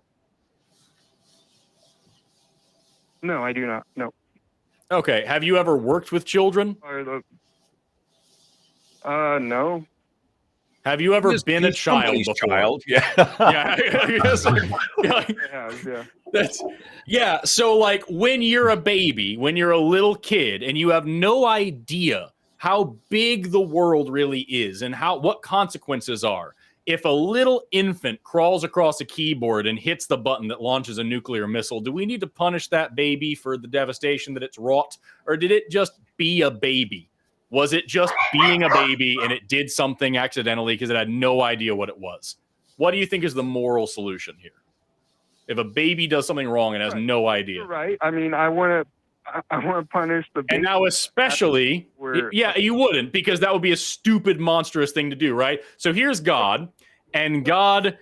No, I do not. No. Okay. Have you ever worked with children? No. Have you ever been a He's child somebody's before? child. Yeah. Yeah. I guess, Yeah. So like when you're a baby, when you're a little kid and you have no idea how big the world really is and what consequences are. If a little infant crawls across a keyboard and hits the button that launches a nuclear missile, do we need to punish that baby for the devastation that it's wrought? Or did it just be a baby? Was it just being a baby and it did something accidentally because it had no idea what it was? What do you think is the moral solution here? If a baby does something wrong and has no idea. You're right. I mean, I want to punish the baby. And now especially, yeah, you wouldn't, because that would be a stupid, monstrous thing to do, right? So here's God, and God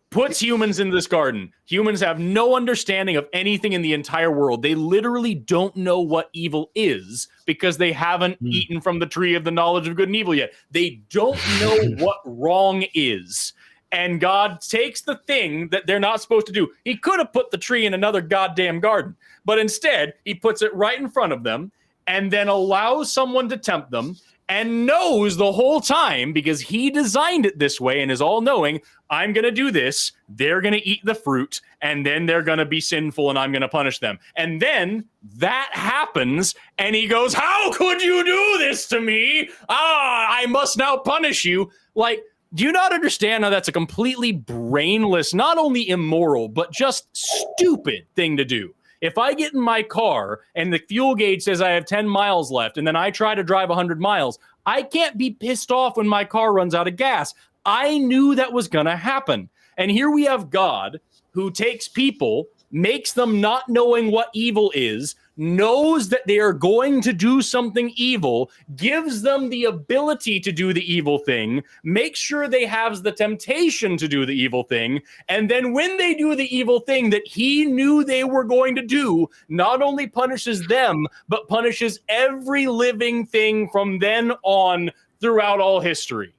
puts humans in this garden. Humans have no understanding of anything in the entire world. They literally don't know what evil is because they haven't eaten from the tree of the knowledge of good and evil yet. They don't know what wrong is. And God takes the thing that they're not supposed to do. He could have put the tree in another goddamn garden, but instead he puts it right in front of them and then allows someone to tempt them and knows the whole time, because he designed it this way and is all-knowing, I'm going to do this, they're going to eat the fruit, and then they're going to be sinful and I'm going to punish them. And then that happens, and he goes, how could you do this to me? I must now punish you. Like, do you not understand how that's a completely brainless, not only immoral, but just stupid thing to do? If I get in my car and the fuel gauge says I have 10 miles left and then I try to drive 100 miles, I can't be pissed off when my car runs out of gas. I knew that was going to happen. And here we have God who takes people, makes them not knowing what evil is, knows that they are going to do something evil, gives them the ability to do the evil thing, makes sure they have the temptation to do the evil thing, and then when they do the evil thing that he knew they were going to do, not only punishes them, but punishes every living thing from then on throughout all history.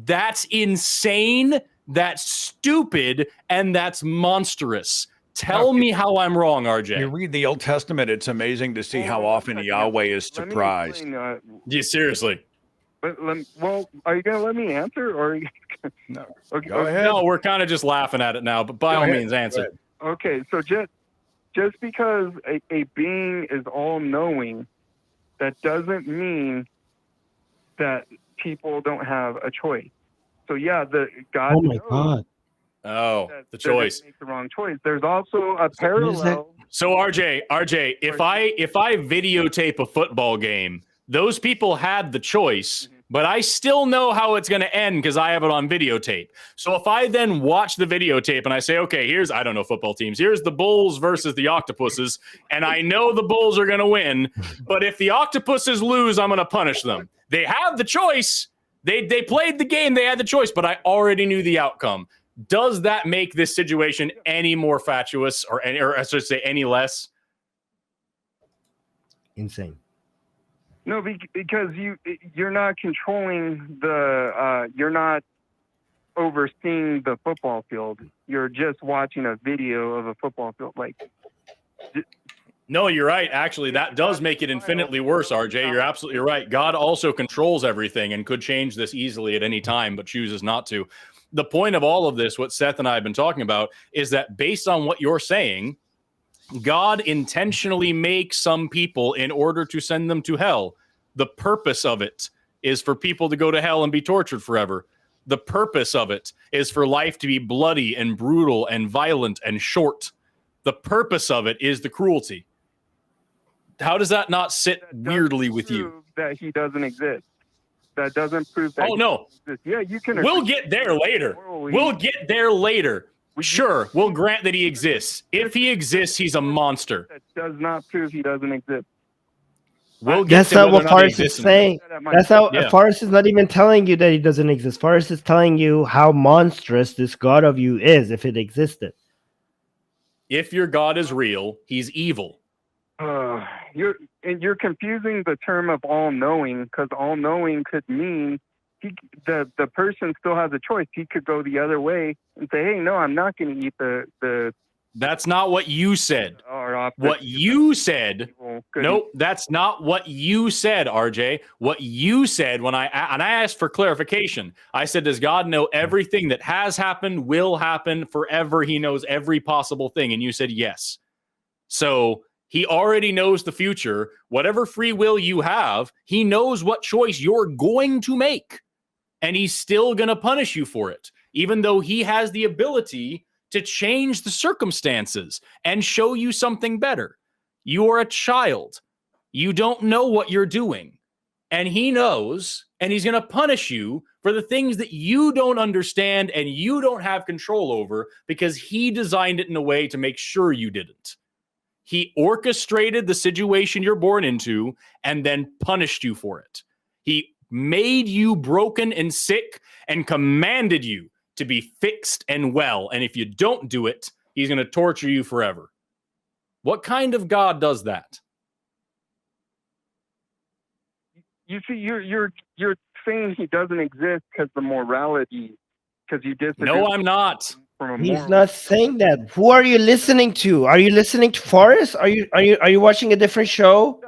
That's insane, that's stupid, and that's monstrous. Tell me how I'm wrong, RJ. You read the Old Testament, it's amazing to see how often Yahweh is surprised. Yeah, seriously. But well, are you going to let me answer? Or are you... No. Okay, Go ahead. No, we're kind of just laughing at it now, but by all means, answer. Okay, so just because a being is all-knowing, that doesn't mean that people don't have a choice. So yeah, God. Oh my God. Oh, the choice. Make the wrong choice. There's also a parallel. So RJ, if I videotape a football game, those people had the choice, but I still know how it's going to end because I have it on videotape. So if I then watch the videotape and I say, okay, here's, I don't know football teams, here's the Bulls versus the Octopuses, and I know the Bulls are going to win, but if the Octopuses lose, I'm going to punish them. They have the choice. They played the game. They had the choice, but I already knew the outcome. Does that make this situation any more fatuous or I should say any less? Insane. No, because you're not controlling you're not overseeing the football field. You're just watching a video of a football field. No, you're right. Actually, that does make it infinitely worse, RJ. You're absolutely right. God also controls everything and could change this easily at any time, but chooses not to. The point of all of this, what Seth and I have been talking about, is that based on what you're saying, God intentionally makes some people in order to send them to hell. The purpose of it is for people to go to hell and be tortured forever. The purpose of it is for life to be bloody and brutal and violent and short. The purpose of it is the cruelty. How does that not sit weirdly with you? That he doesn't exist. That doesn't prove that. Oh, no. Yeah, you can. We'll get there later. We'll get there later. Sure, we'll grant that he exists. If he exists, he's a monster. That does not prove he doesn't exist. That's not what Forrest is saying. That's how Forrest is not even telling you that he doesn't exist. Forrest is telling you how monstrous this God of you is if it existed. If your God is real, he's evil. You're confusing the term of all-knowing, because all-knowing could mean the person still has a choice. He could go the other way and say, "Hey, no, I'm not going to eat the." That's not what you said. What you said. Nope, that's not what you said, RJ. What you said when I asked for clarification, I said, does God know everything that has happened, will happen forever? He knows every possible thing. And you said yes. So he already knows the future. Whatever free will you have, he knows what choice you're going to make. And he's still going to punish you for it, even though he has the ability to change the circumstances and show you something better. You are a child. You don't know what you're doing. And he knows, and he's going to punish you for the things that you don't understand and you don't have control over, because he designed it in a way to make sure you didn't. He orchestrated the situation you're born into and then punished you for it. He made you broken and sick and commanded you to be fixed and well. And if you don't do it, he's going to torture you forever. What kind of God does that? You see, you're saying he doesn't exist because the morality, because you disagree. No, I'm not. He's not saying that. Who are you listening to? Are you listening to Forrest? Are you watching a different show?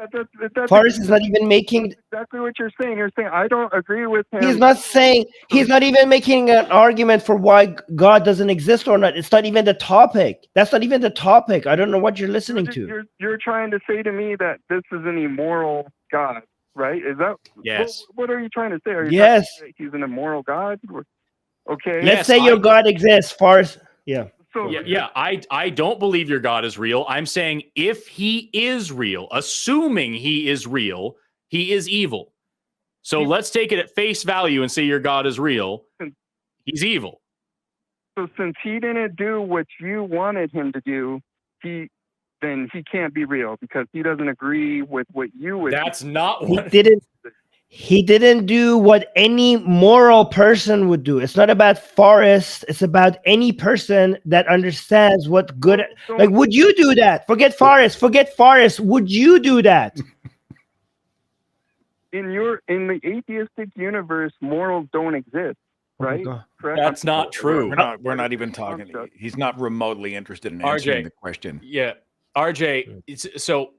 Forrest is not even making exactly what you're saying. You're saying I don't agree with him. He's not saying. He's not even making an argument for why God doesn't exist or not. It's not even the topic. That's not even the topic. I don't know what you're listening to. You're trying to say to me that this is an immoral God, right? Is that yes? What are you trying to say? Are you yes. Trying to say he's an immoral God? Okay. Let's say your God exists, Forrest. Yeah. So, yeah. I don't believe your God is real. I'm saying if he is real, assuming he is real, he is evil. So let's take it at face value and say your God is real. He's evil. So since he didn't do what you wanted him to do, then he can't be real because he doesn't agree with what you would. That's not what He didn't do what any moral person would do. It's not about Forrest. It's about any person that understands what good. Like, would you do that? Forget Forrest. Forget Forrest. Would you do that? In the atheistic universe, morals don't exist, right? Correct? That's not true. We're not even talking. He's not remotely interested in answering the question. Yeah, RJ. So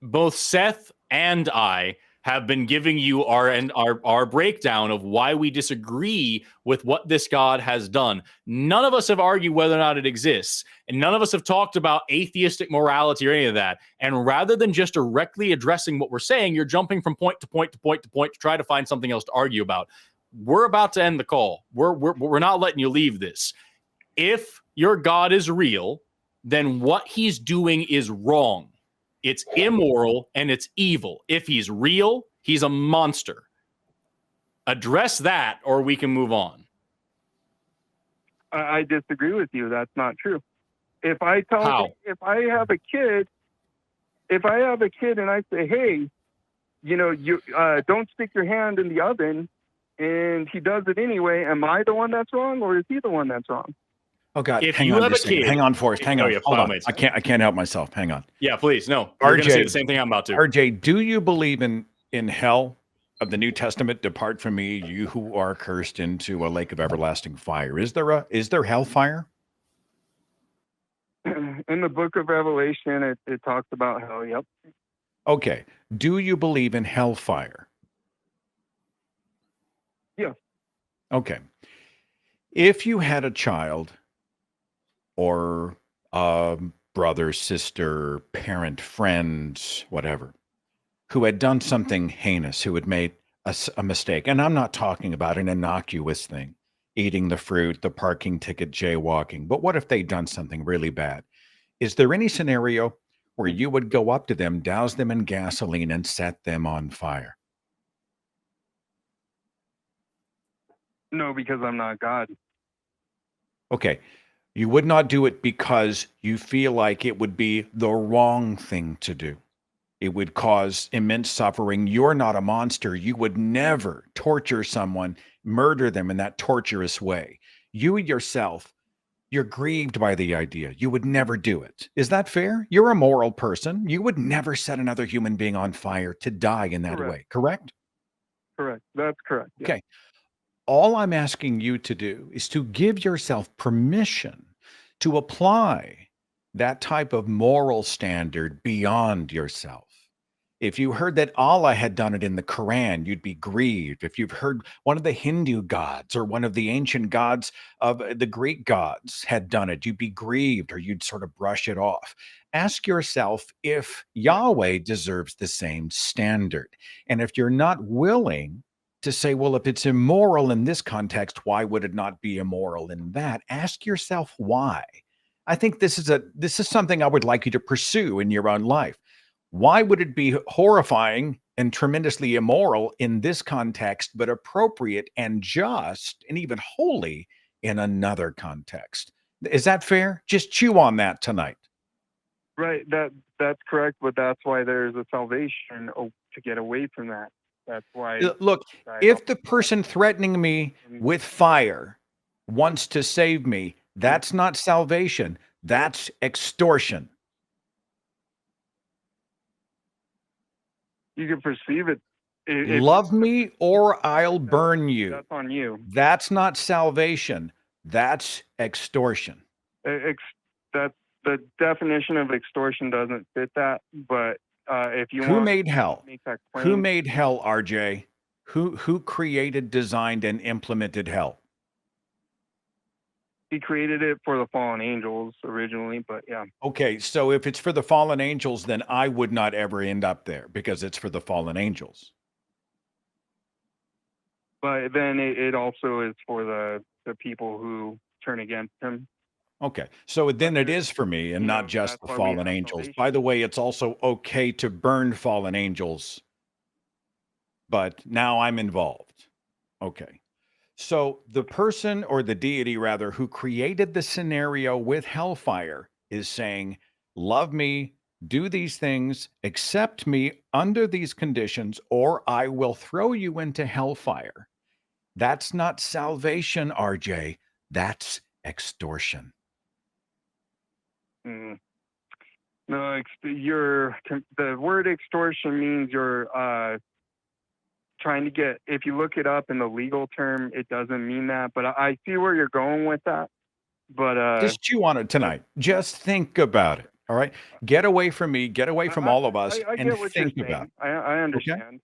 both Seth and I have been giving you our breakdown of why we disagree with what this God has done. None of us have argued whether or not it exists, and none of us have talked about atheistic morality or any of that. And rather than just directly addressing what we're saying, you're jumping from point to point to point to point to try to find something else to argue about. We're about to end the call. We're not letting you leave this. If your God is real, then what he's doing is wrong. It's immoral and it's evil. If he's real, he's a monster. Address that or we can move on. I disagree with you. That's not true. If I have a kid and I say, hey, you don't stick your hand in the oven, and he does it anyway, am I the one that's wrong or is he the one that's wrong? Oh God! If hang you on, have a kid, hang on, Forrest. Hang on. Hold on. Mates. I can't help myself. Hang on. Yeah, please. No, you're going to say the same thing I'm about to. RJ, do you believe in hell of the New Testament? Depart from me, you who are cursed, into a lake of everlasting fire. Is there hellfire? In the book of Revelation, it talks about hell. Yep. Okay. Do you believe in hellfire? Yeah. Okay. If you had a child, or brother, sister, parent, friend, whatever, who had done something heinous, who had made a mistake. And I'm not talking about an innocuous thing, eating the fruit, the parking ticket, jaywalking. But what if they'd done something really bad? is there any scenario where you would go up to them, douse them in gasoline, and set them on fire? No, because I'm not God. Okay. You would not do it because you feel like it would be the wrong thing to do. It would cause immense suffering. You're not a monster. You would never torture someone, murder them in that torturous way. You yourself, you're grieved by the idea. You would never do it. Is that fair? You're a moral person. You would never set another human being on fire to die in that way, correct? Correct. That's correct. Yeah. Okay. All I'm asking you to do is to give yourself permission to apply that type of moral standard beyond yourself. If you heard that Allah had done it in the Quran, you'd be grieved. If you've heard one of the Hindu gods or one of the ancient gods of the Greek gods had done it, you'd be grieved, or you'd sort of brush it off. Ask yourself if Yahweh deserves the same standard. And if you're not willing to say, well, if it's immoral in this context, why would it not be immoral in that? Ask yourself why. I think this is something I would like you to pursue in your own life. Why would it be horrifying and tremendously immoral in this context, but appropriate and just and even holy in another context? Is that fair? Just chew on that tonight. Right. That's correct. But that's why there's a salvation to get away from that. That's why. Look, if the person threatening me with fire wants to save me, that's not salvation. That's extortion. You can perceive it. Love me or I'll burn you. That's on you. That's not salvation. That's extortion. That the definition of extortion doesn't fit that. But if you who made hell? Make that claim, who made hell, RJ? Who created, designed, and implemented hell? He created it for the fallen angels originally, but yeah. Okay, so if it's for the fallen angels, then I would not ever end up there because it's for the fallen angels. But then it also is for the people who turn against him. Okay, so then it is for me and not just the fallen angels. By the way, it's also okay to burn fallen angels, but now I'm involved. Okay. So the person, or the deity rather, who created the scenario with hellfire is saying, love me, do these things, accept me under these conditions, or I will throw you into hellfire. That's not salvation, RJ. That's extortion. No, the word extortion means you're trying to get, if you look it up in the legal term, it doesn't mean that, but I see where you're going with that. But just chew on it tonight. Just think about it. All right. Get away from me, get away from all of us, and think about it. I understand.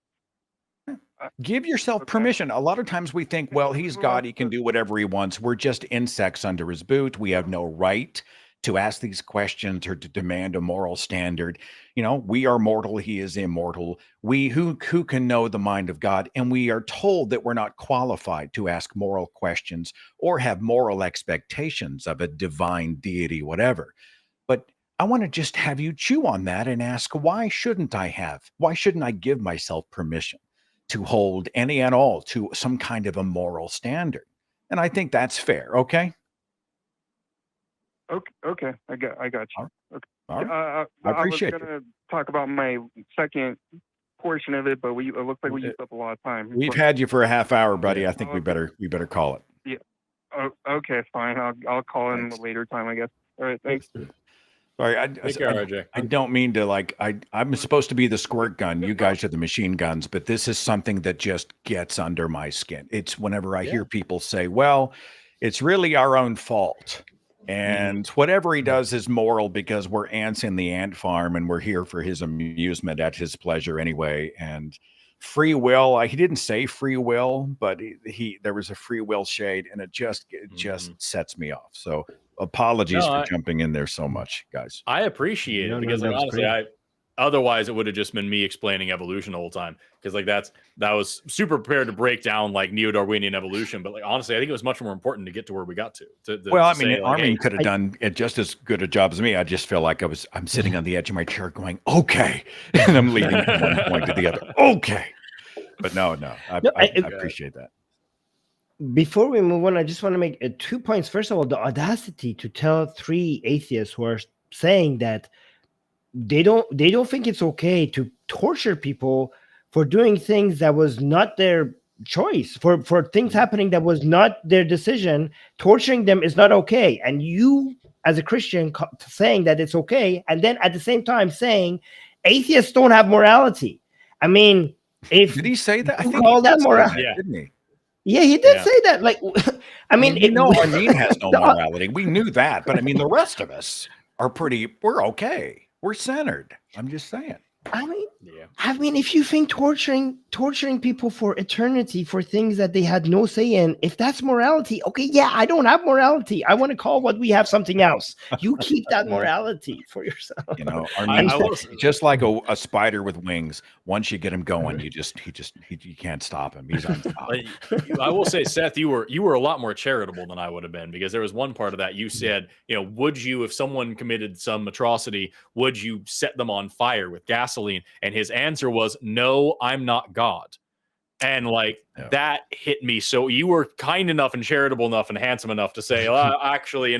Okay? Give yourself permission. A lot of times we think, well, he's God, he can do whatever he wants. We're just insects under his boot. We have no right to ask these questions or to demand a moral standard. You know, we are mortal, he is immortal. We who can know the mind of God, and we are told that we're not qualified to ask moral questions or have moral expectations of a divine deity, whatever. But I want to just have you chew on that and ask, why shouldn't I give myself permission to hold any and all to some kind of a moral standard? And I think that's fair. Okay. Okay, I got you. Okay. All right. I appreciate was going to talk about my second portion of it, but it looks like we used up a lot of time. We've had you for a half hour, buddy. I think we better call it. Yeah. Okay, fine. I'll call in a later time, I guess. All right, thanks. Sorry, RJ. I don't mean to I'm supposed to be the squirt gun. You guys are the machine guns, but this is something that just gets under my skin. It's whenever I hear people say, well, it's really our own fault. And whatever he does is moral because we're ants in the ant farm and we're here for his amusement at his pleasure anyway. And free will, he didn't say free will, but there was a free will shade, and it just sets me off. So apologies for jumping in there so much, guys. I appreciate it because honestly, Otherwise, it would have just been me explaining evolution the whole time, because like that was super prepared to break down like neo-Darwinian evolution, but like honestly, I think it was much more important to get to where we got to well, I to mean, say, like, Armin hey, could have done it just as good a job as me. I just feel like I'm sitting on the edge of my chair going, okay, and I'm leading from one point to the other. Okay, but no, I appreciate that. Before we move on, I just want to make 2 points. First of all, the audacity to tell 3 atheists who are saying that they don't think it's okay to torture people for doing things that was not their choice, for things happening that was not their decision. Torturing them is not okay, and you as a Christian saying that it's okay, and then at the same time saying atheists don't have morality. I mean, if did he say that? I think call that morality, didn't he? Yeah, he did say that. Like, I mean, Armin has no morality. We knew that, but I mean, the rest of us are we're okay. We're centered. I'm just saying. I mean, if you think torturing people for eternity for things that they had no say in, if that's morality, okay, yeah, I don't have morality. I want to call what we have something else. You keep that morality for yourself. You know, Armin, just like a spider with wings. Once you get him going, you can't stop him. He's unstoppable. I will say, Seth, you were a lot more charitable than I would have been, because there was one part of that you said, would you, if someone committed some atrocity, would you set them on fire with gasoline? And his answer was, no, I'm not God. And like that hit me. So you were kind enough and charitable enough and handsome enough to say, actually,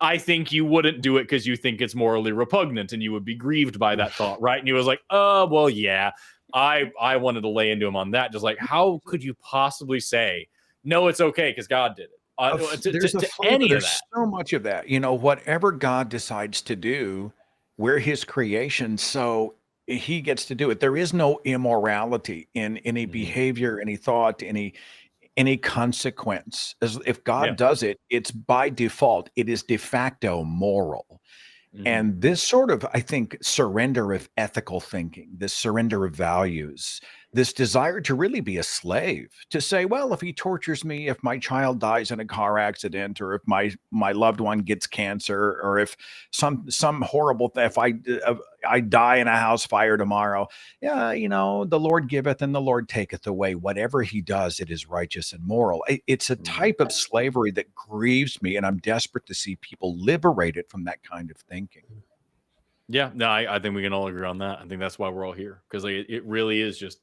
I think you wouldn't do it because you think it's morally repugnant and you would be grieved by that thought, right? And he was like, oh, well, yeah. I wanted to lay into him on that. Just like, how could you possibly say, no, it's okay because God did it? There's so much of that. Whatever God decides to do, we're his creation, so he gets to do it. There is no immorality in any behavior, any thought, any consequence. If God does it, it's by default. It is de facto moral. And this sort of, I think, surrender of ethical thinking, this surrender of values, this desire to really be a slave, to say, well, if he tortures me, if my child dies in a car accident, or if my loved one gets cancer, or if some horrible thing, if I die in a house fire tomorrow, the Lord giveth and the Lord taketh away. Whatever he does, it is righteous and moral. It's a type of slavery that grieves me, and I'm desperate to see people liberated from that kind of thinking. Yeah, no, I think we can all agree on that. I think that's why we're all here, because it really is just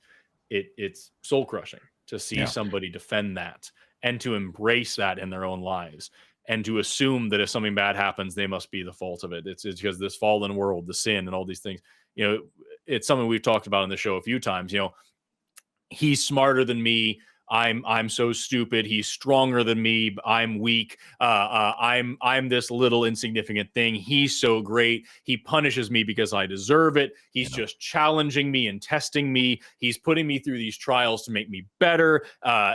it's soul crushing to see somebody defend that and to embrace that in their own lives, and to assume that if something bad happens, they must be the fault of it. It's because this fallen world, the sin, and all these things. It's something we've talked about on the show a few times. He's smarter than me. I'm so stupid. He's stronger than me. I'm weak. I'm this little insignificant thing. He's so great. He punishes me because I deserve it. He's just challenging me and testing me. He's putting me through these trials to make me better.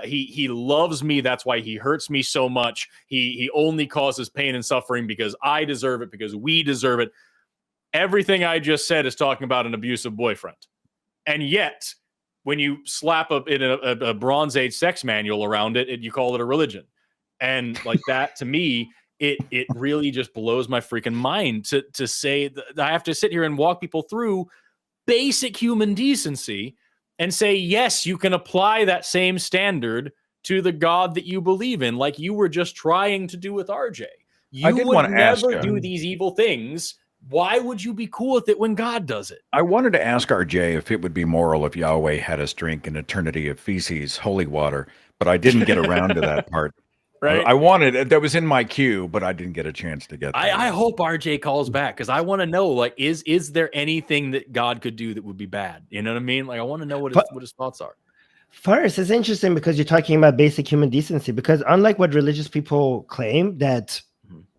He loves me. That's why he hurts me so much. He only causes pain and suffering because I deserve it, because we deserve it. Everything I just said is talking about an abusive boyfriend. And yet, when you slap a Bronze Age sex manual around it, you call it a religion. And like that, to me, it really just blows my freaking mind to say that I have to sit here and walk people through basic human decency and say, yes, you can apply that same standard to the God that you believe in, like you were just trying to do with RJ. You would never do these evil things. Why would you be cool with it when God does it? I wanted to ask RJ if it would be moral if Yahweh had us drink an eternity of feces, holy water, but I didn't get around to that part. Right? I wanted, that was in my queue, but I didn't get a chance to get there. I hope RJ calls back, because I want to know, like, is there anything that God could do that would be bad? You know what I mean? Like, I want to know what his thoughts are. First, it's interesting because you're talking about basic human decency, because unlike what religious people claim that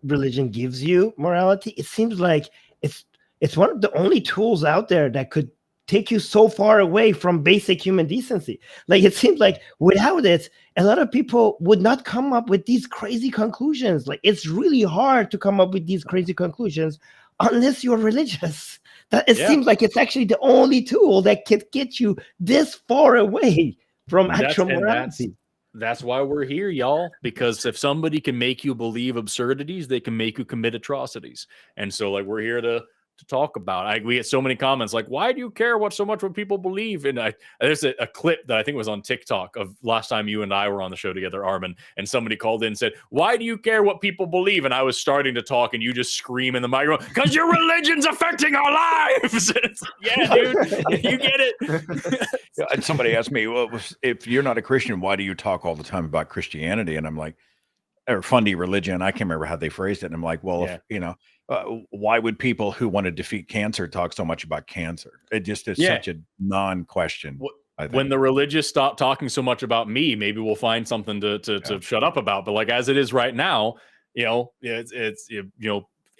religion gives you morality, it seems like it's one of the only tools out there that could take you so far away from basic human decency. Like, it seems like without it, a lot of people would not come up with these crazy conclusions. Like, it's really hard to come up with these crazy conclusions unless you're religious. That it seems like it's actually the only tool that can get you this far away from actual morality. That's why we're here, y'all, because if somebody can make you believe absurdities, they can make you commit atrocities. And so, like, we're here to to talk about. We get so many comments like, why do you care so much what people believe? And there's a clip that I think was on TikTok of last time you and I were on the show together, Armin, and somebody called in and said, why do you care what people believe? And I was starting to talk and you just scream in the microphone, because your religion's affecting our lives. Yeah, dude, you get it. And somebody asked me, well, if you're not a Christian, why do you talk all the time about Christianity? And I'm like, or fundy religion. I can't remember how they phrased it. And I'm like, well, why would people who want to defeat cancer talk so much about cancer? It just is such a non-question. When the religious stop talking so much about me, maybe we'll find something to shut up about. But like as it is right now, it's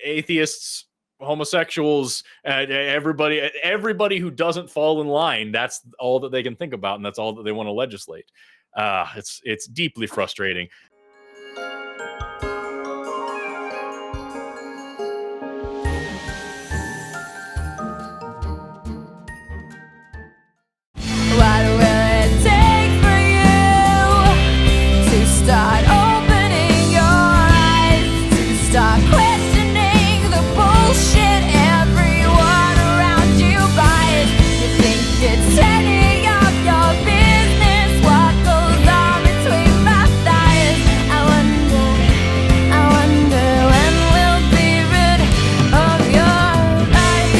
atheists, homosexuals, everybody who doesn't fall in line, that's all that they can think about, and that's all that they want to legislate. It's deeply frustrating. What will it take for you to start opening your eyes, to start questioning the bullshit everyone around you buys? You think it's any of your business what goes on between my thighs? I wonder when we'll be rid of your lies.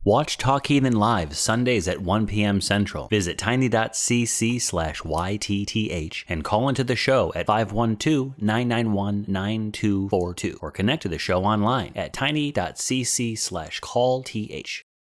Watch Talk Heathen live Sundays at 1 p.m. Central. Visit tiny.cc/YTTH and call into the show at 512-991-9242 or connect to the show online at tiny.cc/callth.